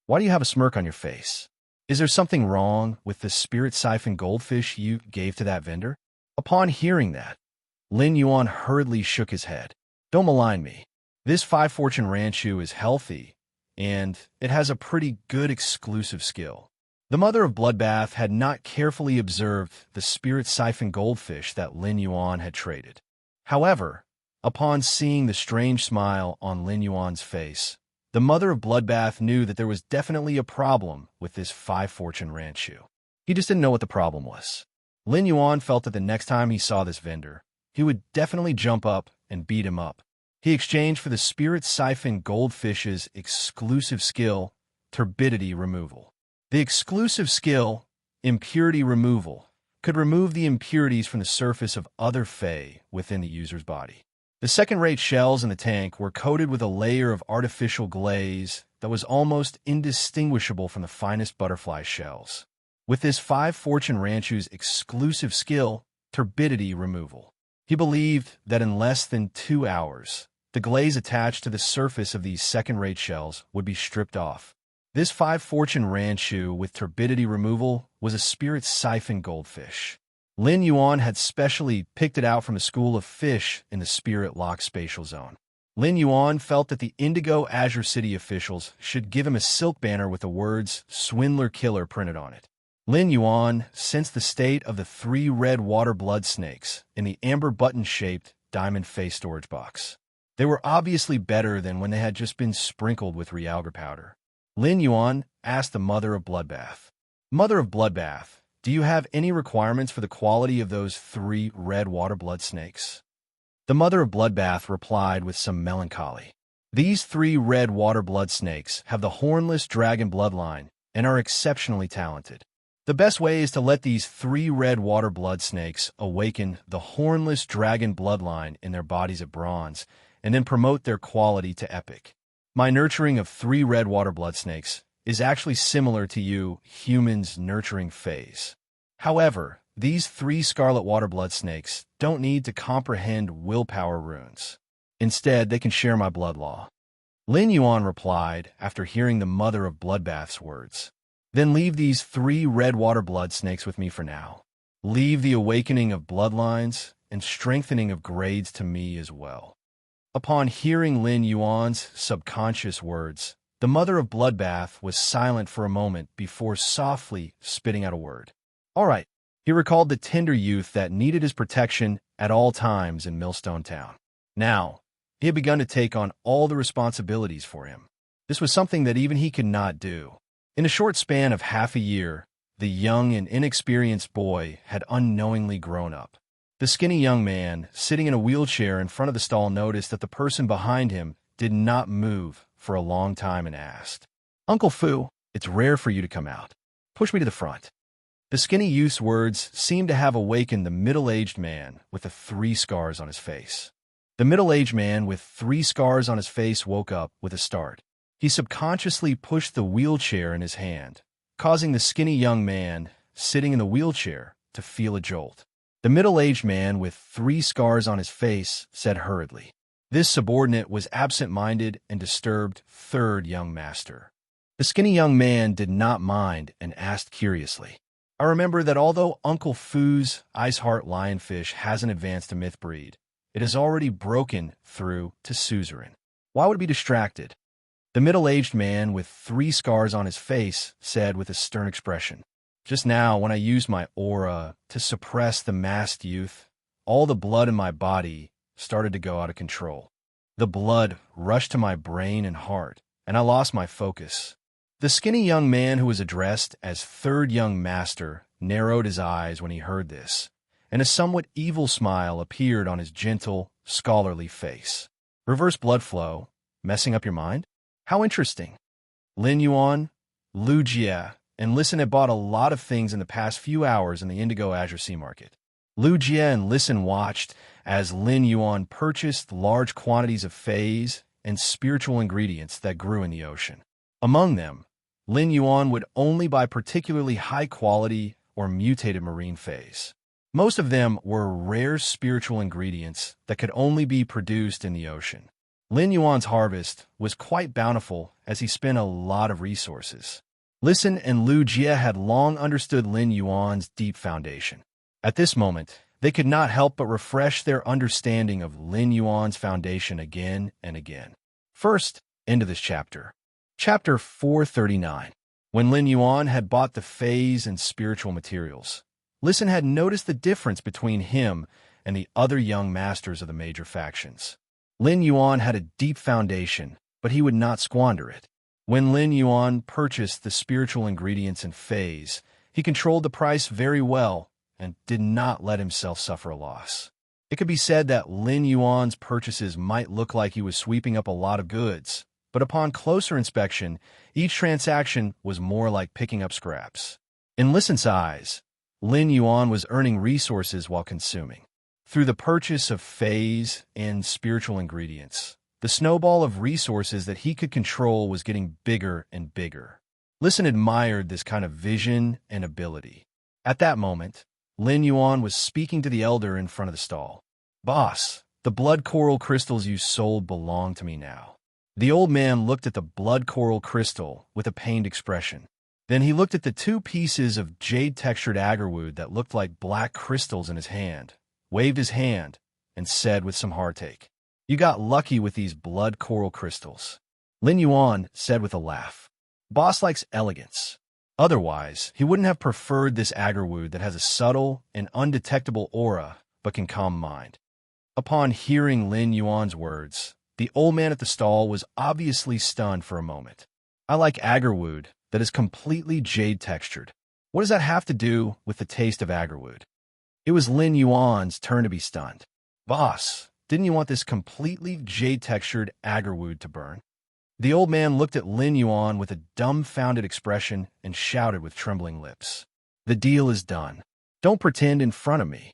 "Why do you have a smirk on your face? Is there something wrong with the spirit siphon goldfish you gave to that vendor?" Upon hearing that, Lin Yuan hurriedly shook his head. "Don't malign me. This 5 fortune ranchu is healthy, and it has a pretty good exclusive skill." The mother of Bloodbath had not carefully observed the spirit siphon goldfish that Lin Yuan had traded. However, upon seeing the strange smile on Lin Yuan's face, the mother of Bloodbath knew that there was definitely a problem with this 5 fortune ranchu. He just didn't know what the problem was. Lin Yuan felt that the next time he saw this vendor, he would definitely jump up and beat him up. He exchanged for the spirit siphon goldfish's exclusive skill, turbidity removal. The exclusive skill impurity removal, could remove the impurities from the surface of other Fae within the user's body. The second-rate shells in the tank were coated with a layer of artificial glaze that was almost indistinguishable from the finest butterfly shells. With this 5 Fortune Ranchu's exclusive skill, turbidity removal, he believed that in less than 2 hours, the glaze attached to the surface of these second-rate shells would be stripped off. This 5 Fortune Ranchu with turbidity removal was a spirit siphon goldfish. Lin Yuan had specially picked it out from a school of fish in the spirit lock spatial zone. Lin Yuan felt that the Indigo Azure City officials should give him a silk banner with the words "Swindler Killer" printed on it. Lin Yuan sensed the state of the 3 red water blood snakes in the amber button-shaped diamond face storage box. They were obviously better than when they had just been sprinkled with realgar powder. Lin Yuan asked the Mother of Bloodbath, "Mother of Bloodbath, do you have any requirements for the quality of those 3 red water blood snakes?" The Mother of Bloodbath replied with some melancholy, "These 3 red water blood snakes have the hornless dragon bloodline and are exceptionally talented. The best way is to let these 3 red water blood snakes awaken the hornless dragon bloodline in their bodies of bronze, and then promote their quality to epic. My nurturing of 3 red water blood snakes is actually similar to you humans nurturing Faes. However, these 3 scarlet water blood snakes don't need to comprehend willpower runes. Instead, they can share my blood law." Lin Yuan replied after hearing the Mother of Bloodbath's words, "Then leave these 3 red water blood snakes with me for now. Leave the awakening of bloodlines and strengthening of grades to me as well." Upon hearing Lin Yuan's subconscious words, the Mother of Bloodbath was silent for a moment before softly spitting out a word. "All right." He recalled the tender youth that needed his protection at all times in Millstone Town. Now, he had begun to take on all the responsibilities for him. This was something that even he could not do. In a short span of half a year, the young and inexperienced boy had unknowingly grown up. The skinny young man, sitting in a wheelchair in front of the stall, noticed that the person behind him did not move for a long time and asked, "Uncle Fu, it's rare for you to come out. Push me to the front." The skinny youth's words seemed to have awakened the middle-aged man with the 3 scars on his face. The middle-aged man with 3 scars on his face woke up with a start. He subconsciously pushed the wheelchair in his hand, causing the skinny young man sitting in the wheelchair to feel a jolt. The middle-aged man with 3 scars on his face said hurriedly, "This subordinate was absent-minded and disturbed 3rd young master." The skinny young man did not mind and asked curiously, "I remember that although Uncle Fu's Ice Heart Lionfish hasn't advanced to myth breed, it has already broken through to suzerain. Why would it be distracted?" The middle-aged man with 3 scars on his face said with a stern expression, "Just now, when I used my aura to suppress the masked youth, all the blood in my body started to go out of control. The blood rushed to my brain and heart, and I lost my focus." The skinny young man who was addressed as 3rd young master narrowed his eyes when he heard this, and a somewhat evil smile appeared on his gentle, scholarly face. "Reverse blood flow, messing up your mind? How interesting." Lin Yuan, Lu Jie, and Listen had bought a lot of things in the past few hours in the Indigo Azure Sea Market. Lu Jie and Listen watched as Lin Yuan purchased large quantities of phase and spiritual ingredients that grew in the ocean. Among them, Lin Yuan would only buy particularly high-quality or mutated marine phase. Most of them were rare spiritual ingredients that could only be produced in the ocean. Lin Yuan's harvest was quite bountiful as he spent a lot of resources. Listen and Lu Jie had long understood Lin Yuan's deep foundation. At this moment, they could not help but refresh their understanding of Lin Yuan's foundation again and again. First, into this chapter. Chapter 439. When Lin Yuan had bought the phase and spiritual materials, Listen had noticed the difference between him and the other young masters of the major factions. Lin Yuan had a deep foundation, but he would not squander it. When Lin Yuan purchased the spiritual ingredients in phase, he controlled the price very well and did not let himself suffer a loss. It could be said that Lin Yuan's purchases might look like he was sweeping up a lot of goods, but upon closer inspection, each transaction was more like picking up scraps. In Listen's eyes, Lin Yuan was earning resources while consuming. Through the purchase of phase and spiritual ingredients, the snowball of resources that he could control was getting bigger and bigger. Listen admired this kind of vision and ability. At that moment, Lin Yuan was speaking to the elder in front of the stall. "Boss, the blood coral crystals you sold belong to me now." The old man looked at the blood coral crystal with a pained expression. Then he looked at the 2 pieces of jade-textured agarwood that looked like black crystals in his hand, waved his hand, and said with some heartache, "You got lucky with these blood coral crystals." Lin Yuan said with a laugh, "Boss likes elegance. Otherwise, he wouldn't have preferred this agarwood that has a subtle and undetectable aura but can calm mind." Upon hearing Lin Yuan's words, the old man at the stall was obviously stunned for a moment. "I like agarwood that is completely jade-textured. What does that have to do with the taste of agarwood?" It was Lin Yuan's turn to be stunned. "Boss, didn't you want this completely jade-textured agarwood to burn?" The old man looked at Lin Yuan with a dumbfounded expression and shouted with trembling lips, "The deal is done. Don't pretend in front of me.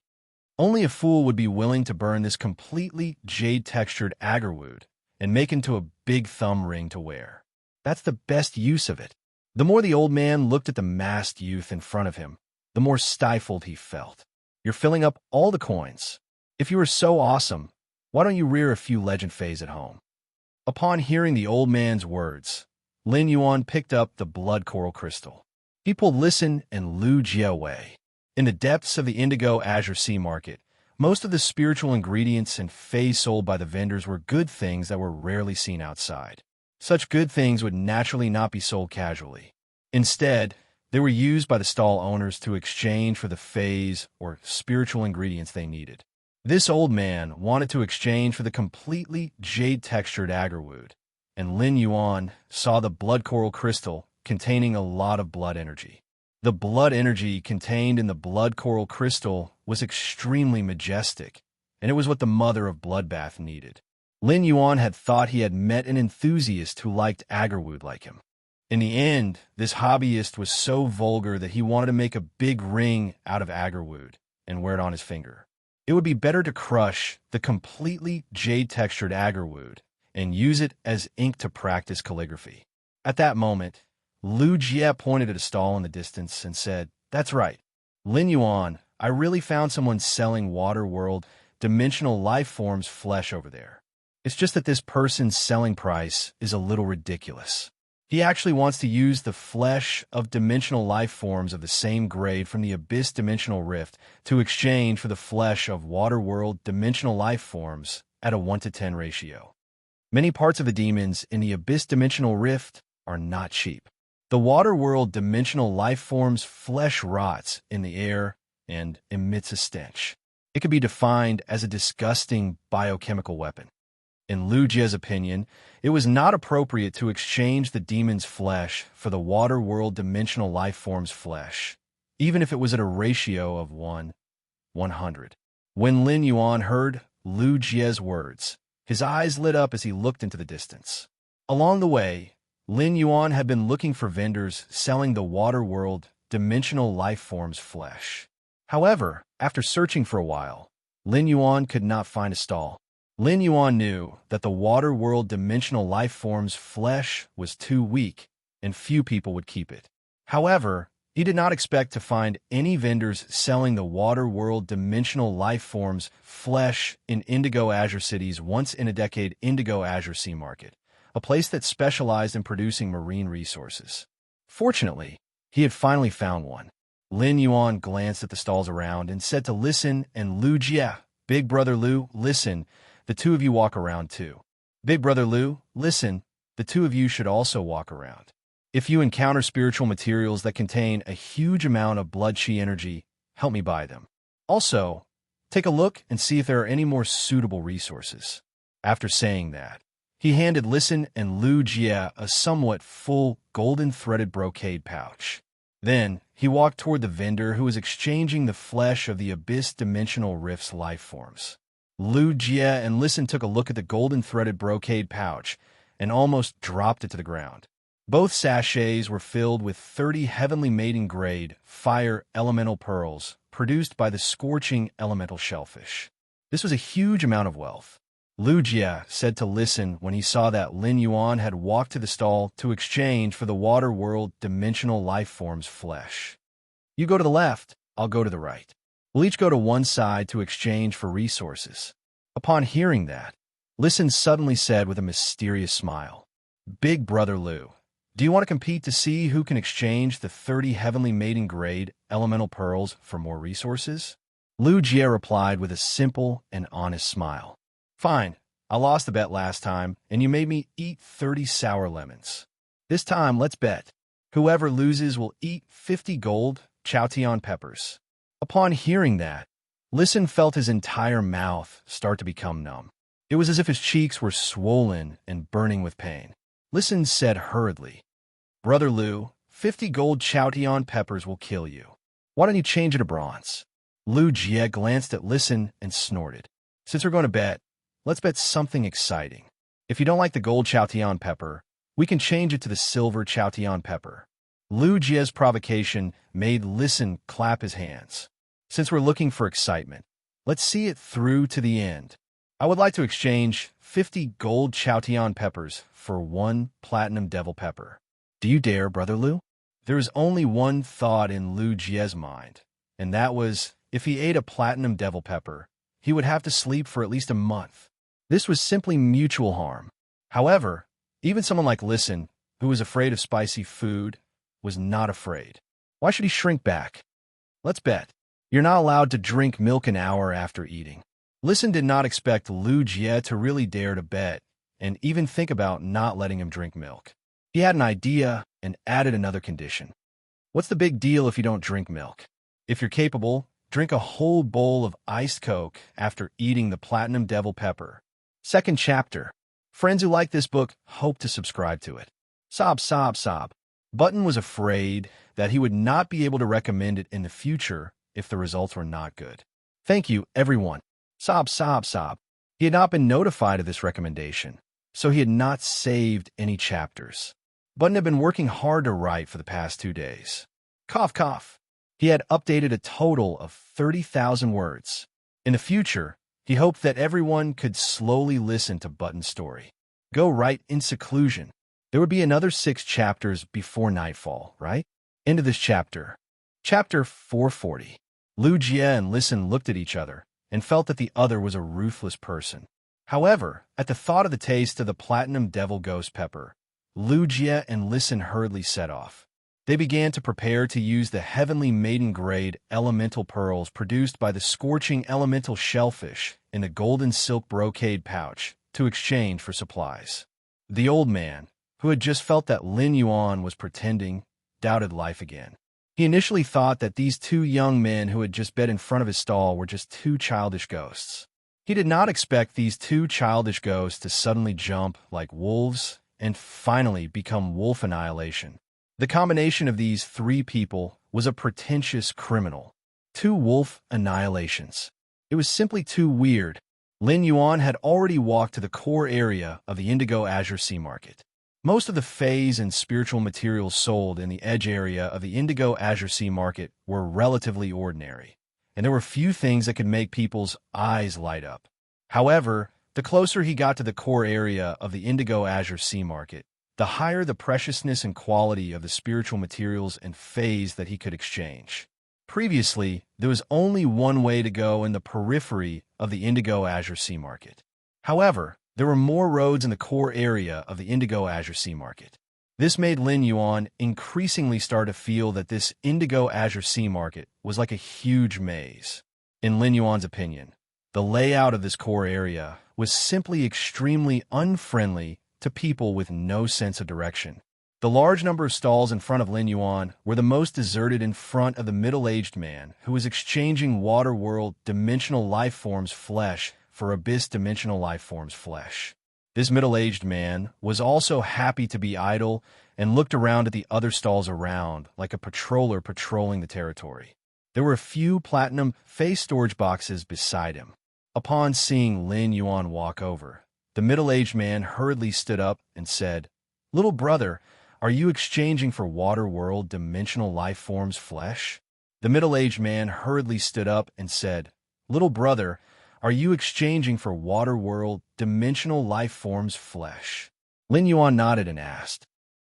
Only a fool would be willing to burn this completely jade-textured agarwood and make into a big thumb ring to wear. That's the best use of it." The more the old man looked at the masked youth in front of him, the more stifled he felt. "You're filling up all the coins. If you are so awesome, why don't you rear a few legend fays at home?" Upon hearing the old man's words, Lin Yuan picked up the blood coral crystal. He pulled Listen and Lu Jie away. In the depths of the indigo azure sea market, most of the spiritual ingredients and fays sold by the vendors were good things that were rarely seen outside. Such good things would naturally not be sold casually. Instead, they were used by the stall owners to exchange for the fays or spiritual ingredients they needed. This old man wanted to exchange for the completely jade-textured agarwood, and Lin Yuan saw the blood coral crystal containing a lot of blood energy. The blood energy contained in the blood coral crystal was extremely majestic, and it was what the mother of bloodbath needed. Lin Yuan had thought he had met an enthusiast who liked agarwood like him. In the end, this hobbyist was so vulgar that he wanted to make a big ring out of agarwood and wear it on his finger. It would be better to crush the completely jade-textured agarwood and use it as ink to practice calligraphy. At that moment, Lu Jie pointed at a stall in the distance and said, "That's right. Lin Yuan, I really found someone selling water world dimensional life forms flesh over there. It's just that this person's selling price is a little ridiculous. He actually wants to use the flesh of dimensional life forms of the same grade from the Abyss Dimensional Rift to exchange for the flesh of water world dimensional life forms at a 1-to-10 ratio. Many parts of the demons in the Abyss Dimensional Rift are not cheap. The water world dimensional life form's flesh rots in the air and emits a stench. It could be defined as a disgusting biochemical weapon. In Lu Jie's opinion, it was not appropriate to exchange the demon's flesh for the water world dimensional life form's flesh, even if it was at a ratio of 1:100. When Lin Yuan heard Lu Jie's words, his eyes lit up as he looked into the distance. Along the way, Lin Yuan had been looking for vendors selling the water world dimensional life form's flesh. However, after searching for a while, Lin Yuan could not find a stall. Lin Yuan knew that the water world dimensional life form's flesh was too weak and few people would keep it. However, he did not expect to find any vendors selling the water world dimensional life form's flesh in Indigo Azure City's once-in-a-decade Indigo Azure Sea Market, a place that specialized in producing marine resources. Fortunately, he had finally found one. Lin Yuan glanced at the stalls around and said to Listen and Lu Jie, "Big Brother Lu, listen, the two of you walk around too. Big Brother Lu, listen, the two of you should also walk around. If you encounter spiritual materials that contain a huge amount of blood chi energy, help me buy them. Also, take a look and see if there are any more suitable resources." After saying that, he handed Listen and Lu Jie a somewhat full golden-threaded brocade pouch. Then, he walked toward the vendor who was exchanging the flesh of the Abyss Dimensional Rift's life forms. Lu Jie and Listen took a look at the golden-threaded brocade pouch and almost dropped it to the ground. Both sachets were filled with 30 heavenly maiden-grade fire elemental pearls produced by the scorching elemental shellfish. This was a huge amount of wealth. Lu Jie said to Listen when he saw that Lin Yuan had walked to the stall to exchange for the water world dimensional life form's flesh. You go to the left, I'll go to the right. We'll each go to one side to exchange for resources. Upon hearing that, Listen suddenly said with a mysterious smile, Big Brother Lu, do you want to compete to see who can exchange the 30 heavenly maiden-grade elemental pearls for more resources? Lu Jie replied with a simple and honest smile. Fine, I lost the bet last time, and you made me eat 30 sour lemons. This time, let's bet. Whoever loses will eat 50 gold Chaotian peppers. Upon hearing that, Listen felt his entire mouth start to become numb. It was as if his cheeks were swollen and burning with pain. Listen said hurriedly, Brother Lu, 50 gold Chaotian peppers will kill you. Why don't you change it to bronze? Lu Jie glanced at Listen and snorted. Since we're going to bet, let's bet something exciting. If you don't like the gold Chaotian pepper, we can change it to the silver Chaotian pepper. Lu Jie's provocation made Listen clap his hands. Since we're looking for excitement, let's see it through to the end. I would like to exchange 50 gold Chaotian peppers for 1 platinum devil pepper. Do you dare, Brother Lu? There was only one thought in Lu Jie's mind, and that was, if he ate a platinum devil pepper, he would have to sleep for at least a month. This was simply mutual harm. However, even someone like Listen, who was afraid of spicy food, was not afraid. Why should he shrink back? Let's bet. You're not allowed to drink milk an hour after eating. Listen did not expect Lu Jie to really dare to bet and even think about not letting him drink milk. He had an idea and added another condition. What's the big deal if you don't drink milk? If you're capable, drink a whole bowl of iced Coke after eating the platinum devil pepper. Second chapter. Friends who like this book hope to subscribe to it. Sob, sob, sob. Button was afraid that he would not be able to recommend it in the future if the results were not good. Thank you, everyone. Sob, sob, sob. He had not been notified of this recommendation, so he had not saved any chapters. Button had been working hard to write for the past 2 days. Cough, cough. He had updated a total of 30,000 words. In the future, he hoped that everyone could slowly listen to Button's story. Go right in seclusion. There would be another 6 chapters before nightfall, right? End of this chapter. Chapter 440. Lu Jie and Listen looked at each other and felt that the other was a ruthless person. However, at the thought of the taste of the platinum devil ghost pepper, Lu Jie and Listen hurriedly set off. They began to prepare to use the heavenly maiden-grade elemental pearls produced by the scorching elemental shellfish in the golden silk brocade pouch to exchange for supplies. The old man, who had just felt that Lin Yuan was pretending, doubted life again. He initially thought that these 2 young men who had just bet in front of his stall were just 2 childish ghosts. He did not expect these 2 childish ghosts to suddenly jump like wolves and finally become wolf annihilation. The combination of these 3 people was a pretentious criminal. 2 wolf annihilations. It was simply too weird. Lin Yuan had already walked to the core area of the Indigo Azure Sea Market. Most of the phase and spiritual materials sold in the edge area of the Indigo Azure Sea Market were relatively ordinary, and there were few things that could make people's eyes light up. However, the closer he got to the core area of the Indigo Azure Sea Market, the higher the preciousness and quality of the spiritual materials and phase that he could exchange. Previously, there was only one way to go in the periphery of the Indigo Azure Sea Market. However, there were more roads in the core area of the Indigo Azure Sea Market. This made Lin Yuan increasingly start to feel that this Indigo Azure Sea Market was like a huge maze. In Lin Yuan's opinion, the layout of this core area was simply extremely unfriendly to people with no sense of direction. The large number of stalls in front of Lin Yuan were the most deserted in front of the middle-aged man who was exchanging water world dimensional life forms flesh for abyss dimensional life forms flesh. This middle-aged man was also happy to be idle and looked around at the other stalls around like a patroller patrolling the territory. There were a few platinum face storage boxes beside him. Upon seeing Lin Yuan walk over, the middle-aged man hurriedly stood up and said, "Little brother, are you exchanging for water-world dimensional life forms flesh? The middle-aged man hurriedly stood up and said, Little brother, are you exchanging for water-world dimensional life forms flesh? Lin Yuan nodded and asked,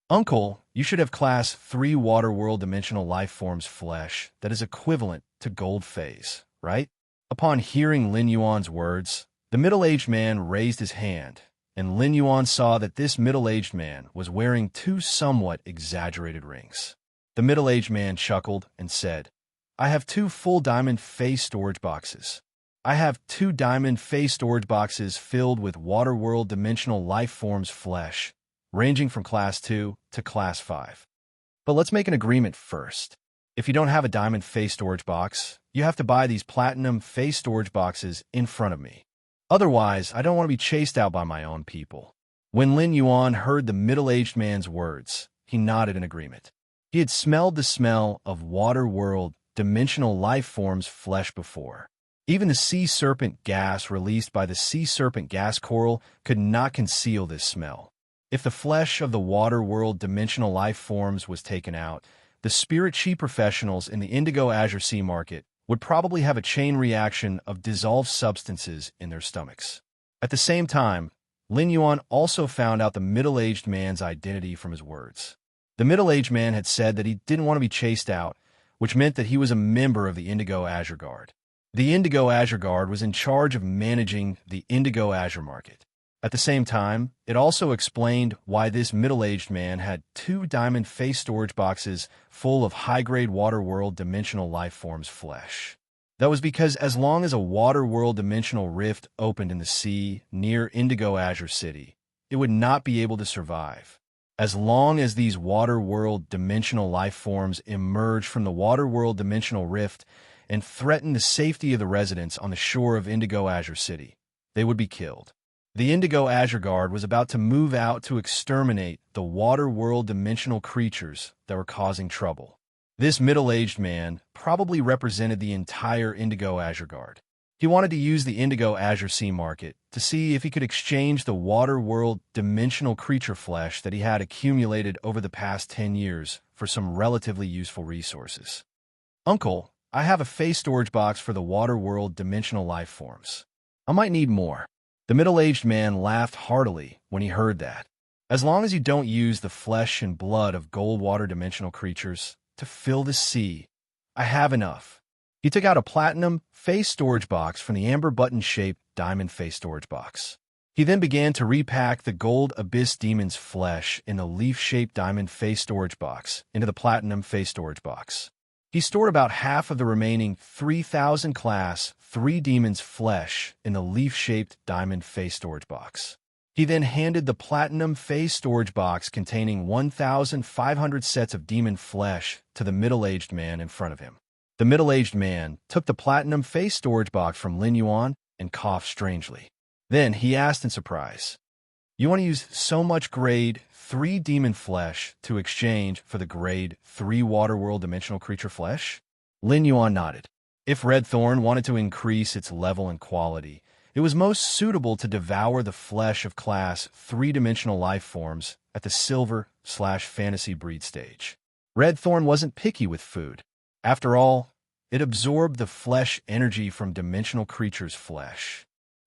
Uncle, you should have class 3 water-world dimensional life forms flesh that is equivalent to gold phase, right? Upon hearing Lin Yuan's words, the middle-aged man raised his hand, and Lin Yuan saw that this middle-aged man was wearing 2 somewhat exaggerated rings. The middle-aged man chuckled and said, I have 2 full diamond face storage boxes. I have 2 diamond face storage boxes filled with water-world dimensional life forms flesh, ranging from class 2 to class 5. But let's make an agreement first. If you don't have a diamond face storage box, you have to buy these platinum face storage boxes in front of me. Otherwise, I don't want to be chased out by my own people. When Lin Yuan heard the middle-aged man's words, he nodded in agreement. He had smelled the smell of water-world dimensional life forms flesh before. Even the sea serpent gas released by the sea serpent gas coral could not conceal this smell. If the flesh of the water-world dimensional life forms was taken out, the spirit chi professionals in the Indigo Azure Sea market would probably have a chain reaction of dissolved substances in their stomachs. At the same time, Lin Yuan also found out the middle-aged man's identity from his words. The middle-aged man had said that he didn't want to be chased out, which meant that he was a member of the Indigo Azure Guard. The Indigo Azure Guard was in charge of managing the Indigo Azure market. At the same time, it also explained why this middle-aged man had 2 diamond face storage boxes full of high-grade water-world dimensional life forms flesh. That was because as long as a water-world dimensional rift opened in the sea near Indigo Azure City, it would not be able to survive. As long as these water-world dimensional life forms emerged from the water-world dimensional rift and threatened the safety of the residents on the shore of Indigo Azure City, they would be killed. The Indigo Azure Guard was about to move out to exterminate the water-world dimensional creatures that were causing trouble. This middle-aged man probably represented the entire Indigo Azure Guard. He wanted to use the Indigo Azure Sea market to see if he could exchange the water-world dimensional creature flesh that he had accumulated over the past 10 years for some relatively useful resources. Uncle, I have a face storage box for the water-world dimensional life forms. I might need more. The middle-aged man laughed heartily when he heard that. As long as you don't use the flesh and blood of gold water dimensional creatures to fill the sea, I have enough. He took out a platinum face storage box from the amber button-shaped diamond face storage box. He then began to repack the gold abyss demon's flesh in the leaf-shaped diamond face storage box into the platinum face storage box. He stored about half of the remaining 3,000 class 3 demons' flesh in the leaf-shaped diamond face storage box. He then handed the platinum face storage box containing 1,500 sets of demon flesh to the middle-aged man in front of him. The middle-aged man took the platinum face storage box from Lin Yuan and coughed strangely. Then he asked in surprise, You want to use so much grade 3 demon flesh to exchange for the grade 3 water-world dimensional creature flesh? Lin Yuan nodded. If Red Thorn wanted to increase its level and quality, it was most suitable to devour the flesh of class 3-dimensional life forms at the silver/fantasy breed stage. Red Thorn wasn't picky with food. After all, it absorbed the flesh energy from dimensional creatures' flesh.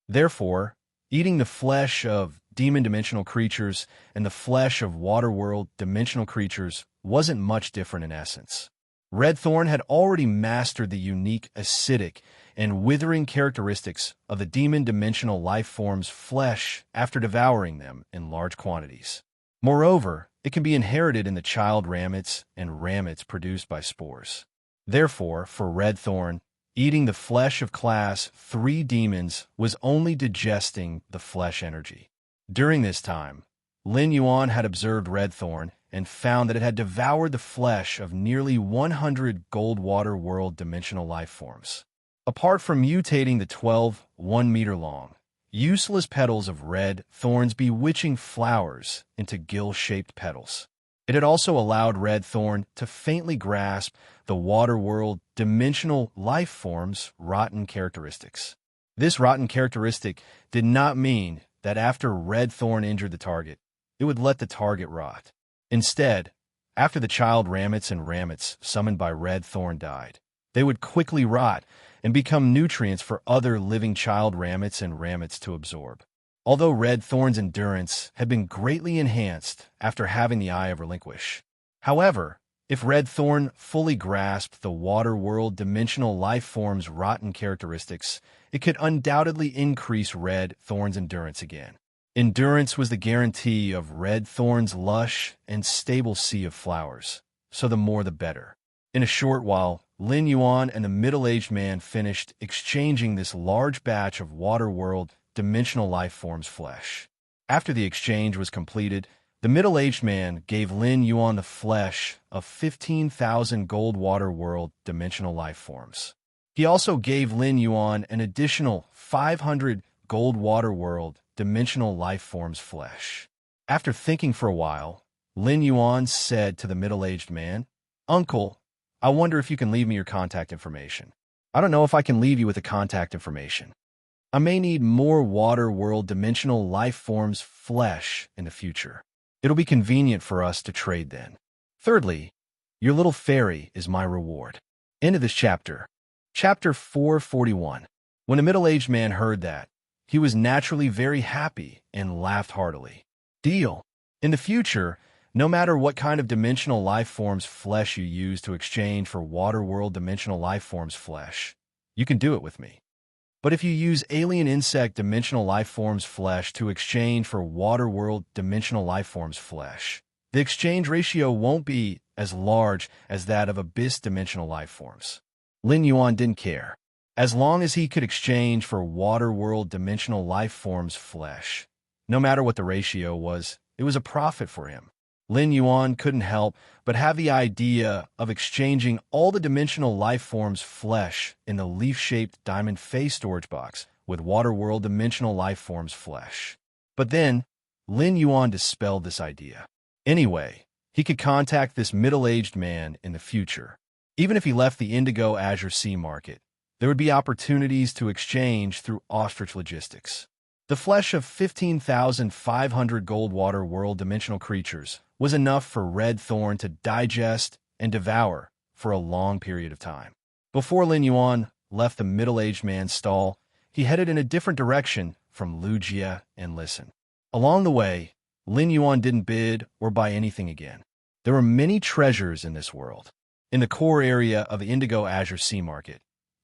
Therefore, eating the flesh of demon-dimensional creatures and the flesh of water-world dimensional creatures wasn't much different in essence. Red Thorn had already mastered the unique acidic and withering characteristics of the demon-dimensional life form's flesh after devouring them in large quantities. Moreover, it can be inherited in the child ramets and ramets produced by spores. Therefore, for Red Thorn, eating the flesh of class 3 demons was only digesting the flesh energy. During this time, Lin Yuan had observed Red Thorn and found that it had devoured the flesh of nearly 100 gold water world dimensional life forms. Apart from mutating the 12 1-meter-long, useless petals of Red Thorn's bewitching flowers into gill-shaped petals, it had also allowed Red Thorn to faintly grasp the water world dimensional life form's rotten characteristics. This rotten characteristic did not mean that after Red Thorn injured the target, it would let the target rot. Instead, after the child rabbits and rabbits summoned by Red Thorn died, they would quickly rot and become nutrients for other living child rabbits and rabbits to absorb. Although Red Thorn's endurance had been greatly enhanced after having the Eye of Relinquish. However, if Red Thorn fully grasped the water world dimensional life form's rotten characteristics, it could undoubtedly increase Red Thorn's endurance again. Endurance was the guarantee of Red Thorn's lush and stable sea of flowers, so the more the better. In a short while, Lin Yuan and the middle-aged man finished exchanging this large batch of water world dimensional life form's flesh. After the exchange was completed, the middle-aged man gave Lin Yuan the flesh of 15,000 gold water world dimensional life forms. He also gave Lin Yuan an additional 500 gold water world dimensional life forms flesh. After thinking for a while, Lin Yuan said to the middle-aged man, "Uncle, I wonder if you can leave me your contact information." "I don't know if I can leave you with the contact information. I may need more water world dimensional life forms flesh in the future. It'll be convenient for us to trade then. Thirdly, your little fairy is my reward." End of this chapter. Chapter 441. When the middle-aged man heard that, he was naturally very happy and laughed heartily. Deal. In the future, no matter what kind of dimensional life form's flesh you use to exchange for water world dimensional life form's flesh, you can do it with me. But if you use alien insect dimensional life form's flesh to exchange for water world dimensional life form's flesh, the exchange ratio won't be as large as that of abyss dimensional life forms. Lin Yuan didn't care. As long as he could exchange for water world dimensional life form's flesh, no matter what the ratio was, it was a profit for him. Lin Yuan couldn't help but have the idea of exchanging all the dimensional life form's flesh in the leaf-shaped diamond face storage box with water world dimensional life form's flesh. But then, Lin Yuan dispelled this idea. Anyway, he could contact this middle-aged man in the future. Even if he left the Indigo Azure Sea market, there would be opportunities to exchange through ostrich logistics. The flesh of 15,500 gold water world dimensional creatures was enough for Red Thorn to digest and devour for a long period of time. Before Lin Yuan left the middle-aged man's stall, he headed in a different direction from Lujia and listened. Along the way, Lin Yuan didn't bid or buy anything again. There were many treasures in this world. In the core area of the Indigo Azure Sea market,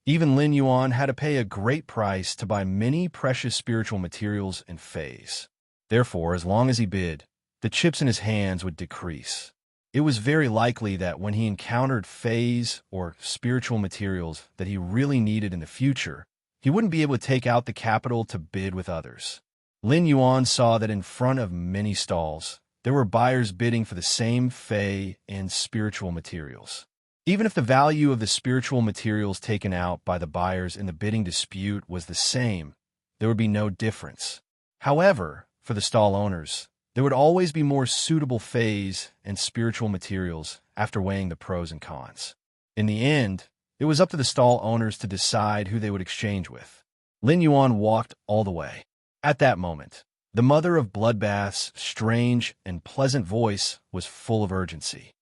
even Lin Yuan had to pay a great price to buy many precious spiritual materials and phase. Therefore, as long as he bid, the chips in his hands would decrease. It was very likely that when he encountered phase or spiritual materials that he really needed in the future, he wouldn't be able to take out the capital to bid with others. Lin Yuan saw that in front of many stalls, there were buyers bidding for the same fey and spiritual materials. Even if the value of the spiritual materials taken out by the buyers in the bidding dispute was the same, there would be no difference. However, for the stall owners, there would always be more suitable phase and spiritual materials after weighing the pros and cons. In the end, it was up to the stall owners to decide who they would exchange with. Lin Yuan walked all the way. At that moment, the mother of Bloodbath's strange and pleasant voice was full of urgency.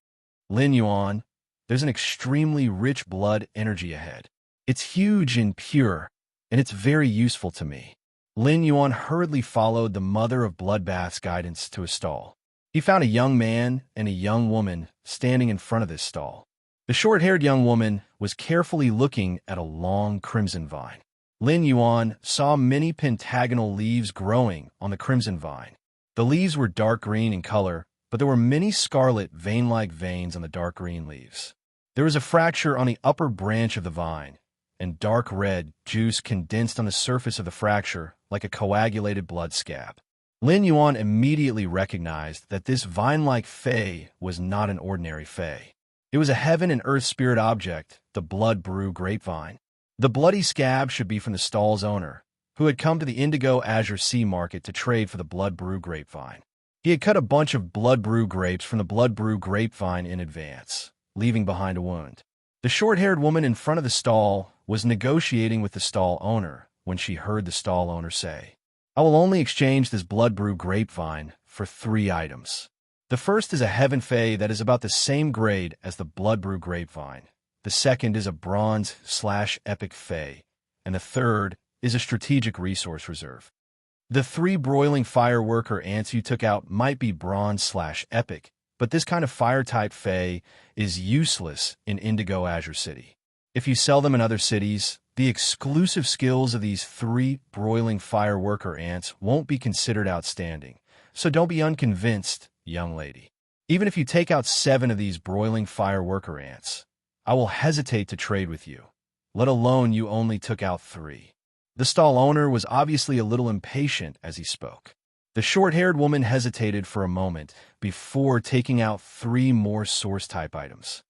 "Lin Yuan, there's an extremely rich blood energy ahead. It's huge and pure, and it's very useful to me." Lin Yuan hurriedly followed the mother of Bloodbath's guidance to a stall. He found a young man and a young woman standing in front of this stall. The short-haired young woman was carefully looking at a long crimson vine. Lin Yuan saw many pentagonal leaves growing on the crimson vine. The leaves were dark green in color, but there were many scarlet vein-like veins on the dark green leaves. There was a fracture on the upper branch of the vine, and dark red juice condensed on the surface of the fracture like a coagulated blood scab. Lin Yuan immediately recognized that this vine-like fey was not an ordinary fey. It was a heaven and earth spirit object, the blood brew grapevine. The bloody scab should be from the stall's owner, who had come to the Indigo Azure Sea market to trade for the blood brew grapevine. He had cut a bunch of blood brew grapes from the blood brew grapevine in advance, leaving behind a wound. The short-haired woman in front of the stall was negotiating with the stall owner when she heard the stall owner say, "I will only exchange this blood brew grapevine for 3 items." The first is a heaven fey that is about the same grade as the blood brew grapevine. The second is a bronze/epic fey, and the third is a strategic resource reserve. The 3 broiling fireworker ants you took out might be bronze/epic, but this kind of fire-type fey is useless in Indigo Azure City. If you sell them in other cities, the exclusive skills of these 3 broiling fireworker ants won't be considered outstanding, so don't be unconvinced, young lady. Even if you take out 7 of these broiling fireworker ants, I will hesitate to trade with you, let alone you only took out 3. The stall owner was obviously a little impatient as he spoke. The short-haired woman hesitated for a moment before taking out 3 more source-type items.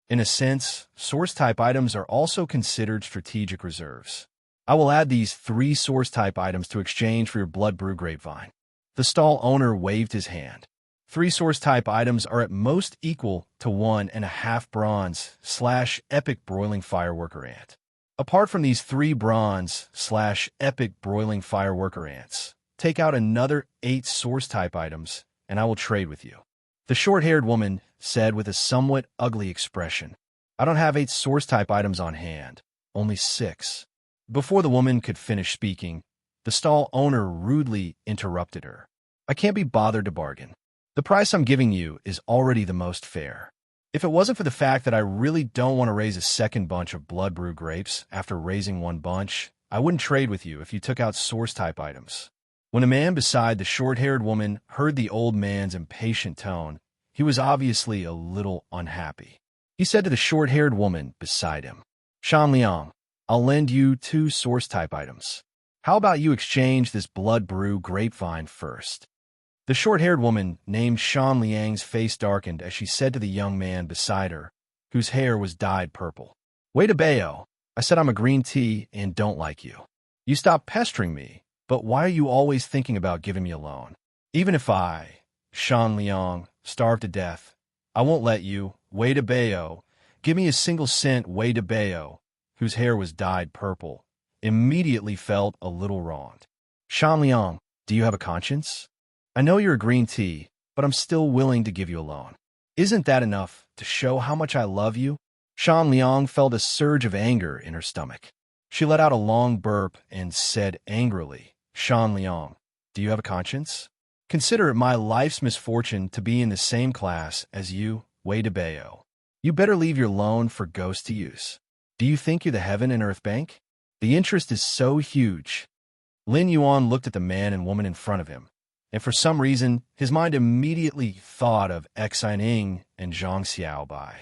In a sense, source-type items are also considered strategic reserves. I will add these 3 source-type items to exchange for your blood brew grapevine. The stall owner waved his hand. 3 source-type items are at most equal to 1.5 bronze/epic broiling fireworker ant. Apart from these 3 bronze/epic broiling fireworker ants, take out another 8 source-type items, and I will trade with you. The short-haired woman said with a somewhat ugly expression. I don't have 8 source-type items on hand, only 6. Before the woman could finish speaking, the stall owner rudely interrupted her. I can't be bothered to bargain. The price I'm giving you is already the most fair. If it wasn't for the fact that I really don't want to raise a second bunch of blood brew grapes after raising one bunch, I wouldn't trade with you if you took out source-type items. When a man beside the short-haired woman heard the old man's impatient tone, he was obviously a little unhappy. He said to the short-haired woman beside him, Shan Liang, I'll lend you 2 source-type items. How about you exchange this blood brew grapevine first? The short-haired woman named Shan Liang's face darkened as she said to the young man beside her, whose hair was dyed purple. Wait a bayo, I said I'm a green tea and don't like you. You stop pestering me, but why are you always thinking about giving me a loan? Even if I, Shan Liang, starve to death, I won't let you, Wait a bayo, give me a single cent. Wait a bayo, whose hair was dyed purple, immediately felt a little wronged. Shan Liang, do you have a conscience? I know you're a green tea, but I'm still willing to give you a loan. Isn't that enough to show how much I love you? Shan Liang felt a surge of anger in her stomach. She let out a long burp and said angrily, Shan Liang, do you have a conscience? Consider it my life's misfortune to be in the same class as you, Wei DeBayo. You better leave your loan for ghosts to use. Do you think you're the heaven and earth bank? The interest is so huge. Lin Yuan looked at the man and woman in front of him, and for some reason, his mind immediately thought of Xi Ning and Zhang Xiaobai.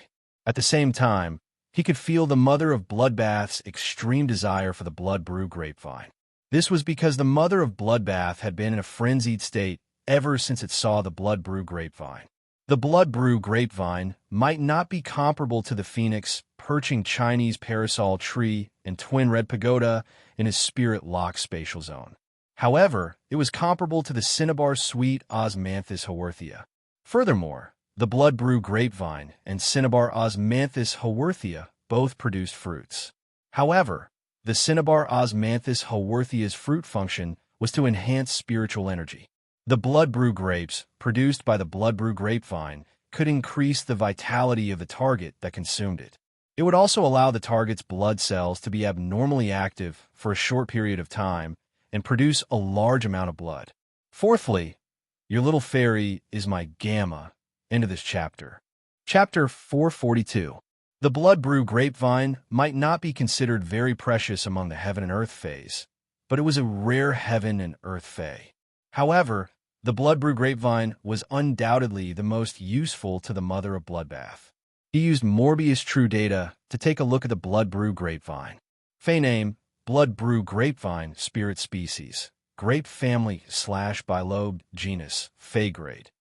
At the same time, he could feel the mother of Bloodbath's extreme desire for the blood brew grapevine. This was because the mother of Bloodbath had been in a frenzied state ever since it saw the blood brew grapevine. The blood brew grapevine might not be comparable to the phoenix perching Chinese parasol tree and twin red pagoda in his spirit-locked spatial zone. However, it was comparable to the cinnabar sweet Osmanthus haworthia. Furthermore, the blood brew grapevine and cinnabar Osmanthus haworthia both produced fruits. However, the cinnabar Osmanthus haworthia's fruit function was to enhance spiritual energy. The blood brew grapes produced by the blood brew grapevine could increase the vitality of the target that consumed it. It would also allow the target's blood cells to be abnormally active for a short period of time and produce a large amount of blood. Fourthly, your little fairy is my gamma. End of this chapter. Chapter 442. The blood brew grapevine might not be considered very precious among the heaven and earth fays, but it was a rare heaven and earth fay. However, the blood brew grapevine was undoubtedly the most useful to the mother of Bloodbath. He used Morbius True Data to take a look at the blood brew grapevine. Fey name, blood brew grapevine, spirit species, grape family / bilobed genus, Fey grade.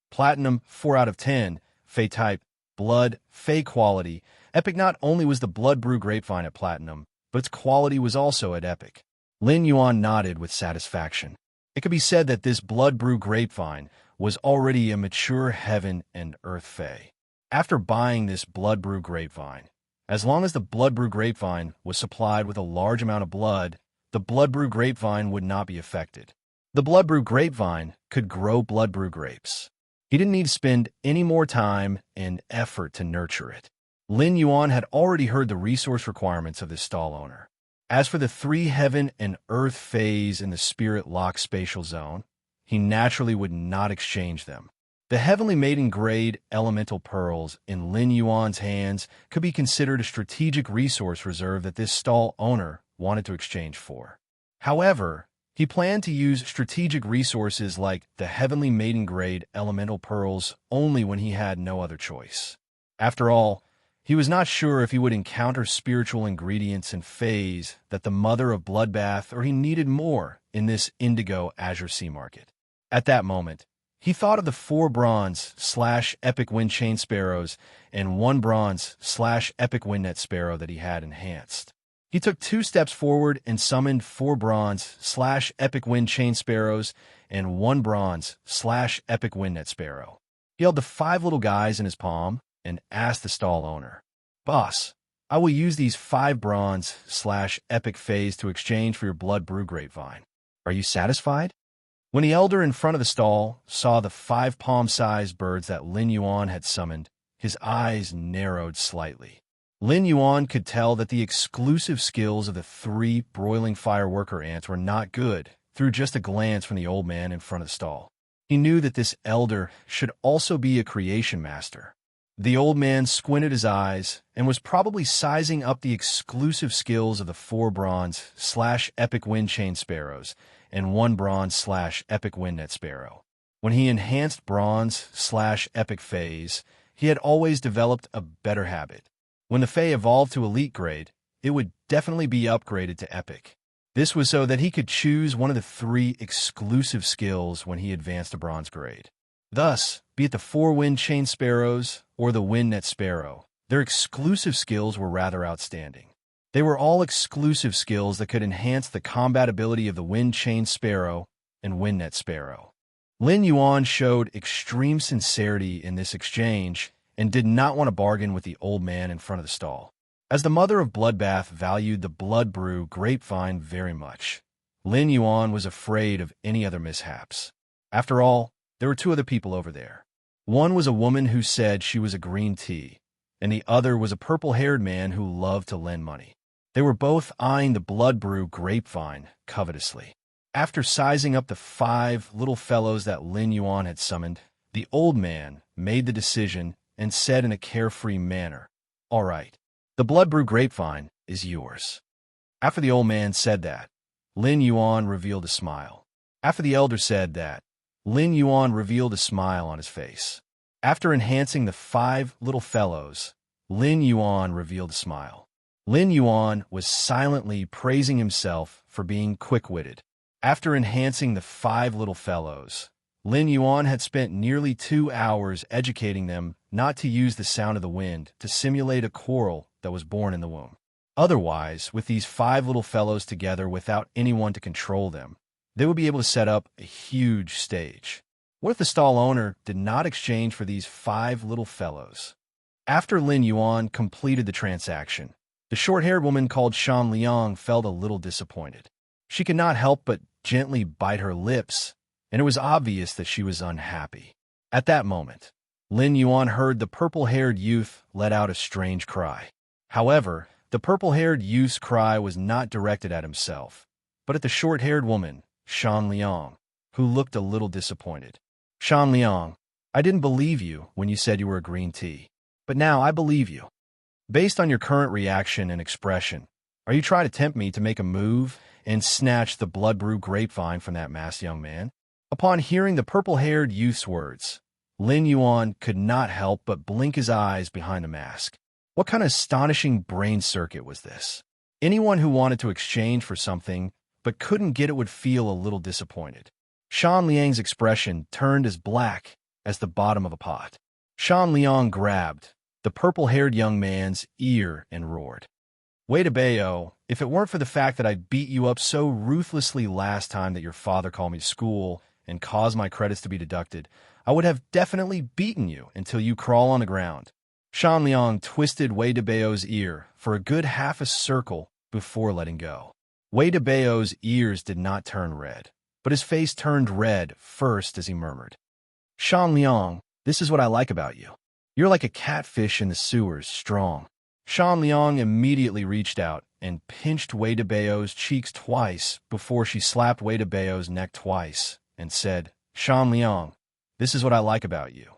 Platinum, 4 out of 10, Fey type, blood, Fey quality. Epic. Not only was the blood brew grapevine at platinum, but its quality was also at epic. Lin Yuan nodded with satisfaction. It could be said that this blood brew grapevine was already a mature heaven and earth fey. After buying this blood brew grapevine, as long as the blood brew grapevine was supplied with a large amount of blood, the blood brew grapevine would not be affected. The blood brew grapevine could grow blood brew grapes. He didn't need to spend any more time and effort to nurture it. Lin Yuan had already heard the resource requirements of this stall owner. As for the 3 heaven and earth phase in the spirit lock spatial zone, he naturally would not exchange them. The heavenly maiden grade elemental pearls in Lin Yuan's hands could be considered a strategic resource reserve that this stall owner wanted to exchange for. However, he planned to use strategic resources like the heavenly maiden grade elemental pearls only when he had no other choice. After all, he was not sure if he would encounter spiritual ingredients and phase that the mother of bloodbath, or he needed more in this indigo azure sea market. At that moment, he thought of the 4 bronze/epic wind chain sparrows and 1 bronze/epic windnet sparrow that he had enhanced. He took 2 steps forward and summoned 4 bronze/epic wind chain sparrows and 1 bronze/epic windnet sparrow. He held the 5 little guys in his palm and asked the stall owner, "Boss, I will use these 5 bronze/epic phase to exchange for your blood brew grapevine. Are you satisfied?" When the elder in front of the stall saw the 5 palm-sized birds that Lin Yuan had summoned, his eyes narrowed slightly. Lin Yuan could tell that the exclusive skills of the 3 broiling fireworker ants were not good through just a glance from the old man in front of the stall. He knew that this elder should also be a creation master. The old man squinted his eyes and was probably sizing up the exclusive skills of the 4 bronze/epic wind chain sparrows and 1 bronze/epic windnet sparrow. When he enhanced bronze/epic phase, he had always developed a better habit. When the Fae evolved to elite grade, it would definitely be upgraded to epic. This was so that he could choose one of the 3 exclusive skills when he advanced to bronze grade. Thus, be it the 4 wind chain sparrows or the windnet sparrow, their exclusive skills were rather outstanding. They were all exclusive skills that could enhance the combat ability of the wind chain sparrow and windnet sparrow. Lin Yuan showed extreme sincerity in this exchange and did not want to bargain with the old man in front of the stall. As the mother of bloodbath valued the blood brew grapevine very much, Lin Yuan was afraid of any other mishaps. After all, there were 2 other people over there. One was a woman who said she was a green tea, and the other was a purple-haired man who loved to lend money. They were both eyeing the blood brew grapevine covetously. After sizing up the 5 little fellows that Lin Yuan had summoned, the old man made the decision and said in a carefree manner, "All right, the blood brew grapevine is yours." After the old man said that, Lin Yuan revealed a smile. After the elder said that, Lin Yuan revealed a smile on his face. After enhancing the 5 little fellows, Lin Yuan revealed a smile. Lin Yuan was silently praising himself for being quick-witted. After enhancing the 5 little fellows, Lin Yuan had spent nearly 2 hours educating them not to use the sound of the wind to simulate a coral that was born in the womb. Otherwise, with these 5 little fellows together without anyone to control them, they would be able to set up a huge stage. What if the stall owner did not exchange for these 5 little fellows? After Lin Yuan completed the transaction, the short-haired woman called Shan Liang felt a little disappointed. She could not help but gently bite her lips, and it was obvious that she was unhappy. At that moment, Lin Yuan heard the purple-haired youth let out a strange cry. However, the purple-haired youth's cry was not directed at himself, but at the short-haired woman, Shan Liang, who looked a little disappointed. "Shan Liang, I didn't believe you when you said you were a green tea, but now I believe you. Based on your current reaction and expression, are you trying to tempt me to make a move and snatch the blood brew grapevine from that masked young man?" Upon hearing the purple-haired youth's words, Lin Yuan could not help but blink his eyes behind the mask. What kind of astonishing brain circuit was this? Anyone who wanted to exchange for something but couldn't get it would feel a little disappointed. Shan Liang's expression turned as black as the bottom of a pot. Shan Liang grabbed the purple-haired young man's ear and roared, "Wait a bayo, if it weren't for the fact that I beat you up so ruthlessly last time that your father called me to school and caused my credits to be deducted, I would have definitely beaten you until you crawl on the ground." Shan Liang twisted Wei DeBayo's ear for a good half a circle before letting go. Wei DeBayo's ears did not turn red, but his face turned red first as he murmured, Shan Liang, this is what I like about you. You're like a catfish in the sewers, strong. Shan Liang immediately reached out and pinched Wei Debao's cheeks twice before she slapped Wei Debao's neck twice and said, Shan Liang, this is what I like about you.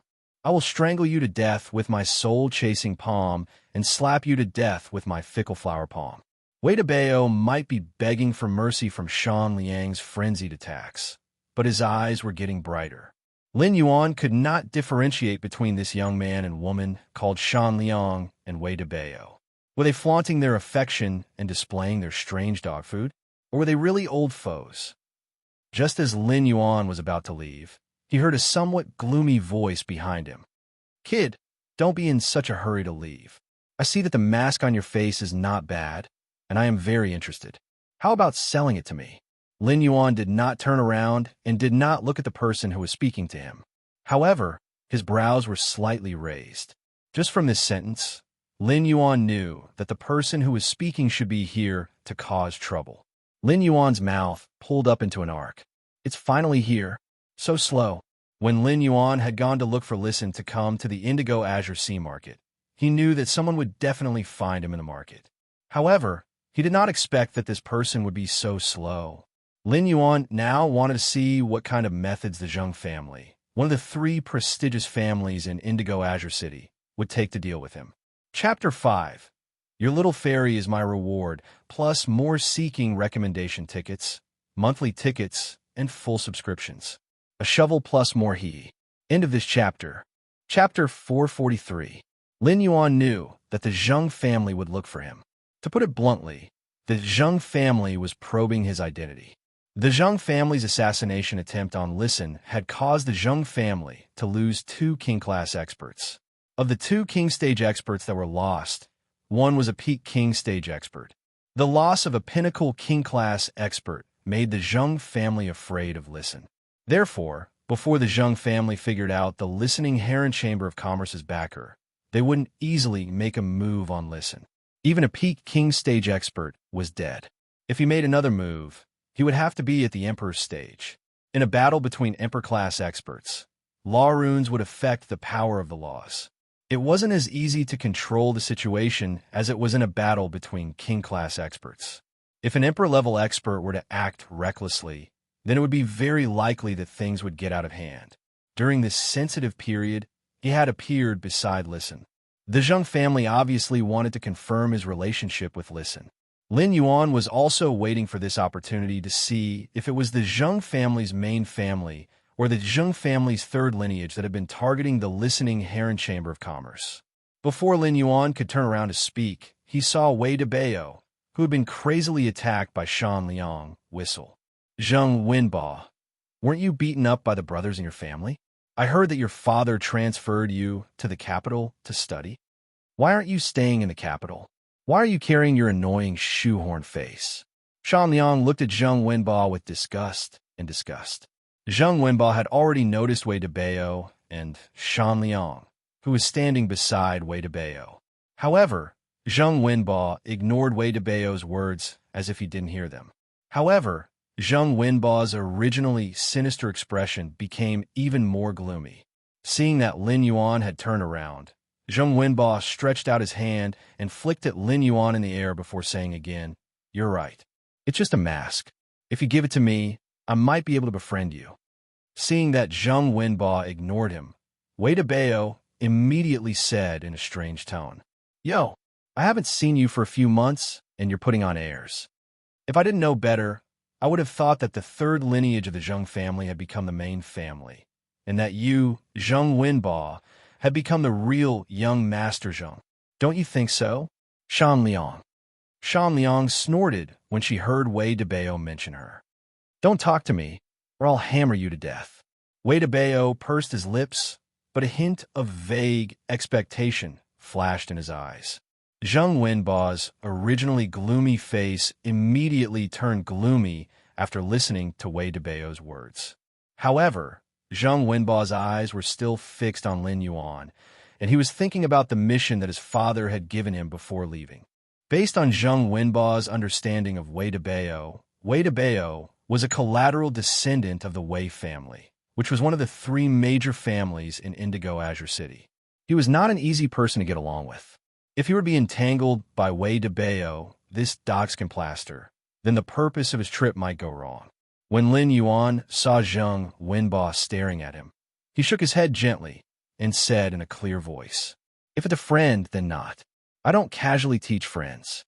I will strangle you to death with my soul-chasing palm and slap you to death with my fickle flower palm. Wei Debao might be begging for mercy from Shan Liang's frenzied attacks, but his eyes were getting brighter. Lin Yuan could not differentiate between this young man and woman called Shan Liang and Wei Debao. Were they flaunting their affection and displaying their strange dog food? Or were they really old foes? Just as Lin Yuan was about to leave, he heard a somewhat gloomy voice behind him. Kid, don't be in such a hurry to leave. I see that the mask on your face is not bad, and I am very interested. How about selling it to me? Lin Yuan did not turn around and did not look at the person who was speaking to him. However, his brows were slightly raised. Just from this sentence, Lin Yuan knew that the person who was speaking should be here to cause trouble. Lin Yuan's mouth pulled up into an arc. It's finally here. So slow. When Lin Yuan had gone to look for Listen to come to the Indigo Azure Sea Market, he knew that someone would definitely find him in the market. However, he did not expect that this person would be so slow. Lin Yuan now wanted to see what kind of methods the Zheng family, one of the 3 prestigious families in Indigo Azure City, would take to deal with him. Chapter 5. Your little fairy is my reward, plus more seeking recommendation tickets, monthly tickets, and full subscriptions. A shovel plus more he. End of this chapter. Chapter 443. Lin Yuan knew that the Zheng family would look for him. To put it bluntly, the Zheng family was probing his identity. The Zheng family's assassination attempt on Listen had caused the Zheng family to lose 2 king-class experts. Of the 2 king-stage experts that were lost, one was a peak king-stage expert. The loss of a pinnacle king-class expert made the Zheng family afraid of Listen. Therefore, before the Zheng family figured out the listening Heron Chamber of Commerce's backer, they wouldn't easily make a move on Listen. Even a peak king-stage expert was dead. If he made another move, he would have to be at the Emperor's stage. In a battle between Emperor-class experts, law runes would affect the power of the laws. It wasn't as easy to control the situation as it was in a battle between king-class experts. If an Emperor-level expert were to act recklessly, then it would be very likely that things would get out of hand. During this sensitive period, he had appeared beside Listen. The Zheng family obviously wanted to confirm his relationship with Listen. Lin Yuan was also waiting for this opportunity to see if it was the Zheng family's main family or the Zheng family's 3rd lineage that had been targeting the listening Heron Chamber of Commerce. Before Lin Yuan could turn around to speak, he saw Wei Debao, who had been crazily attacked by Shan Liang, whistle. Zheng Wenba, weren't you beaten up by the brothers in your family? I heard that your father transferred you to the capital to study. Why aren't you staying in the capital? Why are you carrying your annoying shoehorn face? Shan Liang looked at Zheng Wenba with disgust and disgust. Zheng Wenba had already noticed Wei Debao and Shan Liang, who was standing beside Wei Debao. However, Zheng Wenba ignored Wei Debao's words as if he didn't hear them. However, Zheng Wenba's originally sinister expression became even more gloomy. Seeing that Lin Yuan had turned around, Zheng Wenba stretched out his hand and flicked at Lin Yuan in the air before saying again, You're right. It's just a mask. If you give it to me, I might be able to befriend you. Seeing that Zheng Wenba ignored him, Wei Debao immediately said in a strange tone, Yo, I haven't seen you for a few months, and you're putting on airs. If I didn't know better, I would have thought that the 3rd lineage of the Zheng family had become the main family, and that you, Zheng Wenba, had become the real young Master Zheng. Don't you think so? Shan Liang. Shan Liang snorted when she heard Wei Debao mention her. Don't talk to me, or I'll hammer you to death. Wei Debao pursed his lips, but a hint of vague expectation flashed in his eyes. Zheng Wenba's originally gloomy face immediately turned gloomy after listening to Wei Debao's words. However, Zheng Wenba's eyes were still fixed on Lin Yuan, and he was thinking about the mission that his father had given him before leaving. Based on Zheng Wenba's understanding of Wei Debao was a collateral descendant of the Wei family, which was one of the three major families in Indigo Azure City. He was not an easy person to get along with. If he were to be entangled by Wei de Bayo, this Dogskin plaster, then the purpose of his trip might go wrong. When Lin Yuan saw Zheng Wenba staring at him, he shook his head gently and said in a clear voice, "If it's a friend, then not. I don't casually teach friends.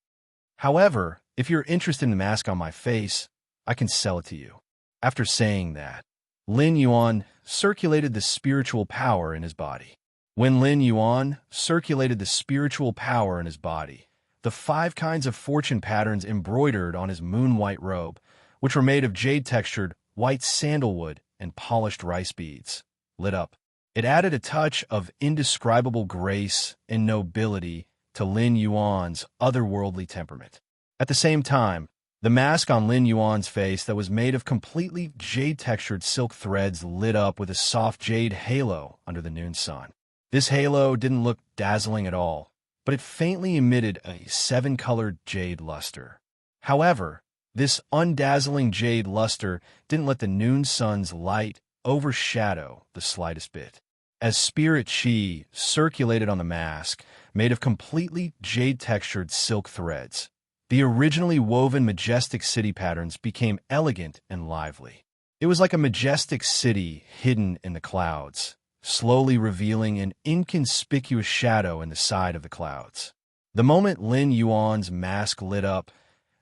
However, if you're interested in the mask on my face, I can sell it to you." After saying that, Lin Yuan circulated the spiritual power in his body. When Lin Yuan circulated the spiritual power in his body, the 5 kinds of fortune patterns embroidered on his moon-white robe, which were made of jade-textured white sandalwood and polished rice beads, lit up. It added a touch of indescribable grace and nobility to Lin Yuan's otherworldly temperament. At the same time, the mask on Lin Yuan's face that was made of completely jade-textured silk threads lit up with a soft jade halo under the noon sun. This halo didn't look dazzling at all, but it faintly emitted a 7-colored jade luster. However, this undazzling jade luster didn't let the noon sun's light overshadow the slightest bit. As spirit chi circulated on the mask, made of completely jade-textured silk threads, the originally woven majestic city patterns became elegant and lively. It was like a majestic city hidden in the clouds, slowly revealing an inconspicuous shadow in the side of the clouds. The moment Lin Yuan's mask lit up,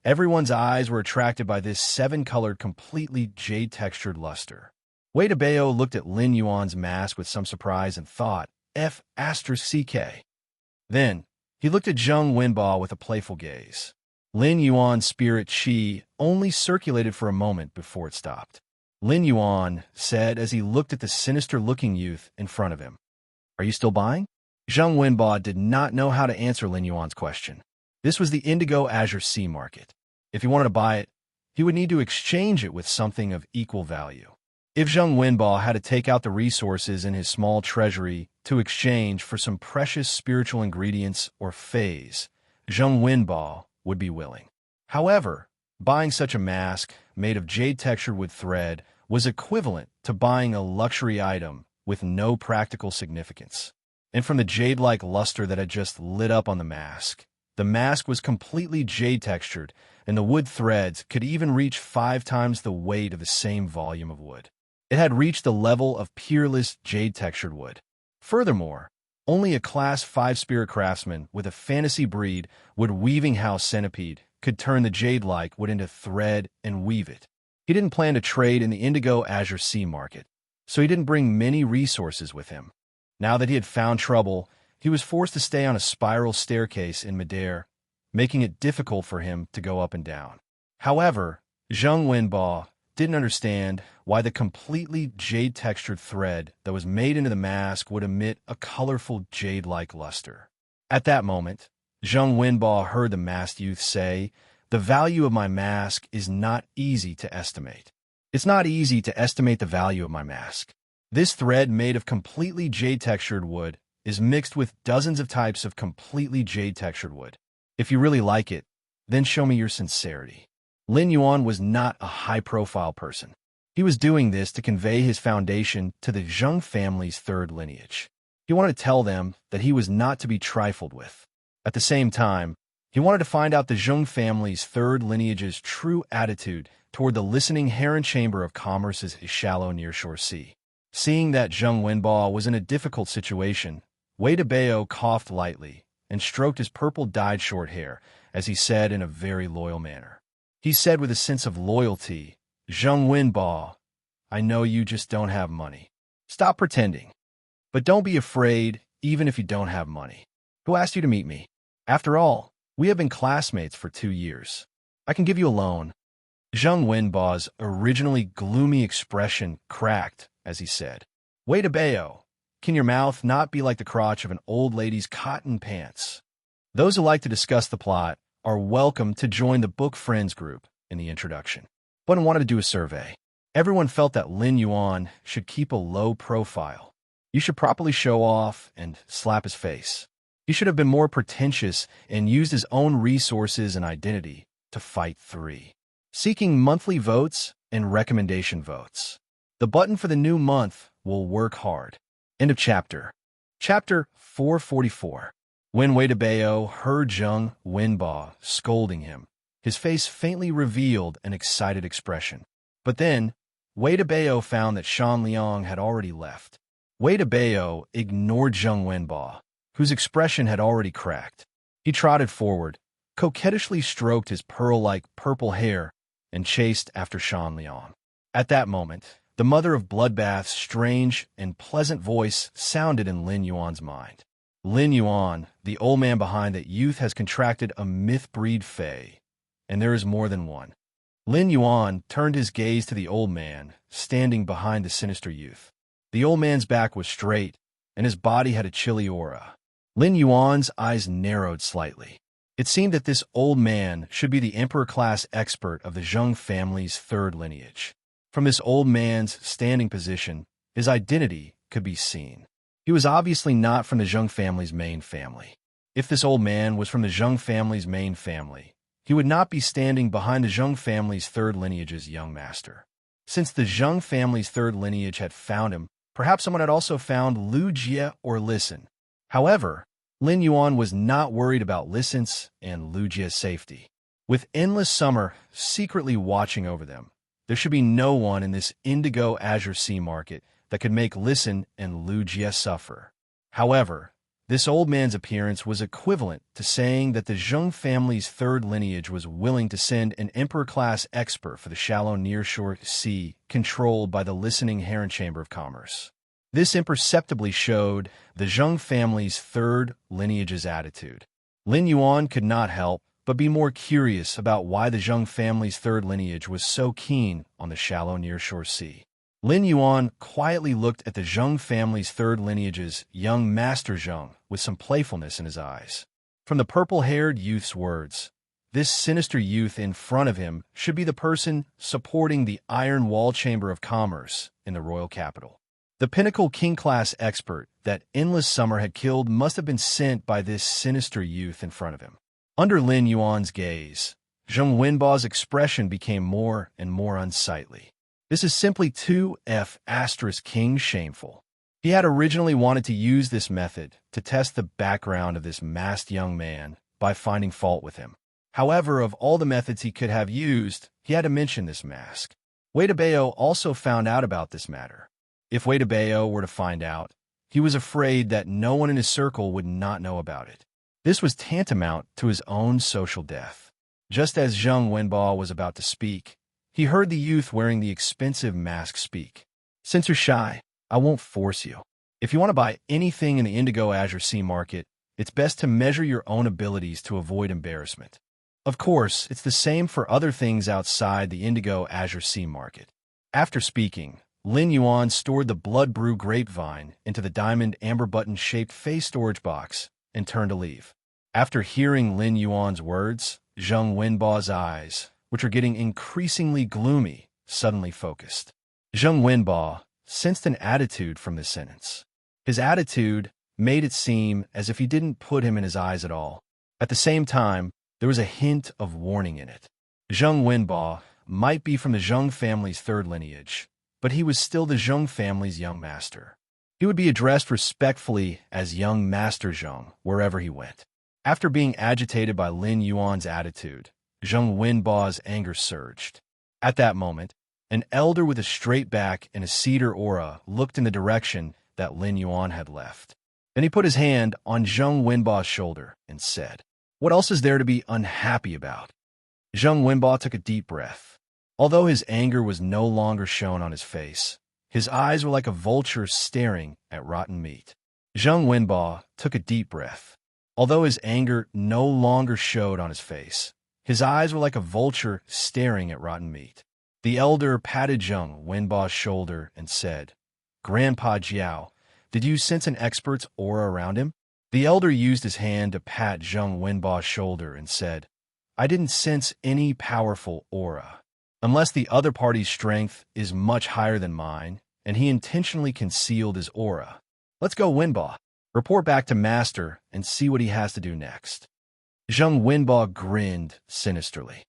everyone's eyes were attracted by this 7-colored, completely jade-textured luster. Wei de Bayo looked at Lin Yuan's mask with some surprise and thought, F***CK. Then, he looked at Zheng Wenba with a playful gaze. Lin Yuan's spirit chi only circulated for a moment before it stopped. Lin Yuan said as he looked at the sinister-looking youth in front of him, "Are you still buying?" Zheng Wenba did not know how to answer Lin Yuan's question. This was the Indigo Azure Sea market. If he wanted to buy it, he would need to exchange it with something of equal value. If Zheng Wenba had to take out the resources in his small treasury to exchange for some precious spiritual ingredients or phase, Zheng Wenba would be willing. However, buying such a mask made of jade textured with thread was equivalent to buying a luxury item with no practical significance. And from the jade-like luster that had just lit up on the mask was completely jade-textured, and the wood threads could even reach 5 times the weight of the same volume of wood. It had reached the level of peerless jade-textured wood. Furthermore, only a Class 5 spirit craftsman with a fantasy breed wood weaving house centipede could turn the jade-like wood into thread and weave it. He didn't plan to trade in the Indigo Azure Sea market, so he didn't bring many resources with him. Now that he had found trouble, he was forced to stay on a spiral staircase in midair, making it difficult for him to go up and down. However, Zheng Wenba didn't understand why the completely jade-textured thread that was made into the mask would emit a colorful jade-like luster. At that moment, Zheng Wenba heard the masked youth say, "The value of my mask is not easy to estimate. It's not easy to estimate the value of my mask. This thread made of completely jade-textured wood is mixed with dozens of types of completely jade-textured wood. If you really like it, then show me your sincerity." Lin Yuan was not a high-profile person. He was doing this to convey his foundation to the Zheng family's 3rd lineage. He wanted to tell them that he was not to be trifled with. At the same time, he wanted to find out the Zheng family's 3rd lineage's true attitude toward the listening Heron Chamber of Commerce's shallow nearshore sea. Seeing that Zheng Wenba was in a difficult situation, Wei de Bayo coughed lightly and stroked his purple-dyed short hair as he said in a very loyal manner. He said with a sense of loyalty, "Zheng Wenba, I know you just don't have money. Stop pretending. But don't be afraid even if you don't have money. Who asked you to meet me? After all, we have been classmates for 2 years. I can give you a loan." Zheng Wenba's originally gloomy expression cracked as he said, "Wei de Bayo, can your mouth not be like the crotch of an old lady's cotton pants?" Those who like to discuss the plot are welcome to join the Book Friends group in the introduction. But I wanted to do a survey. Everyone felt that Lin Yuan should keep a low profile. You should properly show off and slap his face. He should have been more pretentious and used his own resources and identity to fight 3. Seeking monthly votes and recommendation votes. The button for the new month will work hard. End of chapter. Chapter 444. When Wei Dabeo heard Zheng Wenbo scolding him, his face faintly revealed an excited expression. But then, Wei Dabeo found that Shan Liang had already left. Wei Dabeo ignored Zheng Wenbo, whose expression had already cracked. He trotted forward, coquettishly stroked his pearl-like purple hair, and chased after Shan Liang. At that moment, the mother of bloodbath's strange and pleasant voice sounded in Lin Yuan's mind. Lin Yuan, the old man behind that youth, has contracted a myth-breed fey, and there is more than one. Lin Yuan turned his gaze to the old man, standing behind the sinister youth. The old man's back was straight, and his body had a chilly aura. Lin Yuan's eyes narrowed slightly. It seemed that this old man should be the emperor-class expert of the Zheng family's third lineage. From this old man's standing position, his identity could be seen. He was obviously not from the Zheng family's main family. If this old man was from the Zheng family's main family, he would not be standing behind the Zheng family's third lineage's young master. Since the Zheng family's third lineage had found him, perhaps someone had also found Lu Jie or Listen. However, Lin Yuan was not worried about Listen's and Lu Jie's safety. With endless summer secretly watching over them, there should be no one in this indigo azure sea market that could make Listen and Lu Jie suffer. However, this old man's appearance was equivalent to saying that the Zheng family's third lineage was willing to send an emperor-class expert for the shallow nearshore sea controlled by the listening Heron Chamber of Commerce. This imperceptibly showed the Zheng family's third lineage's attitude. Lin Yuan could not help but be more curious about why the Zheng family's third lineage was so keen on the shallow nearshore sea. Lin Yuan quietly looked at the Zheng family's third lineage's young master Zheng with some playfulness in his eyes. From the purple-haired youth's words, this sinister youth in front of him should be the person supporting the Iron Wall Chamber of Commerce in the royal capital. The pinnacle king-class expert that endless summer had killed must have been sent by this sinister youth in front of him. Under Lin Yuan's gaze, Zheng Wenbo's expression became more and more unsightly. This is simply 2F** king shameful. He had originally wanted to use this method to test the background of this masked young man by finding fault with him. However, of all the methods he could have used, he had to mention this mask. Wei Dabeo also found out about this matter. If Wei Dabeo were to find out, he was afraid that no one in his circle would not know about it. This was tantamount to his own social death. Just as Zheng Wenbo was about to speak, he heard the youth wearing the expensive mask speak. "Since you're shy, I won't force you. If you want to buy anything in the Indigo Azure Sea market, it's best to measure your own abilities to avoid embarrassment. Of course, it's the same for other things outside the Indigo Azure Sea market." After speaking, Lin Yuan stored the Blood Brew grapevine into the diamond amber button-shaped face storage box and turned to leave. After hearing Lin Yuan's words, Zheng Wenbo's eyes, which were getting increasingly gloomy, suddenly focused. Zheng Wenbo sensed an attitude from this sentence. His attitude made it seem as if he didn't put him in his eyes at all. At the same time, there was a hint of warning in it. Zheng Wenbo might be from the Zheng family's third lineage, but he was still the Zheng family's young master. He would be addressed respectfully as young Master Zheng wherever he went. After being agitated by Lin Yuan's attitude, Zheng Wenbo's anger surged. At that moment, an elder with a straight back and a cedar aura looked in the direction that Lin Yuan had left. Then he put his hand on Zheng Wenbo's shoulder and said, "What else is there to be unhappy about?" Zheng Wenbo took a deep breath. Although his anger was no longer shown on his face, his eyes were like a vulture staring at rotten meat. Zheng Wenbo took a deep breath. Although his anger no longer showed on his face, his eyes were like a vulture staring at rotten meat. The elder patted Zheng Wenbo's shoulder and said, "Grandpa Jiao, did you sense an expert's aura around him?" The elder used his hand to pat Zheng Wenbo's shoulder and said, "I didn't sense any powerful aura. Unless the other party's strength is much higher than mine, and he intentionally concealed his aura. Let's go, Wenbo. Report back to Master and see what he has to do next." Zheng Wenbo grinned sinisterly.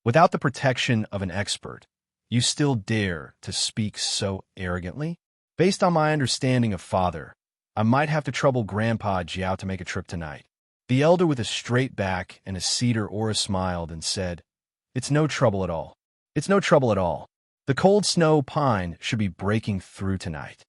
Without the protection of an expert, You still dare to speak so arrogantly? Based on my understanding of father, I might have to trouble Grandpa Jiao to make a trip tonight. The elder with a straight back and a cedar aura smiled and said, It's no trouble at all. It's no trouble at all. The cold snow pine should be breaking through tonight.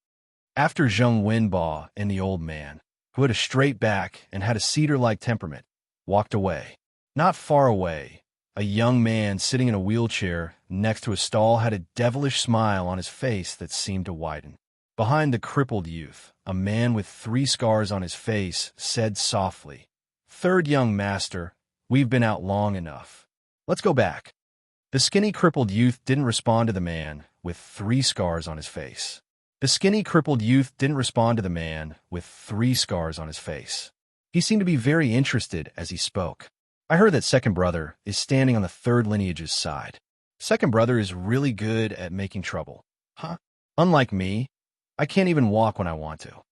After Zheng Wenba and the old man, who had a straight back and had a cedar-like temperament, walked away. Not far away, a young man sitting in a wheelchair next to a stall had a devilish smile on his face that seemed to widen. Behind the crippled youth, a man with 3 scars on his face said softly, Third young master, we've been out long enough. Let's go back. The skinny crippled youth didn't respond to the man with 3 scars on his face. The skinny crippled youth didn't respond to the man with 3 scars on his face. He seemed to be very interested as he spoke. I heard that second brother is standing on the third lineage's side. Second brother is really good at making trouble. Huh? Unlike me, I can't even walk when I want to.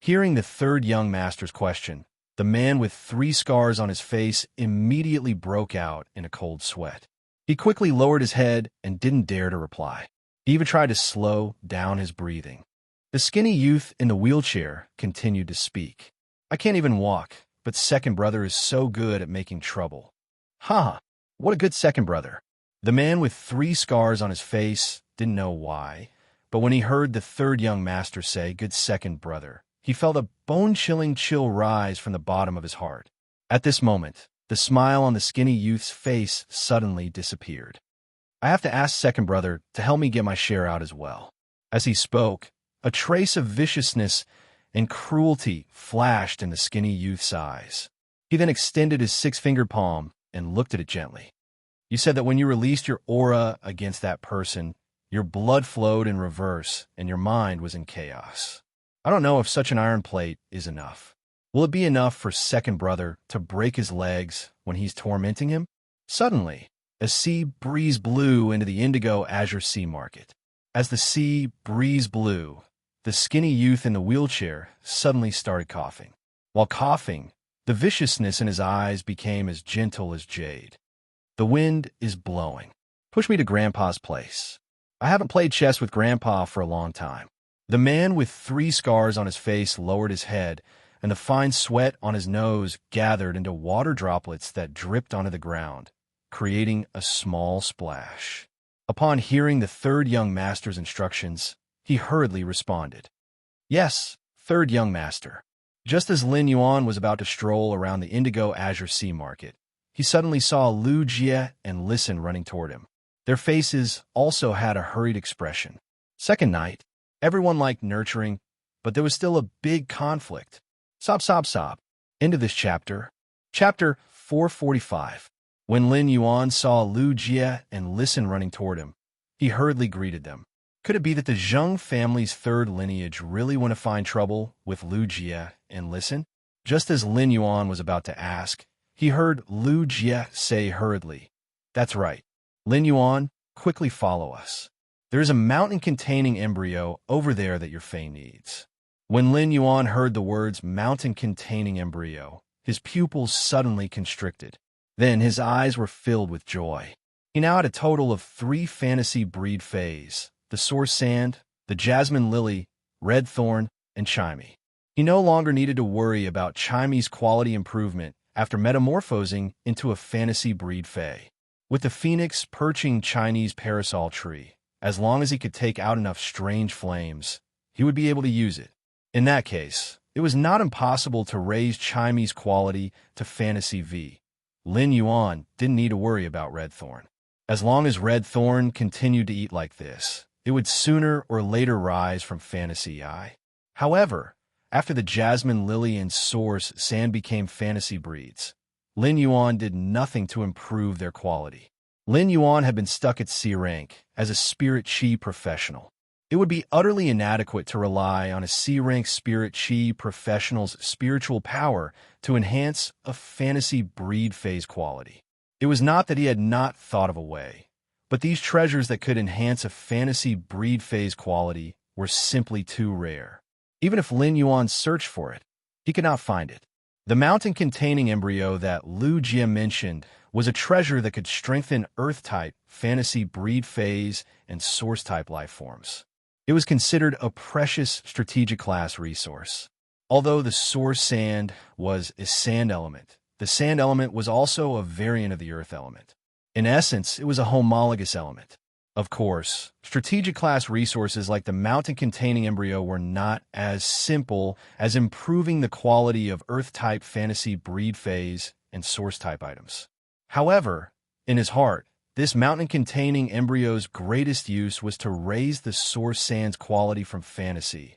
Hearing the third young master's question, the man with 3 scars on his face immediately broke out in a cold sweat. He quickly lowered his head and didn't dare to reply. He even tried to slow down his breathing. The skinny youth in the wheelchair continued to speak. I can't even walk, but second brother is so good at making trouble. Ha! What a good second brother. The man with 3 scars on his face didn't know why, but when he heard the third young master say, good second brother, he felt a bone-chilling chill rise from the bottom of his heart. At this moment, the smile on the skinny youth's face suddenly disappeared. I have to ask second brother to help me get my share out as well. As he spoke, a trace of viciousness and cruelty flashed in the skinny youth's eyes. He then extended his 6-fingered palm and looked at it gently. You said that when you released your aura against that person, your blood flowed in reverse and your mind was in chaos. I don't know if such an iron plate is enough. Will it be enough for second brother to break his legs when he's tormenting him? Suddenly, a sea breeze blew into the indigo azure sea market. As the sea breeze blew, the skinny youth in the wheelchair suddenly started coughing. While coughing, the viciousness in his eyes became as gentle as jade. The wind is blowing. Push me to Grandpa's place. I haven't played chess with Grandpa for a long time. The man with 3 scars on his face lowered his head, and the fine sweat on his nose gathered into water droplets that dripped onto the ground, creating a small splash. Upon hearing the third young master's instructions, he hurriedly responded, Yes, third young master. Just as Lin Yuan was about to stroll around the indigo azure sea market, he suddenly saw Lu Jie and Listen running toward him. Their faces also had a hurried expression. Second night, everyone liked nurturing, but there was still a big conflict. Sob, sob, sob. End of this chapter. Chapter 445. When Lin Yuan saw Lu Jie and Listen running toward him, he hurriedly greeted them. Could it be that the Zheng family's third lineage really want to find trouble with Lu Jie and Listen? Just as Lin Yuan was about to ask, he heard Lu Jie say hurriedly, That's right. Lin Yuan, quickly follow us. There is a mountain-containing embryo over there that your Fae needs. When Lin Yuan heard the words mountain-containing embryo, his pupils suddenly constricted. Then his eyes were filled with joy. He now had a total of 3 fantasy breed Faes, the Source Sand, the Jasmine Lily, Red Thorn, and Chimey. He no longer needed to worry about Chimey's quality improvement after metamorphosing into a fantasy breed Fae. With the phoenix perching Chinese parasol tree, as long as he could take out enough strange flames, he would be able to use it. In that case, it was not impossible to raise Chimey's quality to fantasy V. Lin Yuan didn't need to worry about Red Thorn. As long as Red Thorn continued to eat like this, it would sooner or later rise from fantasy I. However, after the Jasmine Lily and Source Sand became fantasy breeds, Lin Yuan did nothing to improve their quality. Lin Yuan had been stuck at C rank as a Spirit Chi professional. It would be utterly inadequate to rely on a C rank Spirit Chi professional's spiritual power to enhance a fantasy breed phase quality. It was not that he had not thought of a way, but these treasures that could enhance a fantasy breed phase quality were simply too rare. Even if Lin Yuan searched for it, he could not find it. The mountain-containing embryo that Lu Jie mentioned was a treasure that could strengthen Earth-type, fantasy breed phase, and Source-type life forms. It was considered a precious strategic class resource. Although the Source Sand was a sand element, the sand element was also a variant of the Earth element. In essence, it was a homologous element. Of course, strategic class resources like the mountain-containing embryo were not as simple as improving the quality of Earth-type fantasy breed phase and Source-type items. However, in his heart, this mountain-containing embryo's greatest use was to raise the Source Sand's quality from fantasy.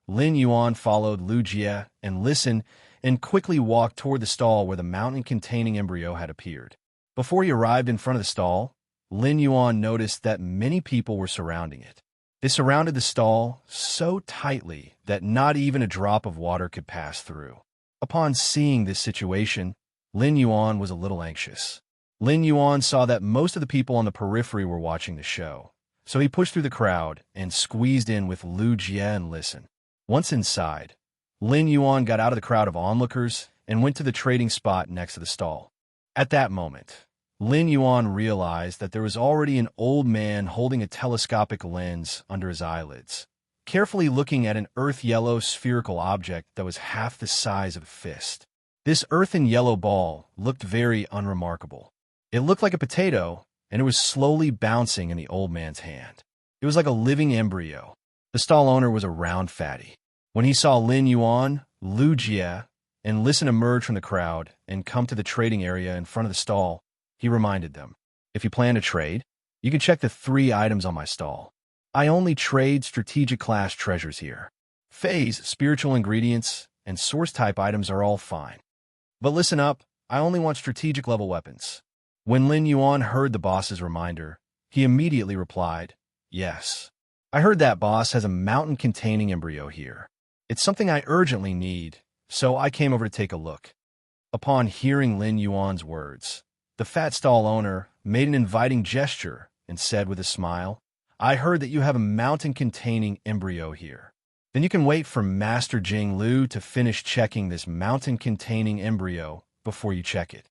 Lin Yuan followed Lu Jie and listened and quickly walked toward the stall where the mountain-containing embryo had appeared. Before he arrived in front of the stall, Lin Yuan noticed that many people were surrounding it. They surrounded the stall so tightly that not even a drop of water could pass through. Upon seeing this situation, Lin Yuan was a little anxious. Lin Yuan saw that most of the people on the periphery were watching the show, so he pushed through the crowd and squeezed in with Lu Jie and listened. Once inside, Lin Yuan got out of the crowd of onlookers and went to the trading spot next to the stall. At that moment, Lin Yuan realized that there was already an old man holding a telescopic lens under his eyelids, carefully looking at an earth-yellow spherical object that was half the size of a fist. This earthen-yellow ball looked very unremarkable. It looked like a potato, and it was slowly bouncing in the old man's hand. It was like a living embryo. The stall owner was a round fatty. When he saw Lin Yuan, Lu Jie, and Listen emerge from the crowd and come to the trading area in front of the stall, he reminded them, "If you plan to trade, you can check the 3 items on my stall. I only trade strategic class treasures here. Phase, spiritual ingredients, and source-type items are all fine. But listen up, I only want strategic level weapons." When Lin Yuan heard the boss's reminder, he immediately replied, "Yes. I heard that boss has a mountain-containing embryo here. It's something I urgently need, so I came over to take a look." Upon hearing Lin Yuan's words, the fat stall owner made an inviting gesture and said with a smile, "I heard that you have a mountain-containing embryo here. Then you can wait for Master Jing Lu to finish checking this mountain-containing embryo before you check it.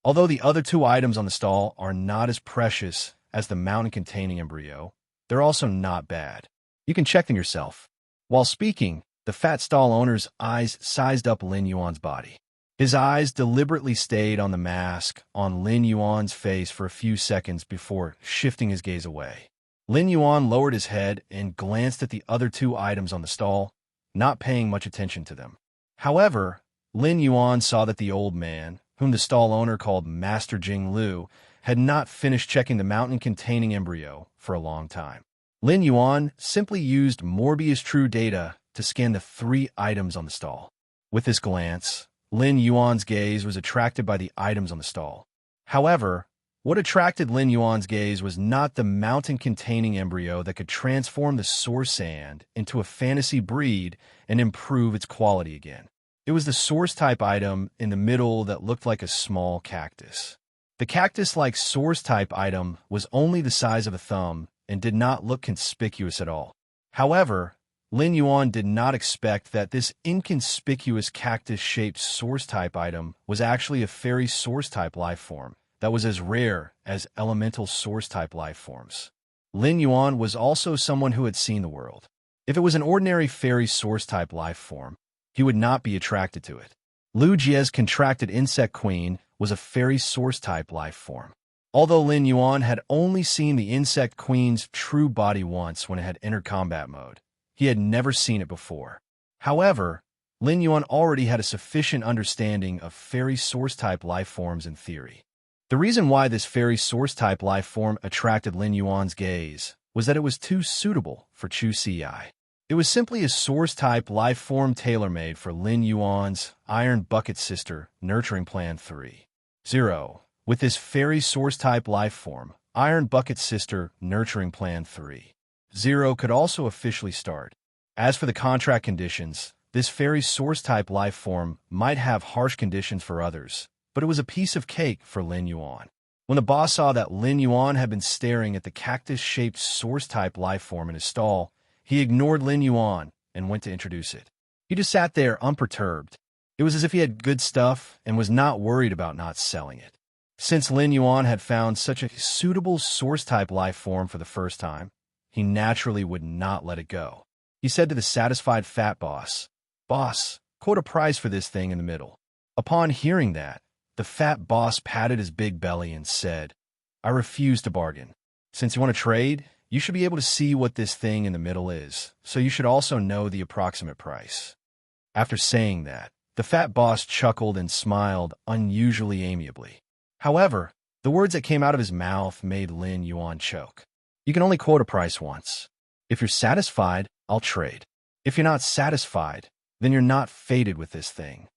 Although the other 2 items on the stall are not as precious as the mountain-containing embryo, they're also not bad. You can check them yourself." While speaking, the fat stall owner's eyes sized up Lin Yuan's body. His eyes deliberately stayed on the mask on Lin Yuan's face for a few seconds before shifting his gaze away. Lin Yuan lowered his head and glanced at the other 2 items on the stall, not paying much attention to them. However, Lin Yuan saw that the old man, whom the stall owner called Master Jing Lu, had not finished checking the mountain-containing embryo for a long time. Lin Yuan simply used Morbius True data to scan the 3 items on the stall. With this glance, Lin Yuan's gaze was attracted by the items on the stall. However, what attracted Lin Yuan's gaze was not the mountain-containing embryo that could transform the source sand into a fantasy breed and improve its quality again. It was the source-type item in the middle that looked like a small cactus. The cactus-like source-type item was only the size of a thumb and did not look conspicuous at all. However, Lin Yuan did not expect that this inconspicuous cactus-shaped source-type item was actually a fairy source-type life form that was as rare as elemental source-type life forms. Lin Yuan was also someone who had seen the world. If it was an ordinary fairy source-type life form, he would not be attracted to it. Lu Jie's contracted insect queen was a fairy source-type life form. Although Lin Yuan had only seen the insect queen's true body once when it had entered combat mode, he had never seen it before. However, Lin Yuan already had a sufficient understanding of fairy source-type life forms in theory. The reason why this fairy source-type life form attracted Lin Yuan's gaze was that it was too suitable for Chu Ci. It was simply a source-type life form tailor-made for Lin Yuan's Iron Bucket Sister Nurturing Plan 3.0. With this fairy source-type life form, Iron Bucket Sister Nurturing Plan 3.0 could also officially start. As for the contract conditions, this fairy source-type life form might have harsh conditions for others, but it was a piece of cake for Lin Yuan. When the boss saw that Lin Yuan had been staring at the cactus-shaped source-type life form in his stall, he ignored Lin Yuan and went to introduce it. He just sat there unperturbed. It was as if he had good stuff and was not worried about not selling it. Since Lin Yuan had found such a suitable source-type life form for the first time, he naturally would not let it go. He said to the satisfied fat boss, "Boss, quote a price for this thing in the middle." Upon hearing that, the fat boss patted his big belly and said, "I refuse to bargain. Since you want to trade, you should be able to see what this thing in the middle is, so you should also know the approximate price." After saying that, the fat boss chuckled and smiled unusually amiably. However, the words that came out of his mouth made Lin Yuan choke. "You can only quote a price once. If you're satisfied, I'll trade. If you're not satisfied, then you're not fated with this thing."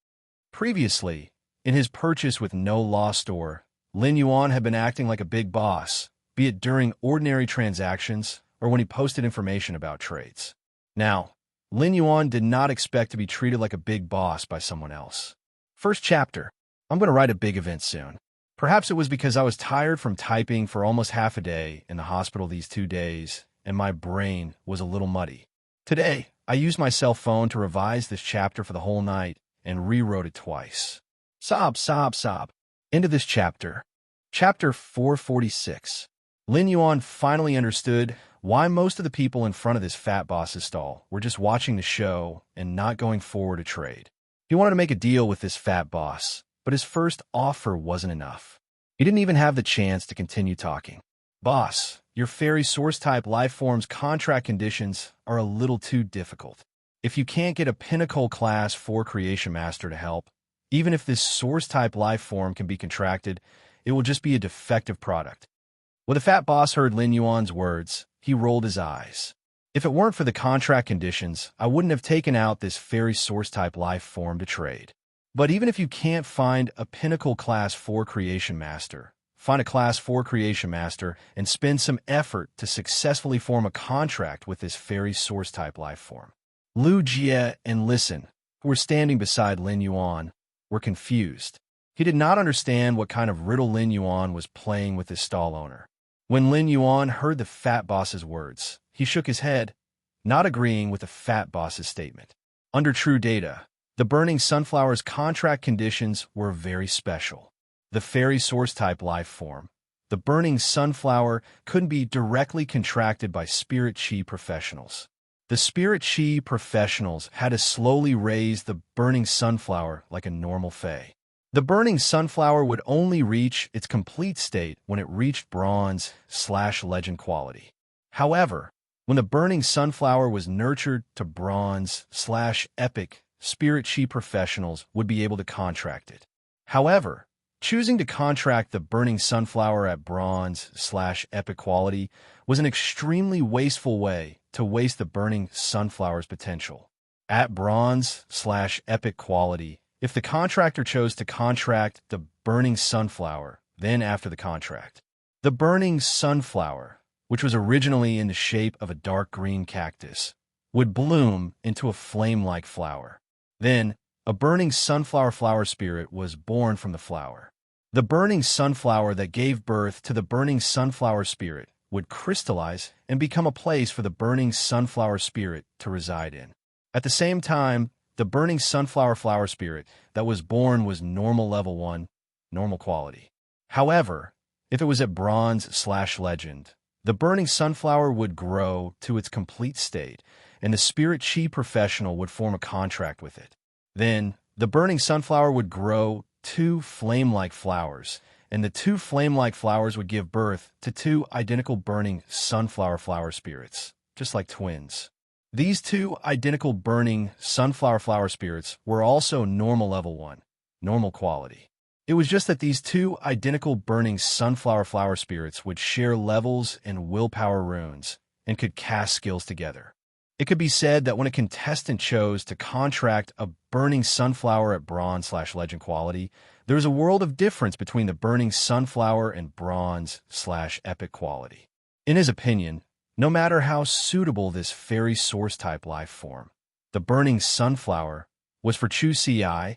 Previously, in his purchase with no law store, Lin Yuan had been acting like a big boss, be it during ordinary transactions or when he posted information about trades. Now, Lin Yuan did not expect to be treated like a big boss by someone else. First chapter. I'm going to write a big event soon. Perhaps it was because I was tired from typing for almost half a day in the hospital these 2 days, and my brain was a little muddy. Today, I used my cell phone to revise this chapter for the whole night and rewrote it twice. Sob, sob, sob. End of this chapter. Chapter 446. Lin Yuan finally understood why most of the people in front of this fat boss's stall were just watching the show and not going forward to trade. He wanted to make a deal with this fat boss, but his first offer wasn't enough. He didn't even have the chance to continue talking. "Boss, your fairy source-type life form's contract conditions are a little too difficult. If you can't get a Pinnacle Class 4 Creation Master to help, even if this source-type life form can be contracted, it will just be a defective product." When the fat boss heard Lin Yuan's words, he rolled his eyes. "If it weren't for the contract conditions, I wouldn't have taken out this fairy source-type life form to trade. But even if you can't find a Pinnacle Class 4 Creation Master, find a Class 4 Creation Master and spend some effort to successfully form a contract with this fairy source-type life form." Lu Jie and Listen, who were standing beside Lin Yuan, were confused. He did not understand what kind of riddle Lin Yuan was playing with his stall owner. When Lin Yuan heard the fat boss's words, he shook his head, not agreeing with the fat boss's statement. Under true data, the Burning Sunflower's contract conditions were very special. The fairy source-type life form, the Burning Sunflower, couldn't be directly contracted by Spirit Chi professionals. The Spirit Chi professionals had to slowly raise the Burning Sunflower like a normal fae. The Burning Sunflower would only reach its complete state when it reached bronze/legend quality. However, when the Burning Sunflower was nurtured to bronze/epic, Spirit Chi professionals would be able to contract it. However, choosing to contract the Burning Sunflower at bronze/epic quality was an extremely wasteful way to waste the Burning Sunflower's potential. At bronze/epic quality, if the contractor chose to contract the Burning Sunflower, then after the contract, the Burning Sunflower, which was originally in the shape of a dark green cactus, would bloom into a flame-like flower. Then, a Burning Sunflower flower spirit was born from the flower. The Burning Sunflower that gave birth to the Burning Sunflower spirit would crystallize and become a place for the Burning Sunflower spirit to reside in. At the same time, the Burning Sunflower flower spirit that was born was normal level 1, normal quality. However, if it was at bronze/legend, the Burning Sunflower would grow to its complete state, and the Spirit Chi professional would form a contract with it. Then, the Burning Sunflower would grow 2 flame-like flowers, and the 2 flame-like flowers would give birth to 2 identical Burning Sunflower flower spirits, just like twins. These 2 identical Burning Sunflower flower spirits were also normal level 1, normal quality. It was just that these 2 identical Burning Sunflower flower spirits would share levels and willpower runes and could cast skills together. It could be said that when a contestant chose to contract a Burning Sunflower at bronze/legend quality, there was a world of difference between the Burning Sunflower and bronze/epic quality. In his opinion, no matter how suitable this fairy source-type life form, the Burning Sunflower, was for Chu Ci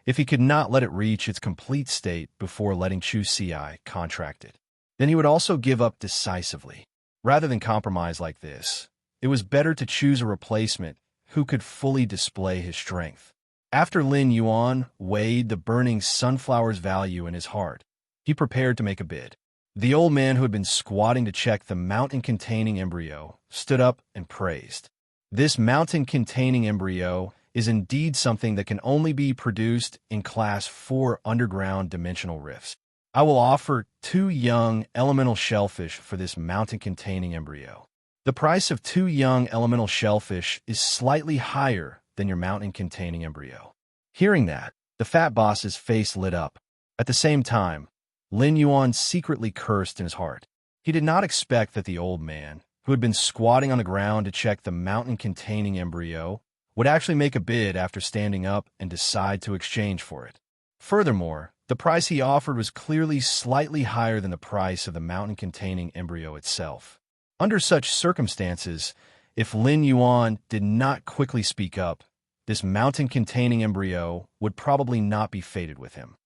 if he could not let it reach its complete state before letting Chu Ci contract it. Then he would also give up decisively. Rather than compromise like this, it was better to choose a replacement who could fully display his strength. After Lin Yuan weighed the Burning Sunflower's value in his heart, he prepared to make a bid. The old man, who had been squatting to check the mountain-containing embryo, stood up and praised. This mountain-containing embryo is indeed something that can only be produced in Class 4 underground dimensional rifts. I will offer 2 young elemental shellfish for this mountain-containing embryo. The price of 2 young elemental shellfish is slightly higher than your mountain-containing embryo. Hearing that, the fat boss's face lit up. At the same time, Lin Yuan secretly cursed in his heart. He did not expect that the old man, who had been squatting on the ground to check the mountain-containing embryo, would actually make a bid after standing up and decide to exchange for it. Furthermore, the price he offered was clearly slightly higher than the price of the mountain-containing embryo itself. Under such circumstances, if Lin Yuan did not quickly speak up, this mountain-containing embryo would probably not be fated with him.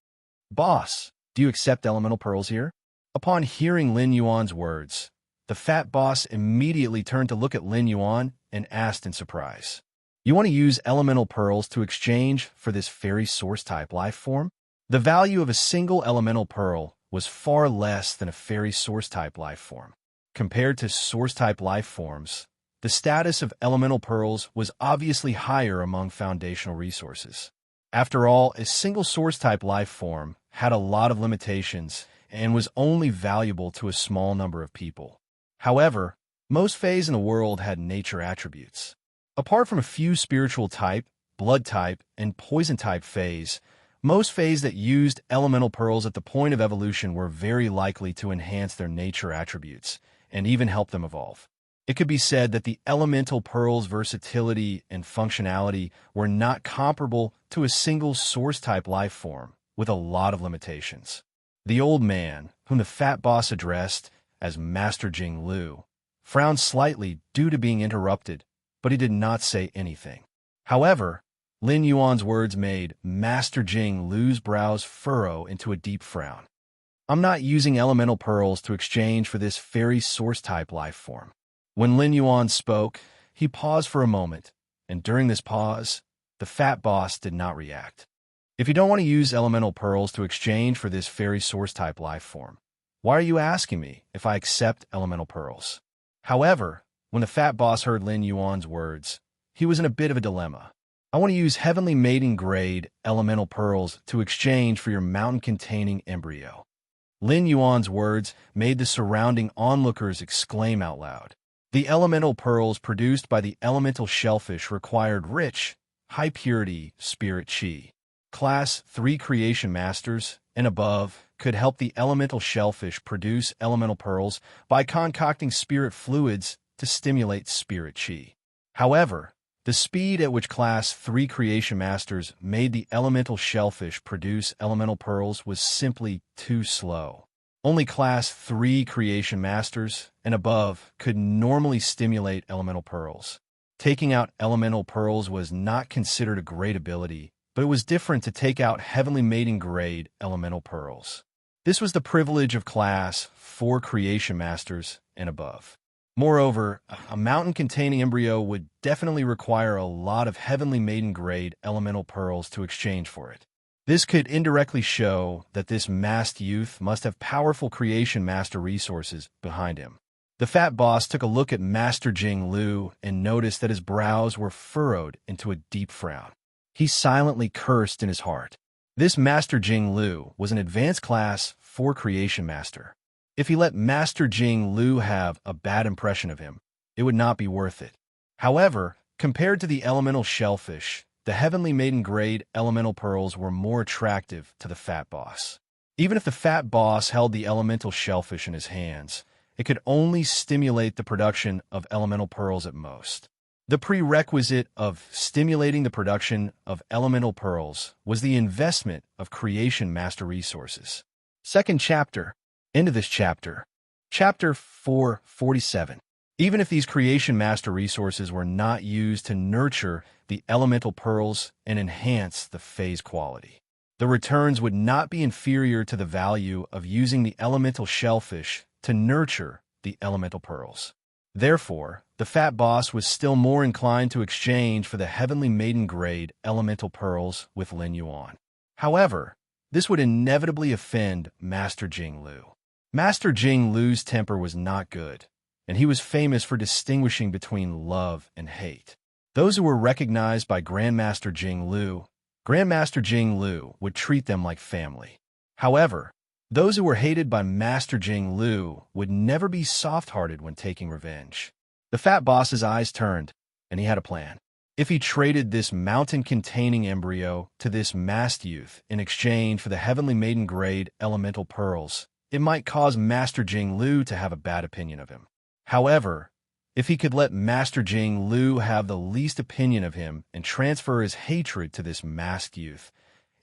"Boss, do you accept elemental pearls here?" Upon hearing Lin Yuan's words, the fat boss immediately turned to look at Lin Yuan and asked in surprise, "You want to use elemental pearls to exchange for this fairy source-type life form?" The value of a single elemental pearl was far less than a fairy source-type life form. Compared to source-type life forms, the status of elemental pearls was obviously higher among foundational resources. After all, a single source-type life form had a lot of limitations and was only valuable to a small number of people. However, most fays in the world had nature attributes. Apart from a few spiritual type, blood type, and poison type fays, most fays that used elemental pearls at the point of evolution were very likely to enhance their nature attributes and even help them evolve. It could be said that the elemental pearl's versatility and functionality were not comparable to a single source-type life form, with a lot of limitations. The old man, whom the fat boss addressed as Master Jing Lu, frowned slightly due to being interrupted, but he did not say anything. However, Lin Yuan's words made Master Jing Lu's brows furrow into a deep frown. "I'm not using elemental pearls to exchange for this fairy source-type life form." When Lin Yuan spoke, he paused for a moment, and during this pause, the fat boss did not react. "If you don't want to use elemental pearls to exchange for this fairy source-type life form, why are you asking me if I accept elemental pearls?" However, when the fat boss heard Lin Yuan's words, he was in a bit of a dilemma. "I want to use heavenly mating grade elemental pearls to exchange for your mountain-containing embryo." Lin Yuan's words made the surrounding onlookers exclaim out loud. The elemental pearls produced by the elemental shellfish required rich, high-purity spirit chi. Class 3 creation masters and above could help the elemental shellfish produce elemental pearls by concocting spirit fluids to stimulate spirit chi. However, the speed at which Class 3 creation masters made the elemental shellfish produce elemental pearls was simply too slow. Only Class 3 creation masters and above could normally stimulate elemental pearls. Taking out elemental pearls was not considered a great ability, but it was different to take out heavenly mating grade elemental pearls. This was the privilege of Class 4 creation masters and above. Moreover, a mountain-containing embryo would definitely require a lot of heavenly maiden grade elemental pearls to exchange for it. This could indirectly show that this masked youth must have powerful creation master resources behind him. The fat boss took a look at Master Jing Lu and noticed that his brows were furrowed into a deep frown. He silently cursed in his heart. This Master Jing Lu was an advanced Class 4 creation master. If he let Master Jing Lu have a bad impression of him, it would not be worth it. However, compared to the elemental shellfish, the heavenly maiden grade elemental pearls were more attractive to the fat boss. Even if the fat boss held the elemental shellfish in his hands, it could only stimulate the production of elemental pearls at most. The prerequisite of stimulating the production of elemental pearls was the investment of creation master resources. Second chapter. End of this chapter. Chapter 447. Even if these creation master resources were not used to nurture the elemental pearls and enhance the phase quality, the returns would not be inferior to the value of using the elemental shellfish to nurture the elemental pearls. Therefore, the fat boss was still more inclined to exchange for the heavenly maiden grade elemental pearls with Lin Yuan. However, This would inevitably offend Master Jing-Lu. Master Jing-Lu's temper was not good, and he was famous for distinguishing between love and hate. Those who were recognized by Grandmaster Jing-Lu, Grandmaster Jing-Lu would treat them like family. However, those who were hated by Master Jing-Lu would never be soft-hearted when taking revenge. The fat boss's eyes turned, and he had a plan. If he traded this mountain-containing embryo to this masked youth in exchange for the Heavenly Maiden-grade elemental pearls, it might cause Master Jing-Lu to have a bad opinion of him. However, if he could let Master Jing-Lu have the least opinion of him and transfer his hatred to this masked youth,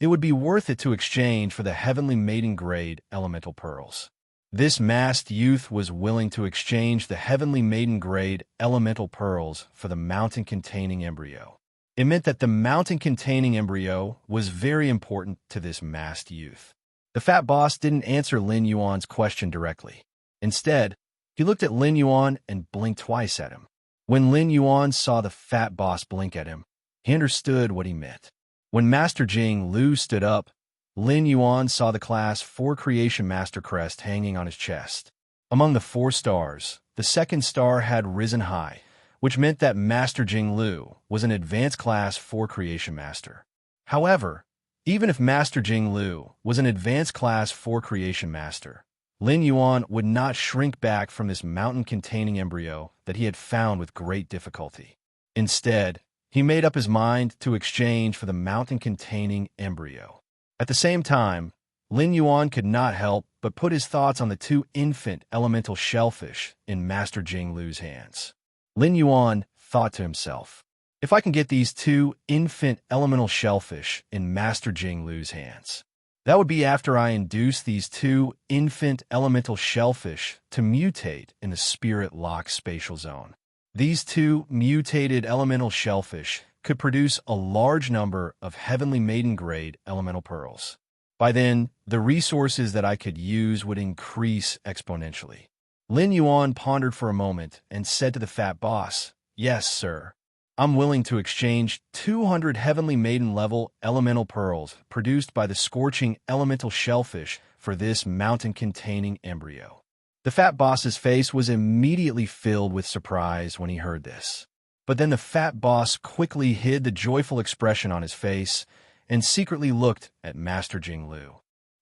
it would be worth it to exchange for the Heavenly Maiden-grade elemental pearls. This masked youth was willing to exchange the Heavenly Maiden-grade elemental pearls for the mountain-containing embryo. It meant that the mountain-containing embryo was very important to this masked youth. The fat boss didn't answer Lin Yuan's question directly. Instead, he looked at Lin Yuan and blinked twice at him. When Lin Yuan saw the fat boss blink at him, he understood what he meant. When Master Jing-Lu stood up, Lin Yuan saw the Class 4 Creation Master crest hanging on his chest. Among the 4 stars, the second star had risen high, which meant that Master Jing-Lu was an advanced Class 4 Creation Master. However, even if Master Jing-Lu was an advanced Class 4 Creation Master, Lin Yuan would not shrink back from this mountain-containing embryo that he had found with great difficulty. Instead, he made up his mind to exchange for the mountain-containing embryo. At the same time, Lin Yuan could not help but put his thoughts on the 2 infant elemental shellfish in Master Jing-Lu's hands. Lin Yuan thought to himself, if I can get these 2 infant elemental shellfish in Master Jing-Lu's hands, that would be after I induce these 2 infant elemental shellfish to mutate in the Spirit Lock spatial zone. These 2 mutated elemental shellfish could produce a large number of Heavenly Maiden-grade elemental pearls. By then, the resources that I could use would increase exponentially. Lin Yuan pondered for a moment and said to the fat boss, "Yes, sir. I'm willing to exchange 200 Heavenly Maiden-level elemental pearls produced by the scorching elemental shellfish for this mountain-containing embryo." The fat boss's face was immediately filled with surprise when he heard this. But then the fat boss quickly hid the joyful expression on his face and secretly looked at Master Jing-Lu.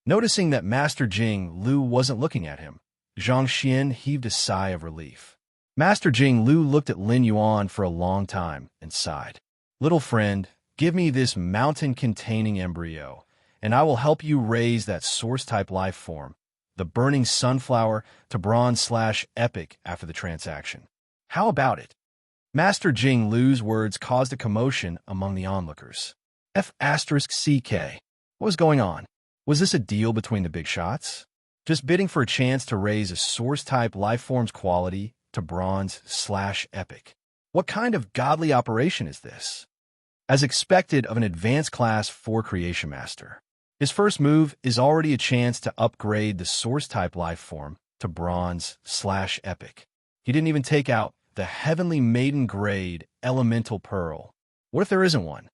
Noticing that Master Jing-Lu wasn't looking at him, Zhang Xian heaved a sigh of relief. Master Jing-Lu looked at Lin Yuan for a long time and sighed. "Little friend, give me this mountain-containing embryo, and I will help you raise that source-type life form, the burning sunflower, to bronze/epic after the transaction. How about it?" Master Jing-Lu's words caused a commotion among the onlookers. F***CK. What was going on? Was this a deal between the big shots? Just bidding for a chance to raise a source-type lifeform's quality to bronze/epic. What kind of godly operation is this? As expected of an advanced Class 4 Creation Master, his first move is already a chance to upgrade the source-type lifeform to bronze/epic. He didn't even take out the Heavenly Maiden-grade elemental pearl. What if there isn't one?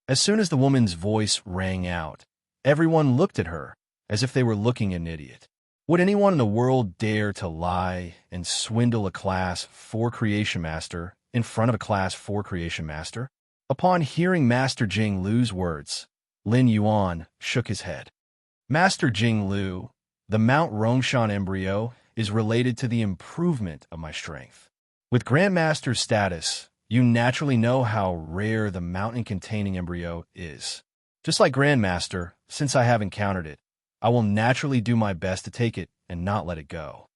As soon as the woman's voice rang out, everyone looked at her as if they were looking at an idiot. Would anyone in the world dare to lie and swindle a Class 4 Creation Master in front of a Class 4 Creation Master? Upon hearing Master Jing-Lu's words, Lin Yuan shook his head. Master Jing-Lu, the Mount Rongshan embryo is related to the improvement of my strength. With Grandmaster status, you naturally know how rare the mountain-containing embryo is. Just like Grandmaster, since I have encountered it, I will naturally do my best to take it and not let it go.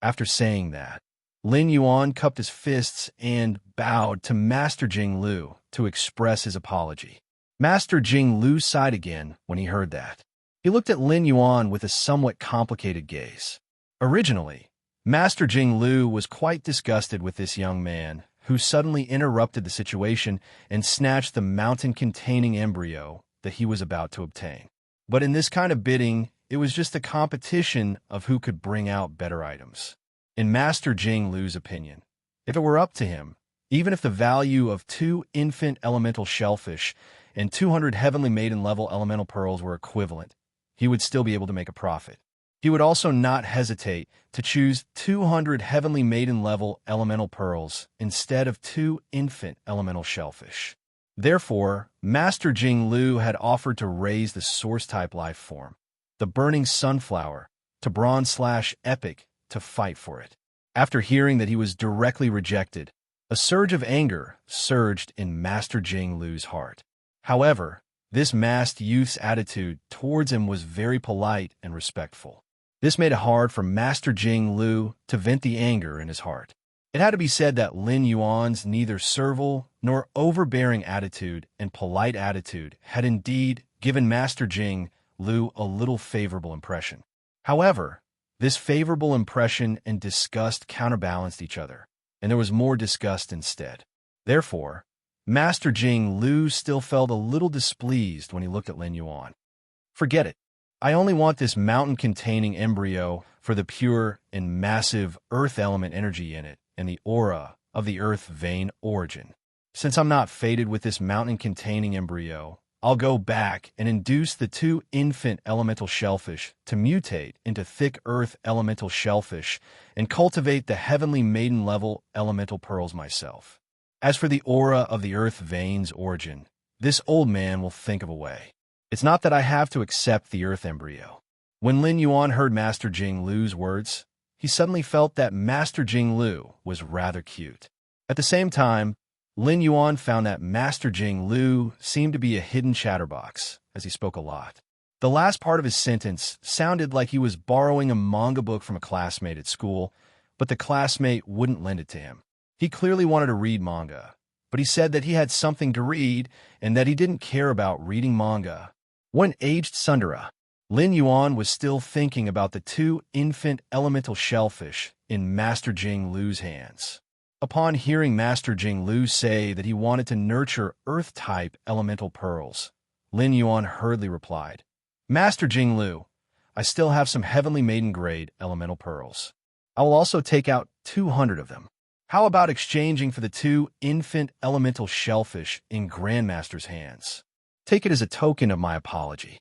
After saying that, Lin Yuan cupped his fists and bowed to Master Jing-Lu to express his apology. Master Jing-Lu sighed again when he heard that. He looked at Lin Yuan with a somewhat complicated gaze. Originally, Master Jing-Lu was quite disgusted with this young man who suddenly interrupted the situation and snatched the mountain-containing embryo that he was about to obtain. But in this kind of bidding, it was just a competition of who could bring out better items. In Master Jing-Lu's opinion, if it were up to him, even if the value of 2 infant elemental shellfish and 200 Heavenly Maiden-level elemental pearls were equivalent, he would still be able to make a profit. He would also not hesitate to choose 200 heavenly maiden-level elemental pearls instead of 2 infant elemental shellfish. Therefore, Master Jing Lu had offered to raise the source-type life form, the burning sunflower, to bronze/epic to fight for it. After hearing that he was directly rejected, a surge of anger surged in Master Jing Lu's heart. However, this masked youth's attitude towards him was very polite and respectful. This made it hard for Master Jing Lu to vent the anger in his heart. It had to be said that Lin Yuan's neither servile nor overbearing attitude and polite attitude had indeed given Master Jing Lu a little favorable impression. However, this favorable impression and disgust counterbalanced each other, and there was more disgust instead. Therefore, Master Jing Lu still felt a little displeased when he looked at Lin Yuan. Forget it. I only want this mountain-containing embryo for the pure and massive earth element energy in it and the aura of the earth vein origin. Since I'm not fated with this mountain-containing embryo, I'll go back and induce the 2 infant elemental shellfish to mutate into thick earth elemental shellfish and cultivate the heavenly maiden-level elemental pearls myself. As for the aura of the earth vein's origin, this old man will think of a way. It's not that I have to accept the earth embryo. When Lin Yuan heard Master Jing Lu's words, he suddenly felt that Master Jing Lu was rather cute. At the same time, Lin Yuan found that Master Jing Lu seemed to be a hidden chatterbox, as he spoke a lot. The last part of his sentence sounded like he was borrowing a manga book from a classmate at school, but the classmate wouldn't lend it to him. He clearly wanted to read manga, but he said that he had something to read and that he didn't care about reading manga. When aged Sundara, Lin Yuan was still thinking about the 2 infant elemental shellfish in Master Jing Lu's hands. Upon hearing Master Jing Lu say that he wanted to nurture earth-type elemental pearls, Lin Yuan hurriedly replied, "Master Jing Lu, I still have some heavenly maiden-grade elemental pearls. I will also take out 200 of them. How about exchanging for the 2 infant elemental shellfish in Grandmaster's hands? Take it as a token of my apology."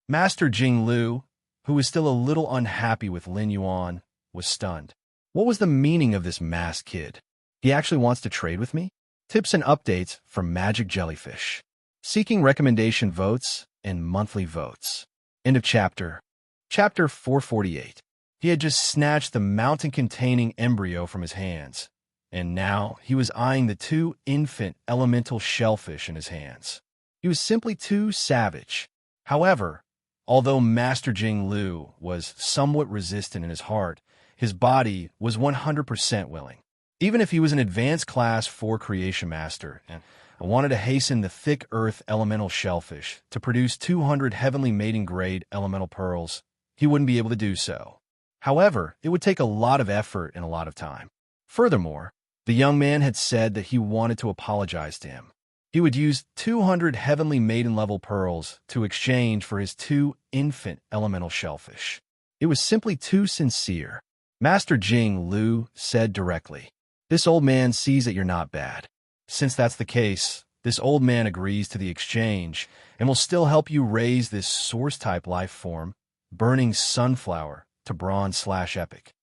Master Jing Lu, who was still a little unhappy with Lin Yuan, was stunned. What was the meaning of this masked kid? He actually wants to trade with me? Tips and updates from Magic Jellyfish. Seeking recommendation votes and monthly votes. End of chapter. Chapter 448. He had just snatched the mountain-containing embryo from his hands, and now he was eyeing the 2 infant elemental shellfish in his hands. He was simply too savage. However, although Master Jing Lu was somewhat resistant in his heart, his body was 100% willing. Even if he was an advanced class 4 creation master and wanted to hasten the thick earth elemental shellfish to produce 200 heavenly maiden-grade elemental pearls, he wouldn't be able to do so. However, it would take a lot of effort and a lot of time. Furthermore, the young man had said that he wanted to apologize to him. He would use 200 heavenly maiden-level pearls to exchange for his 2 infant elemental shellfish. It was simply too sincere. Master Jing Lu said directly, "This old man sees that you're not bad. Since that's the case, this old man agrees to the exchange and will still help you raise this source-type life form, burning sunflower, to bronze/epic."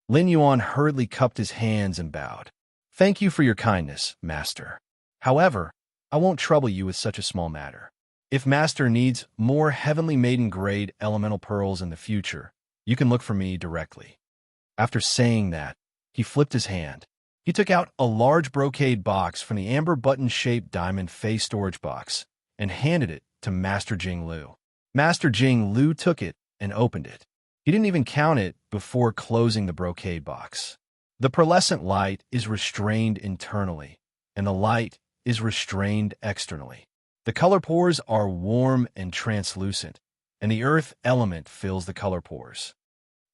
Lin Yuan hurriedly cupped his hands and bowed. "Thank you for your kindness, Master. However, I won't trouble you with such a small matter. If Master needs more heavenly maiden-grade elemental pearls in the future, you can look for me directly." After saying that, he flipped his hand. He took out a large brocade box from the amber button-shaped diamond face storage box and handed it to Master Jing Lu. Master Jing Lu took it and opened it. He didn't even count it before closing the brocade box. The pearlescent light is restrained internally, and the light is restrained externally. The color pores are warm and translucent, and the earth element fills the color pores.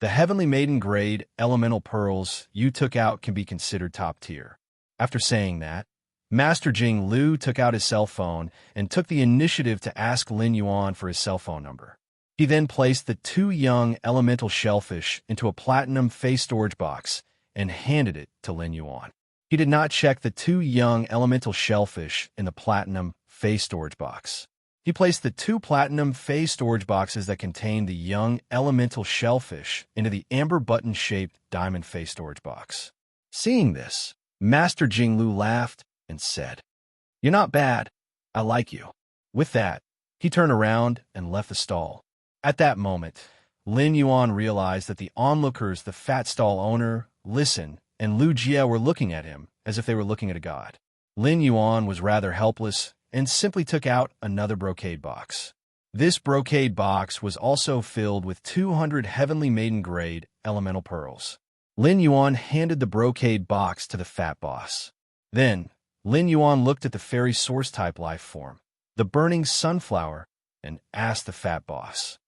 The heavenly maiden-grade elemental pearls you took out can be considered top tier. After saying that, Master Jing Lu took out his cell phone and took the initiative to ask Lin Yuan for his cell phone number. He then placed the 2 young elemental shellfish into a platinum face storage box and handed it to Lin Yuan. He did not check the 2 young elemental shellfish in the platinum face storage box. He placed the 2 platinum phase storage boxes that contained the young elemental shellfish into the amber button-shaped diamond phase storage box. Seeing this, Master Jinglu laughed and said, "You're not bad. I like you." With that, he turned around and left the stall. At that moment, Lin Yuan realized that the onlookers, the fat stall owner, Listen, and Lu Jie were looking at him as if they were looking at a god. Lin Yuan was rather helpless and simply took out another brocade box. This brocade box was also filled with 200 heavenly maiden-grade elemental pearls. Lin Yuan handed the brocade box to the fat boss. Then, Lin Yuan looked at the fairy source-type life form, the burning sunflower, and asked the fat boss,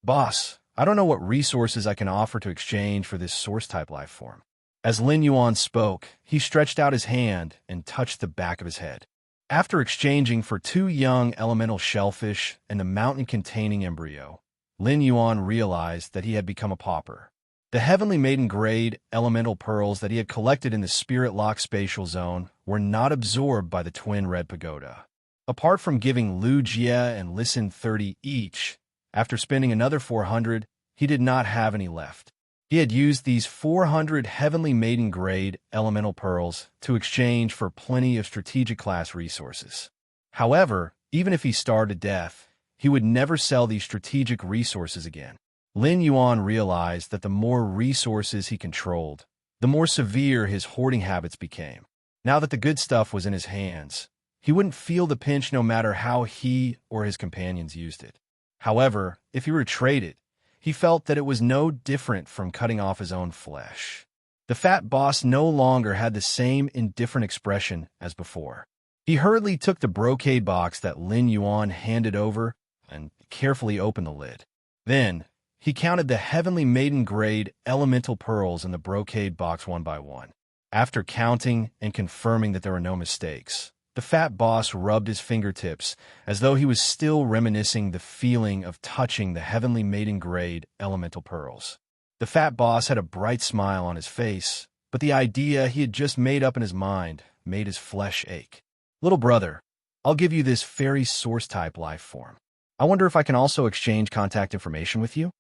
"Boss, I don't know what resources I can offer to exchange for this source-type life form." As Lin Yuan spoke, he stretched out his hand and touched the back of his head. After exchanging for 2 young elemental shellfish and a mountain-containing embryo, Lin Yuan realized that he had become a pauper. The heavenly maiden-grade elemental pearls that he had collected in the spirit-locked spatial zone were not absorbed by the twin red pagoda. Apart from giving Lu Jie and Listen 30 each, after spending another 400, he did not have any left. He had used these 400 heavenly maiden-grade elemental pearls to exchange for plenty of strategic-class resources. However, even if he starved to death, he would never sell these strategic resources again. Lin Yuan realized that the more resources he controlled, the more severe his hoarding habits became. Now that the good stuff was in his hands, he wouldn't feel the pinch no matter how he or his companions used it. However, if he were to trade it, he felt that it was no different from cutting off his own flesh. The fat boss no longer had the same indifferent expression as before. He hurriedly took the brocade box that Lin Yuan handed over and carefully opened the lid. Then, he counted the heavenly maiden-grade elemental pearls in the brocade box one by one. After counting and confirming that there were no mistakes, the fat boss rubbed his fingertips as though he was still reminiscing the feeling of touching the heavenly maiden-grade elemental pearls. The fat boss had a bright smile on his face, but the idea he had just made up in his mind made his flesh ache. "Little brother, I'll give you this fairy source-type life form. I wonder if I can also exchange contact information with you?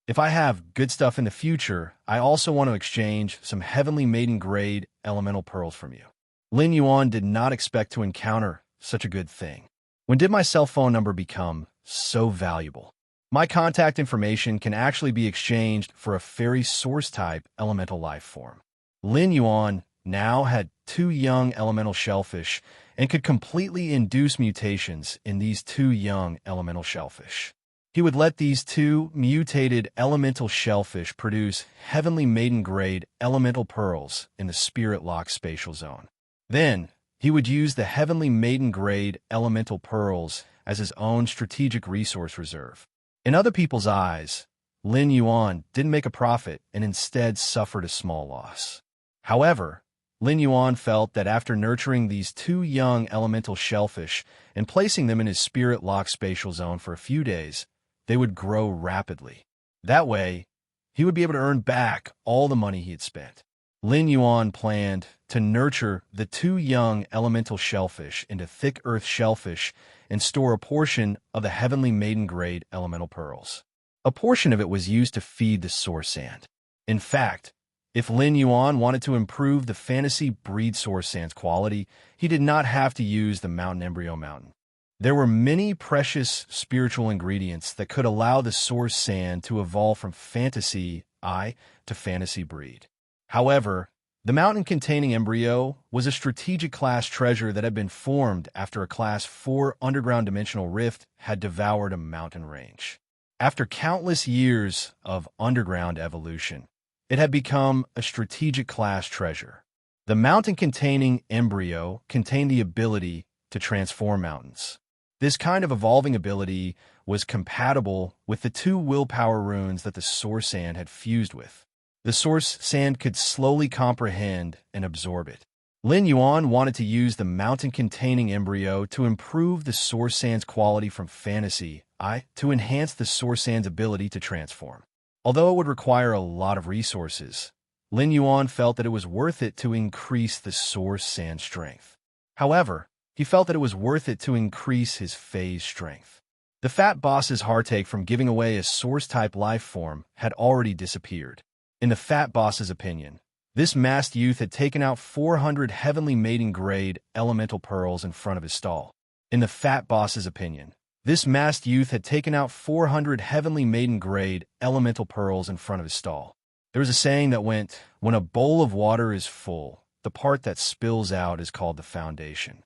If I have good stuff in the future, I also want to exchange some heavenly maiden-grade elemental pearls from you." Lin Yuan did not expect to encounter such a good thing. When did my cell phone number become so valuable? My contact information can actually be exchanged for a fairy source-type elemental life form. Lin Yuan now had 2 young elemental shellfish and could completely induce mutations in these 2 young elemental shellfish. He would let these 2 mutated elemental shellfish produce heavenly maiden-grade elemental pearls in the spirit-locked spatial zone. Then, he would use the heavenly maiden-grade elemental pearls as his own strategic resource reserve. In other people's eyes, Lin Yuan didn't make a profit and instead suffered a small loss. However, Lin Yuan felt that after nurturing these 2 young elemental shellfish and placing them in his spirit-locked spatial zone for a few days, they would grow rapidly. That way, he would be able to earn back all the money he had spent. Lin Yuan planned to nurture the 2 young elemental shellfish into thick earth shellfish and store a portion of the heavenly maiden-grade elemental pearls. A portion of it was used to feed the source sand. In fact, if Lin Yuan wanted to improve the fantasy breed source sand's quality, he did not have to use the mountain embryo mountain. There were many precious spiritual ingredients that could allow the source sand to evolve from fantasy to fantasy breed. However, the mountain-containing embryo was a strategic class treasure that had been formed after a Class 4 underground dimensional rift had devoured a mountain range. After countless years of underground evolution, it had become a strategic class treasure. The mountain-containing embryo contained the ability to transform mountains. This kind of evolving ability was compatible with the 2 willpower runes that the source sand had fused with. The source sand could slowly comprehend and absorb it. Lin Yuan wanted to use the mountain-containing embryo to improve the source sand's quality from fantasy to enhance the source sand's ability to transform. Although it would require a lot of resources, Lin Yuan felt that it was worth it to increase the source sand's strength. However, He felt that it was worth it to increase his phase strength. The fat boss's heartache from giving away a source-type life form had already disappeared. In the fat boss's opinion, this masked youth had taken out 400 heavenly maiden-grade elemental pearls in front of his stall. In the fat boss's opinion, this masked youth had taken out 400 heavenly maiden-grade elemental pearls in front of his stall. There was a saying that went, when a bowl of water is full, the part that spills out is called the foundation.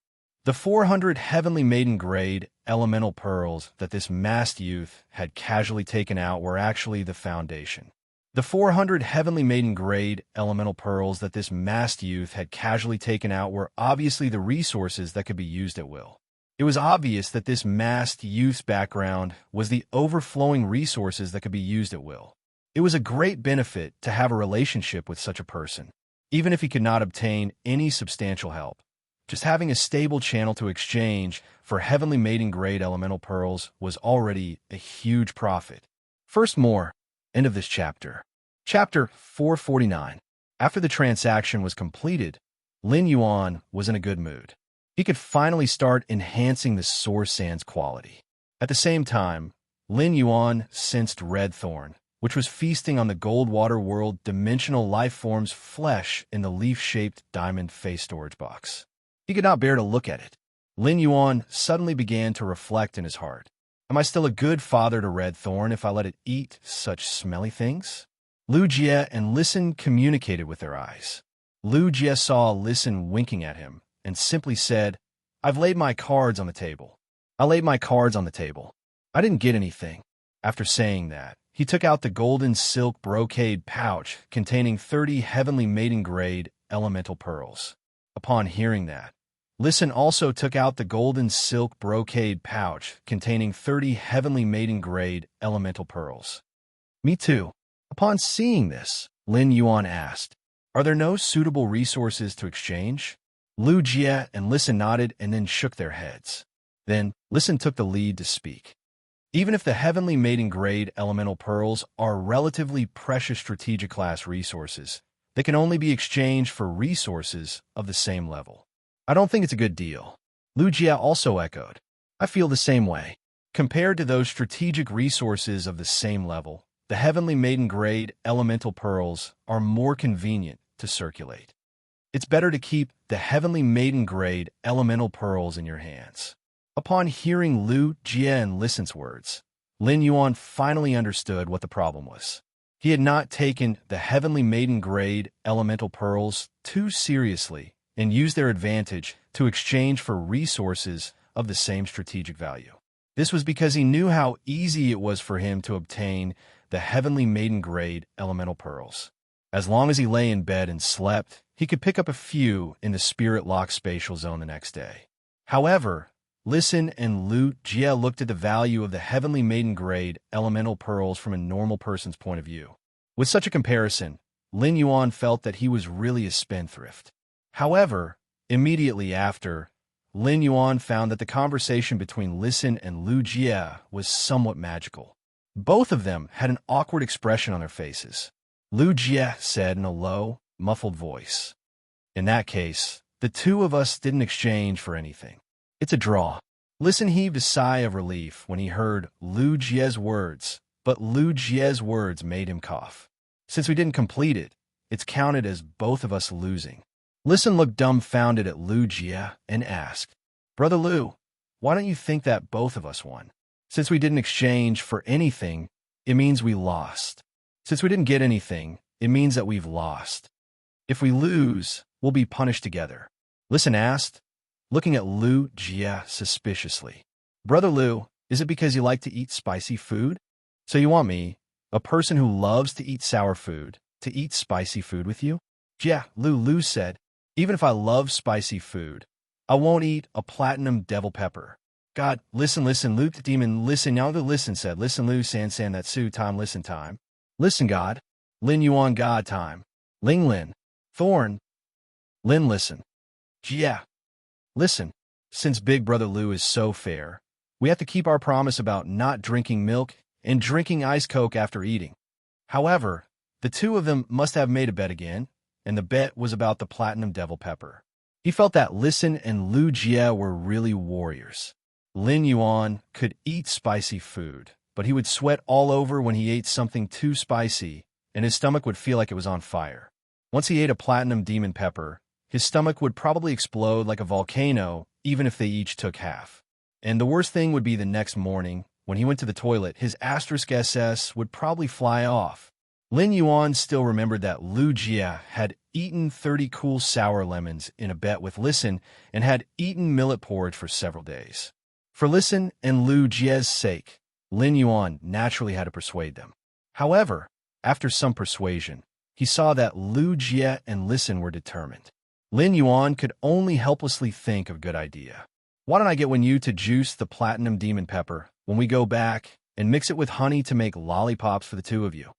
The 400 heavenly maiden-grade elemental pearls that this masked youth had casually taken out were actually the foundation. The 400 heavenly maiden-grade elemental pearls that this masked youth had casually taken out were obviously the resources that could be used at will. It was obvious that this masked youth's background was the overflowing resources that could be used at will. It was a great benefit to have a relationship with such a person, even if he could not obtain any substantial help. Just having a stable channel to exchange for heavenly maiden-grade elemental pearls was already a huge profit. First more. End of this chapter. Chapter 449. After the transaction was completed, Lin Yuan was in a good mood. He could finally start enhancing the source sand's quality. At the same time, Lin Yuan sensed Red Thorn, which was feasting on the Goldwater World dimensional life form's flesh in the leaf-shaped diamond face storage box. He could not bear to look at it. Lin Yuan suddenly began to reflect in his heart. Am I still a good father to Red Thorn if I let it eat such smelly things? Lu Jie and Listen communicated with their eyes. Lu Jie saw Listen winking at him and simply said, I've laid my cards on the table. I laid my cards on the table. I didn't get anything. After saying that, he took out the golden silk brocade pouch containing 30 heavenly maiden-grade elemental pearls. Upon hearing that, Listen also took out the golden silk brocade pouch containing 30 heavenly maiden-grade elemental pearls. Me too. Upon seeing this, Lin Yuan asked, Are there no suitable resources to exchange? Lu Jie and Listen nodded and then shook their heads. Then, Listen took the lead to speak. Even if the heavenly maiden-grade elemental pearls are relatively precious strategic class resources, they can only be exchanged for resources of the same level. I don't think it's a good deal. Lu Jie also echoed. I feel the same way. Compared to those strategic resources of the same level, the heavenly maiden-grade elemental pearls are more convenient to circulate. It's better to keep the heavenly maiden-grade elemental pearls in your hands. Upon hearing Lu Jie and Listen's words, Lin Yuan finally understood what the problem was. He had not taken the heavenly maiden-grade elemental pearls too seriously and used their advantage to exchange for resources of the same strategic value. This was because he knew how easy it was for him to obtain the heavenly maiden-grade elemental pearls. As long as he lay in bed and slept, he could pick up a few in the spirit-locked spatial zone the next day. However, Listen and Lu Jie looked at the value of the heavenly maiden-grade elemental pearls from a normal person's point of view. With such a comparison, Lin Yuan felt that he was really a spendthrift. However, immediately after, Lin Yuan found that the conversation between Listen and Lu Jie was somewhat magical. Both of them had an awkward expression on their faces. Lu Jie said in a low, muffled voice, In that case, the two of us didn't exchange for anything. It's a draw. Listen heaved a sigh of relief when he heard Lu Jie's words, but Lu Jie's words made him cough. Since we didn't complete it, it's counted as both of us losing. Listen looked dumbfounded at Lu Jie and asked, Brother Lu, why don't you think that both of us won? Since we didn't exchange for anything, it means we lost. Since we didn't get anything, it means that we've lost. If we lose, we'll be punished together. Listen asked, looking at Lu Jie suspiciously. Brother Lu, is it because you like to eat spicy food? So you want me, a person who loves to eat sour food, to eat spicy food with you? Yeah, Lu said, even if I love spicy food, I won't eat a platinum devil pepper. God, listen, Lu the demon, listen, now the Listen said, listen, Lu, san, that su, time, listen, time. Listen, God. Lin Yuan, God, time. Ling Lin. Thorn. Lin, listen. Yeah. Listen, since Big Brother Lu is so fair, we have to keep our promise about not drinking milk and drinking ice Coke after eating. However, the two of them must have made a bet again, and the bet was about the platinum devil pepper. He felt that Listen and Lu Jie were really warriors. Lin Yuan could eat spicy food, but he would sweat all over when he ate something too spicy, and his stomach would feel like it was on fire. Once he ate a platinum demon pepper, his stomach would probably explode like a volcano, even if they each took half. And the worst thing would be the next morning, when he went to the toilet, his asterisk SS would probably fly off. Lin Yuan still remembered that Lu Jie had eaten 30 cool sour lemons in a bet with Listen and had eaten millet porridge for several days. For Listen and Lu Jie's sake, Lin Yuan naturally had to persuade them. However, after some persuasion, he saw that Lu Jie and Listen were determined. Lin Yuan could only helplessly think of a good idea. Why don't I get you to juice the platinum demon pepper when we go back and mix it with honey to make lollipops for the two of you?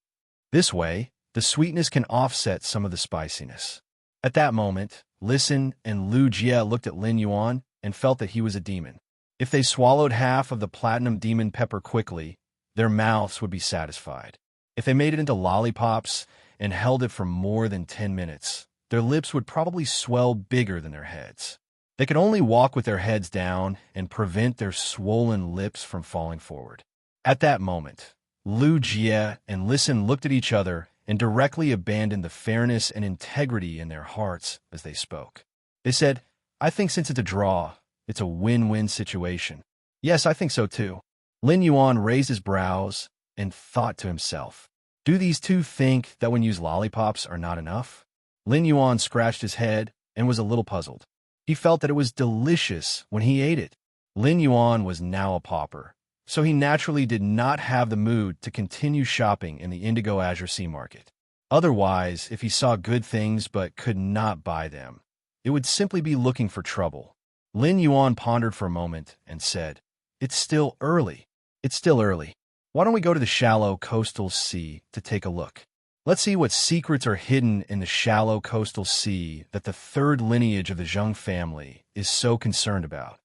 This way, the sweetness can offset some of the spiciness. At that moment, Listen and Lu Jie looked at Lin Yuan and felt that he was a demon. If they swallowed half of the platinum demon pepper quickly, their mouths would be satisfied. If they made it into lollipops and held it for more than 10 minutes, their lips would probably swell bigger than their heads. They could only walk with their heads down and prevent their swollen lips from falling forward. At that moment, Lu Jie and Listen looked at each other and directly abandoned the fairness and integrity in their hearts as they spoke. They said, "I think since it's a draw, it's a win-win situation." "Yes, I think so too." Lin Yuan raised his brows and thought to himself, "Do these two think that when used lollipops are not enough?" Lin Yuan scratched his head and was a little puzzled. He felt that it was delicious when he ate it. Lin Yuan was now a pauper, so he naturally did not have the mood to continue shopping in the Indigo Azure Sea Market. Otherwise, if he saw good things but could not buy them, it would simply be looking for trouble. Lin Yuan pondered for a moment and said, "It's still early. It's still early. Why don't we go to the shallow coastal sea to take a look? Let's see what secrets are hidden in the shallow coastal sea that the third lineage of the Zheng family is so concerned about."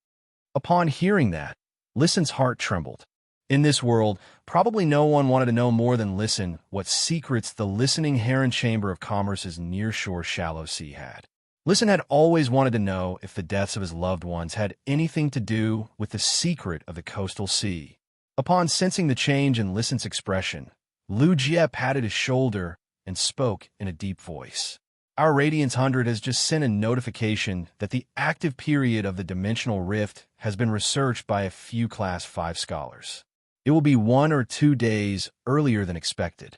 Upon hearing that, Listen's heart trembled. In this world, probably no one wanted to know more than Listen what secrets the listening Heron Chamber of Commerce's nearshore shallow sea had. Listen had always wanted to know if the deaths of his loved ones had anything to do with the secret of the coastal sea. Upon sensing the change in Listen's expression, Lu Jie patted his shoulder and spoke in a deep voice. "Our Radiance 100 has just sent a notification that the active period of the dimensional rift has been researched by a few Class 5 scholars. It will be 1 or 2 days earlier than expected.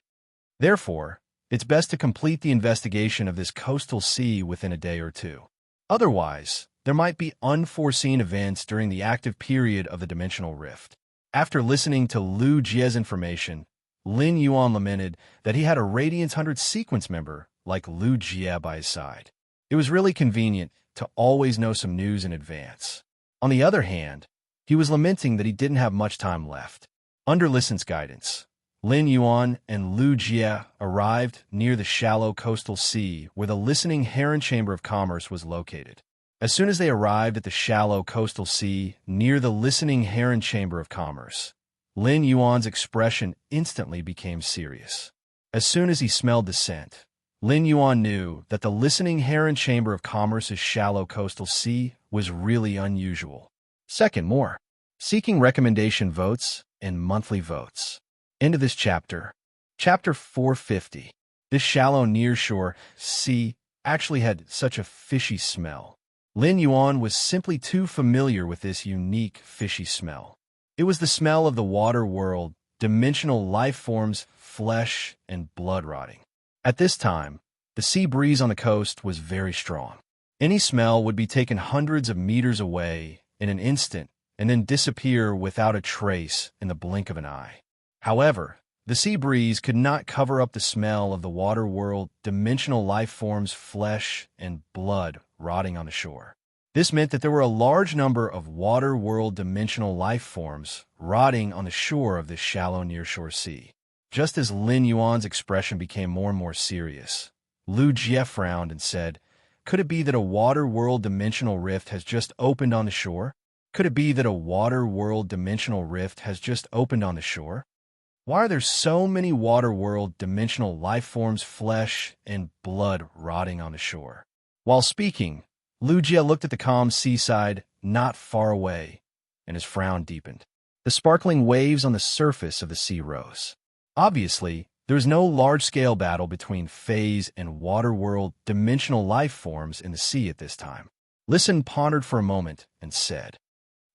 Therefore, it's best to complete the investigation of this coastal sea within a day or two. Otherwise, there might be unforeseen events during the active period of the dimensional rift." After listening to Lu Jie's information, Lin Yuan lamented that he had a Radiance 100 sequence member like Lu Jie by his side. It was really convenient to always know some news in advance. On the other hand, he was lamenting that he didn't have much time left. Under Listen's guidance, Lin Yuan and Lu Jie arrived near the shallow coastal sea where the listening Heron Chamber of Commerce was located. As soon as they arrived at the shallow coastal sea near the listening Heron Chamber of Commerce, Lin Yuan's expression instantly became serious. As soon as he smelled the scent, Lin Yuan knew that the listening Heron Chamber of Commerce's shallow coastal sea was really unusual. Second, more. Seeking recommendation votes and monthly votes. End of this chapter. Chapter 450. This shallow nearshore sea actually had such a fishy smell. Lin Yuan was simply too familiar with this unique fishy smell. It was the smell of the water world, dimensional life forms, flesh, and blood rotting. At this time, the sea breeze on the coast was very strong. Any smell would be taken hundreds of meters away in an instant and then disappear without a trace in the blink of an eye. However, the sea breeze could not cover up the smell of the water world, dimensional life forms, flesh, and blood rotting on the shore. This meant that there were a large number of water world dimensional life forms rotting on the shore of this shallow nearshore sea. Just as Lin Yuan's expression became more and more serious, Lu Jie frowned and said, "Could it be that a water world dimensional rift has just opened on the shore? Could it be that a water world dimensional rift has just opened on the shore? Why are there so many water world dimensional life forms, flesh, and blood rotting on the shore?" While speaking, Jie looked at the calm seaside not far away, and his frown deepened. The sparkling waves on the surface of the sea rose. Obviously, there was no large-scale battle between phase and water-world dimensional life forms in the sea at this time. Listen pondered for a moment and said,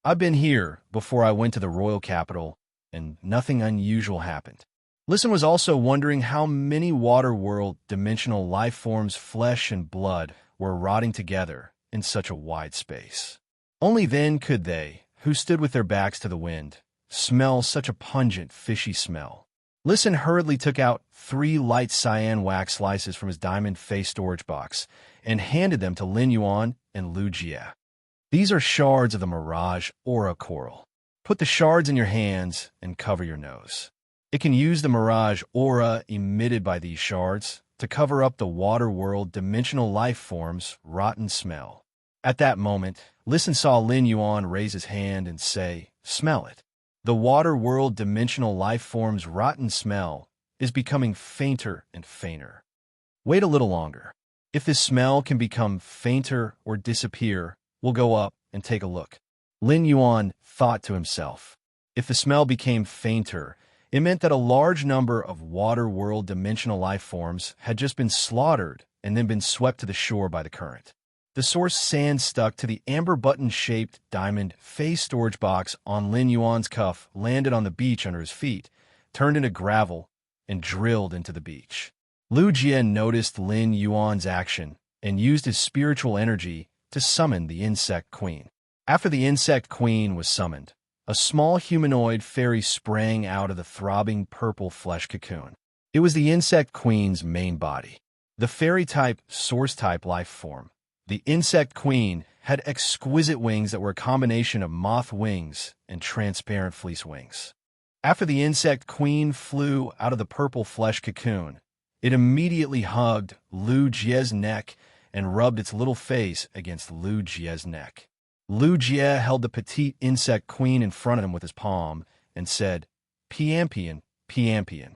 "I've been here before I went to the royal capital, and nothing unusual happened." Listen was also wondering how many water-world dimensional life forms' flesh and blood were rotting together in such a wide space. Only then could they, who stood with their backs to the wind, smell such a pungent, fishy smell. Listen hurriedly took out 3 light cyan wax slices from his diamond face storage box and handed them to Lin Yuan and Lu Jie. "These are shards of the Mirage Aura Coral. Put the shards in your hands and cover your nose. It can use the Mirage Aura emitted by these shards to cover up the water world dimensional life form's rotten smell." At that moment, Listen saw Lin Yuan raise his hand and say, "Smell it. The water world dimensional life form's rotten smell is becoming fainter and fainter. Wait a little longer. If this smell can become fainter or disappear, we'll go up and take a look." Lin Yuan thought to himself. If the smell became fainter, it meant that a large number of water world dimensional life forms had just been slaughtered and then been swept to the shore by the current. The source sand stuck to the amber button-shaped diamond face storage box on Lin Yuan's cuff landed on the beach under his feet, turned into gravel, and drilled into the beach. Lu Jie noticed Lin Yuan's action and used his spiritual energy to summon the insect queen. After the insect queen was summoned, a small humanoid fairy sprang out of the throbbing purple flesh cocoon. It was the insect queen's main body. The fairy-type, source-type life form. The insect queen had exquisite wings that were a combination of moth wings and transparent fleece wings. After the insect queen flew out of the purple flesh cocoon, it immediately hugged Lu Jie's neck and rubbed its little face against Lu Jie's neck. Lu Jie held the petite insect queen in front of him with his palm and said, "Piampian, Piampian.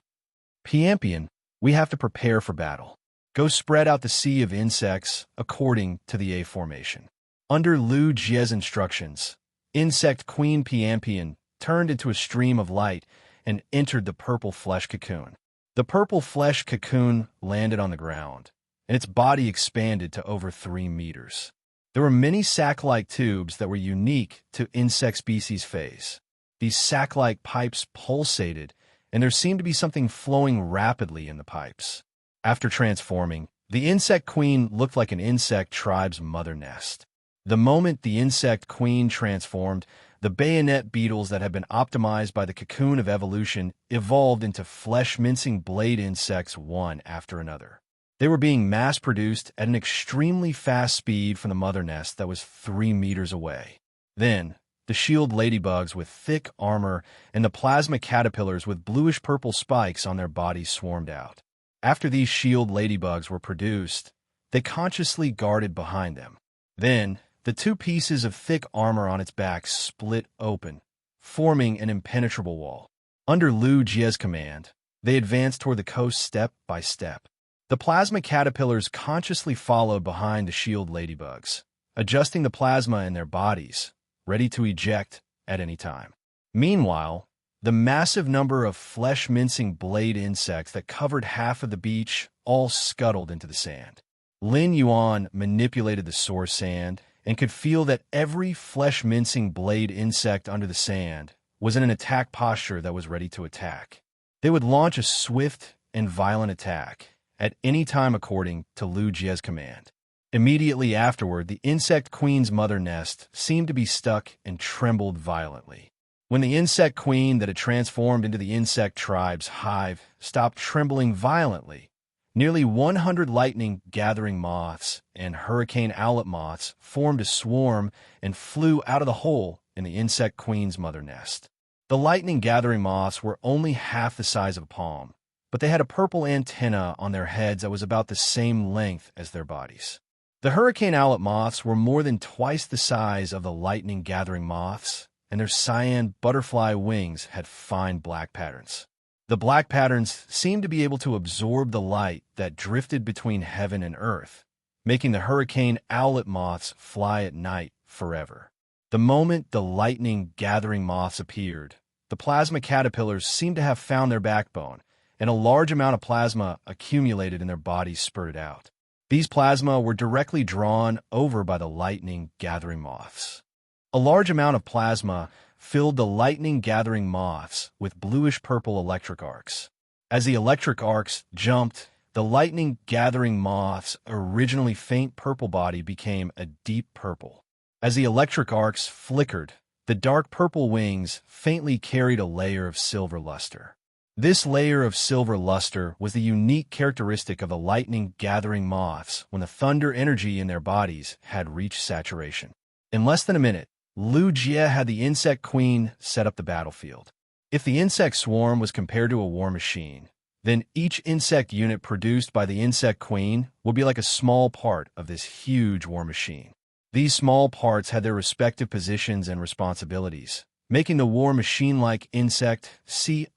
Piampian, we have to prepare for battle. Go spread out the sea of insects according to the A formation." Under Lu Jie's instructions, insect queen Piampian turned into a stream of light and entered the purple flesh cocoon. The purple flesh cocoon landed on the ground, and its body expanded to over 3 meters. There were many sac-like tubes that were unique to insect species phase. These sac-like pipes pulsated, and there seemed to be something flowing rapidly in the pipes. After transforming, the insect queen looked like an insect tribe's mother nest. The moment the insect queen transformed, the bayonet beetles that had been optimized by the cocoon of evolution evolved into flesh-mincing blade insects one after another. They were being mass-produced at an extremely fast speed from the mother nest that was 3 meters away. Then, the shield ladybugs with thick armor and the plasma caterpillars with bluish-purple spikes on their bodies swarmed out. After these shield ladybugs were produced, they consciously guarded behind them. Then, the 2 pieces of thick armor on its back split open, forming an impenetrable wall. Under Lu Jie's command, they advanced toward the coast step by step. The plasma caterpillars consciously followed behind the shield ladybugs, adjusting the plasma in their bodies, ready to eject at any time. Meanwhile, the massive number of flesh-mincing blade insects that covered half of the beach all scuttled into the sand. Lin Yuan manipulated the source sand and could feel that every flesh-mincing blade insect under the sand was in an attack posture that was ready to attack. They would launch a swift and violent attack at any time according to Lu Jie's command. Immediately afterward, the insect queen's mother nest seemed to be stuck and trembled violently. When the insect queen that had transformed into the insect tribe's hive stopped trembling violently, nearly 100 lightning-gathering moths and hurricane owlet moths formed a swarm and flew out of the hole in the insect queen's mother nest. The lightning-gathering moths were only half the size of a palm, but they had a purple antenna on their heads that was about the same length as their bodies. The hurricane owlet moths were more than twice the size of the lightning-gathering moths, and their cyan butterfly wings had fine black patterns. The black patterns seemed to be able to absorb the light that drifted between heaven and earth, making the hurricane owlet moths fly at night forever. The moment the lightning-gathering moths appeared, the plasma caterpillars seemed to have found their backbone, and a large amount of plasma accumulated in their bodies spurted out. These plasma were directly drawn over by the lightning-gathering moths. A large amount of plasma filled the lightning-gathering moths with bluish-purple electric arcs. As the electric arcs jumped, the lightning-gathering moth's originally faint purple body became a deep purple. As the electric arcs flickered, the dark purple wings faintly carried a layer of silver luster. This layer of silver luster was the unique characteristic of the lightning-gathering moths when the thunder energy in their bodies had reached saturation. In less than a minute, Lu Jie had the insect queen set up the battlefield. If the insect swarm was compared to a war machine, then each insect unit produced by the insect queen would be like a small part of this huge war machine. These small parts had their respective positions and responsibilities, making the war machine-like insect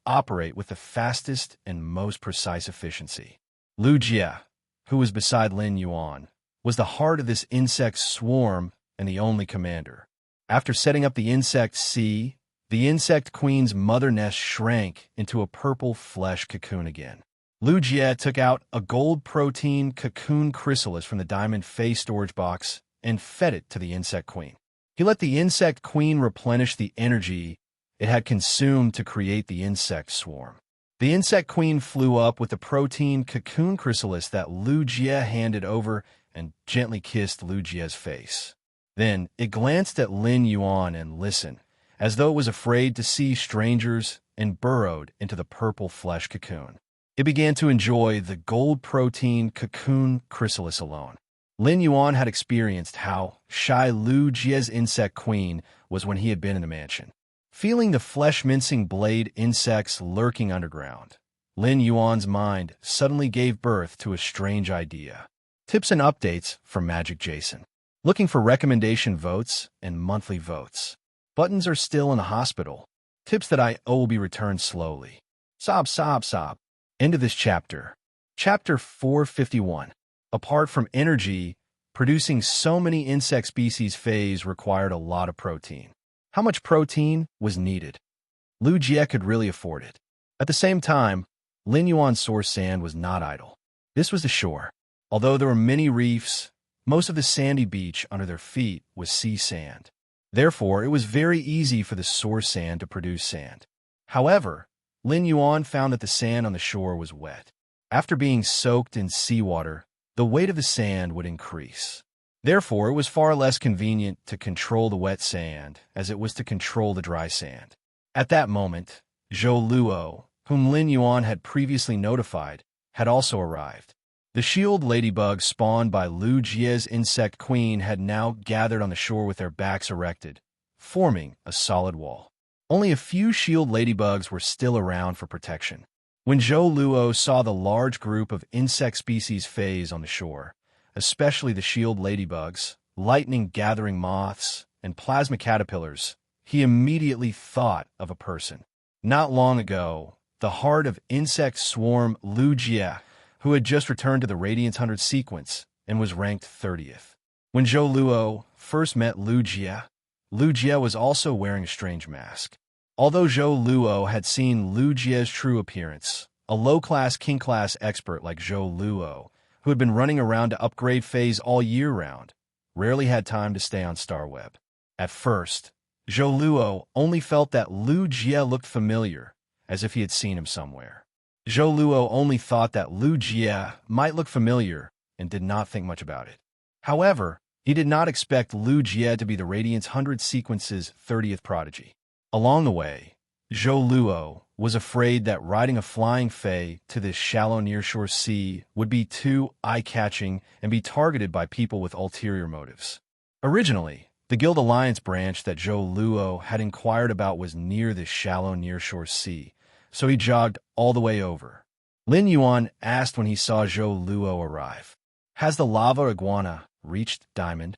operate with the fastest and most precise efficiency. Lu Jie, who was beside Lin Yuan, was the heart of this insect swarm and the only commander. After setting up the insect the insect queen's mother nest shrank into a purple flesh cocoon again. Lu Jie took out a gold protein cocoon chrysalis from the diamond face storage box and fed it to the insect queen. He let the insect queen replenish the energy it had consumed to create the insect swarm. The insect queen flew up with the protein cocoon chrysalis that Lu Jie handed over and gently kissed Lu Jie's face. Then it glanced at Lin Yuan and listened, as though it was afraid to see strangers, and burrowed into the purple flesh cocoon. It began to enjoy the gold protein cocoon chrysalis alone. Lin Yuan had experienced how shy Lu Jie's insect queen was when he had been in the mansion. Feeling the flesh-mincing blade insects lurking underground, Lin Yuan's mind suddenly gave birth to a strange idea. Tips and updates from Magic Jason. Looking for recommendation votes and monthly votes. Buttons are still in the hospital. Tips that I owe will be returned slowly. Sob, sob, sob. End of this chapter. Chapter 451. Apart from energy, producing so many insect species phase required a lot of protein. How much protein was needed? Lu Jie could really afford it. At the same time, Lin Yuan's source sand was not idle. This was the shore. Although there were many reefs, most of the sandy beach under their feet was sea sand. Therefore, it was very easy for the source sand to produce sand. However, Lin Yuan found that the sand on the shore was wet. After being soaked in seawater, the weight of the sand would increase. Therefore, it was far less convenient to control the wet sand as it was to control the dry sand. At that moment, Zhou Luo, whom Lin Yuan had previously notified, had also arrived. The shield ladybugs spawned by Lu Jie's insect queen had now gathered on the shore with their backs erected, forming a solid wall. Only a few shield ladybugs were still around for protection. When Zhou Luo saw the large group of insect species phase on the shore, especially the shield ladybugs, lightning-gathering moths, and plasma caterpillars, he immediately thought of a person. Not long ago, the heart of insect swarm Lu Jie, who had just returned to the Radiance 100 sequence and was ranked 30th. When Zhou Luo first met Lu Jie was also wearing a strange mask. Although Zhou Luo had seen Lu Jie's true appearance, a low-class king-class expert like Zhou Luo, who had been running around to upgrade phase all year round, rarely had time to stay on StarWeb. At first, Zhou Luo only felt that Lu Jie looked familiar, as if he had seen him somewhere. Zhou Luo only thought that Lu Jie might look familiar and did not think much about it. However, he did not expect Lu Jie to be the Radiance 100 sequence's 30th prodigy. Along the way, Zhou Luo was afraid that riding a flying fae to this shallow nearshore sea would be too eye-catching and be targeted by people with ulterior motives. Originally, the Guild Alliance branch that Zhou Luo had inquired about was near this shallow nearshore sea, so he jogged all the way over. Lin Yuan asked when he saw Zhou Luo arrive, "Has the lava iguana reached Diamond?"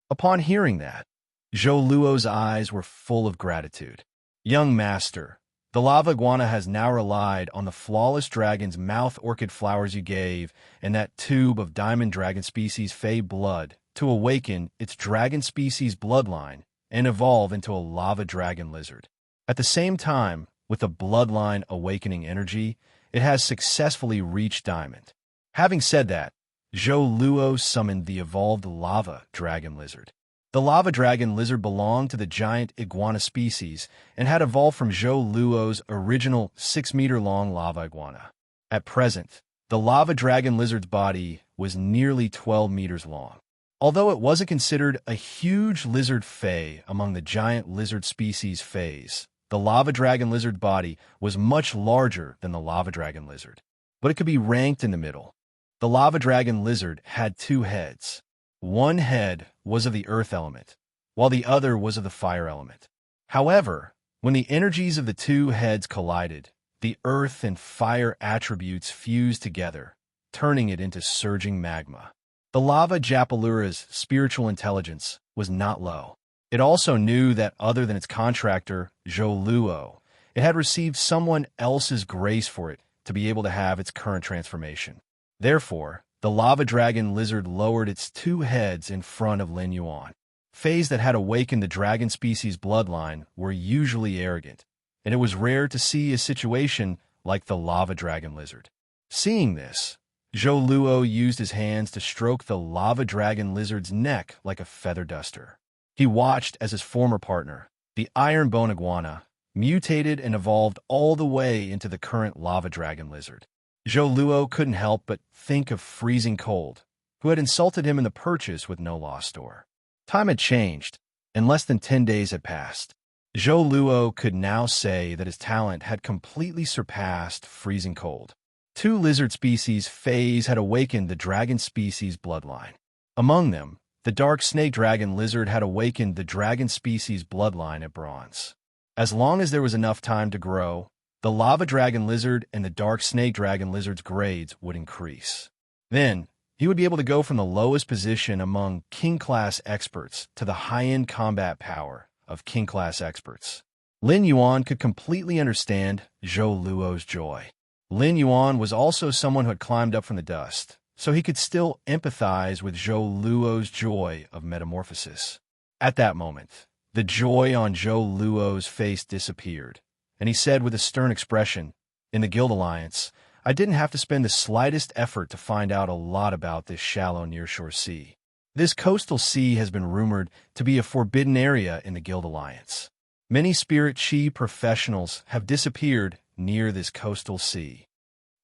Upon hearing that, Zhou Luo's eyes were full of gratitude. "Young master, The lava iguana has now relied on the flawless dragon's mouth orchid flowers you gave and that tube of diamond dragon species Fey blood to awaken its dragon species bloodline and evolve into a lava dragon lizard. At the same time, with the bloodline awakening energy, it has successfully reached diamond. Having said that, Zhou Luo summoned the evolved lava dragon lizard. The lava dragon lizard belonged to the giant iguana species and had evolved from Zhou Luo's original 6-meter-long lava iguana. At present, the lava dragon lizard's body was nearly 12 meters long. Although it wasn't considered a huge lizard Fey among the giant lizard species Feys, the lava dragon lizard body was much larger than the lava dragon lizard, but it could be ranked in the middle. The lava dragon lizard had 2 heads. One head was of the earth element, while the other was of the fire element. However, when the energies of the 2 heads collided, the earth and fire attributes fused together, turning it into surging magma. The lava Japalura's spiritual intelligence was not low. It also knew that other than its contractor, Zhou Luo, it had received someone else's grace for it to be able to have its current transformation. Therefore, the lava dragon lizard lowered its 2 heads in front of Lin Yuan. Feys that had awakened the dragon species bloodline were usually arrogant, and it was rare to see a situation like the lava dragon lizard. Seeing this, Zhou Luo used his hands to stroke the lava dragon lizard's neck like a feather duster. He watched as his former partner, the iron bone iguana, mutated and evolved all the way into the current lava dragon lizard. Zhou Luo couldn't help but think of Freezing Cold, who had insulted him in the purchase with no law store. Time had changed, and less than 10 days had passed. Zhou Luo could now say that his talent had completely surpassed Freezing Cold. 2 lizard species Feys had awakened the dragon species bloodline. Among them, the dark snake dragon lizard had awakened the dragon species bloodline at bronze. As long as there was enough time to grow, the lava dragon lizard and the dark snake dragon lizard's grades would increase. Then, he would be able to go from the lowest position among king-class experts to the high-end combat power of king-class experts. Lin Yuan could completely understand Zhou Luo's joy. Lin Yuan was also someone who had climbed up from the dust, so he could still empathize with Zhou Luo's joy of metamorphosis. At that moment, the joy on Zhou Luo's face disappeared, and he said with a stern expression, "In the Guild Alliance, I didn't have to spend the slightest effort to find out a lot about this shallow nearshore sea. This coastal sea has been rumored to be a forbidden area in the Guild Alliance. Many spirit chi professionals have disappeared near this coastal sea.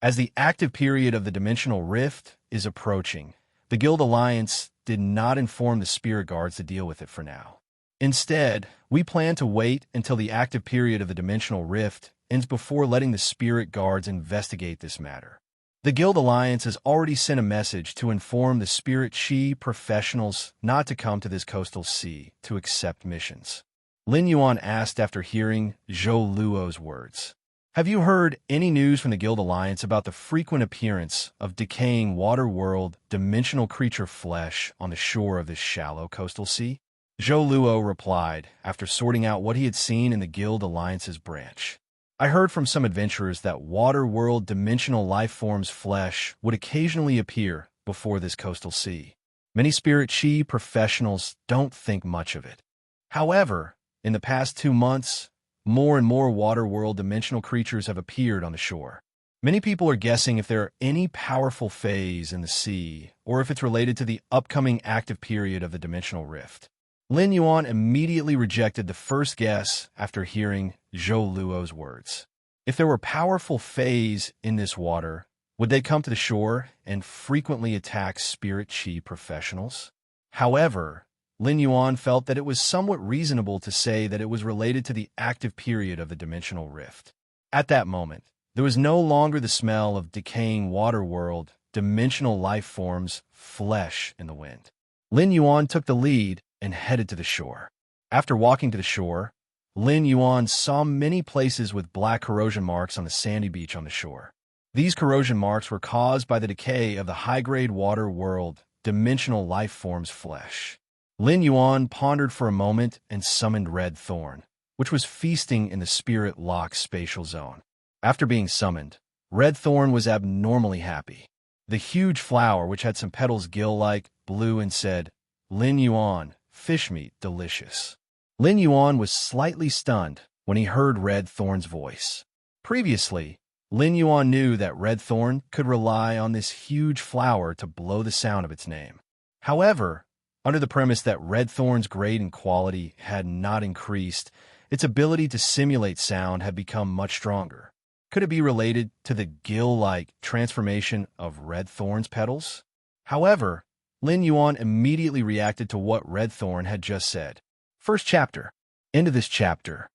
As the active period of the dimensional rift is approaching, the Guild Alliance did not inform the spirit guards to deal with it for now. Instead, we plan to wait until the active period of the dimensional rift ends before letting the spirit guards investigate this matter. The Guild Alliance has already sent a message to inform the spirit chi professionals not to come to this coastal sea to accept missions." Lin Yuan asked after hearing Zhou Luo's words. "Have you heard any news from the Guild Alliance about the frequent appearance of decaying water-world dimensional creature flesh on the shore of this shallow coastal sea?" Zhou Luo replied after sorting out what he had seen in the Guild Alliance's branch. "I heard from some adventurers that water-world dimensional life forms' flesh would occasionally appear before this coastal sea. Many spirit chi professionals don't think much of it. However, in the past 2 months, more and more water-world dimensional creatures have appeared on the shore. Many people are guessing if there are any powerful Feys in the sea, or if it's related to the upcoming active period of the dimensional rift." Lin Yuan immediately rejected the first guess after hearing Zhou Luo's words. If there were powerful Feys in this water, would they come to the shore and frequently attack spirit chi professionals? However, Lin Yuan felt that it was somewhat reasonable to say that it was related to the active period of the dimensional rift. At that moment, there was no longer the smell of decaying water-world, dimensional life forms, flesh in the wind. Lin Yuan took the lead and headed to the shore. After walking to the shore, Lin Yuan saw many places with black corrosion marks on the sandy beach on the shore. These corrosion marks were caused by the decay of the high-grade water-world, dimensional life forms' flesh. Lin Yuan pondered for a moment and summoned Red Thorn. which was feasting in the spirit-locked spatial zone. After being summoned, Red Thorn was abnormally happy. The huge flower, which had some petals gill-like, blew and said, "Lin Yuan, fish meat, delicious." Lin Yuan was slightly stunned when he heard Red Thorn's voice. Previously, Lin Yuan knew that Red Thorn could rely on this huge flower to blow the sound of its name. However, under the premise that Red Thorn's grade and quality had not increased, its ability to simulate sound had become much stronger. Could it be related to the gill-like transformation of Red Thorn's petals? However, Lin Yuan immediately reacted to what Red Thorn had just said. First chapter. End of this chapter.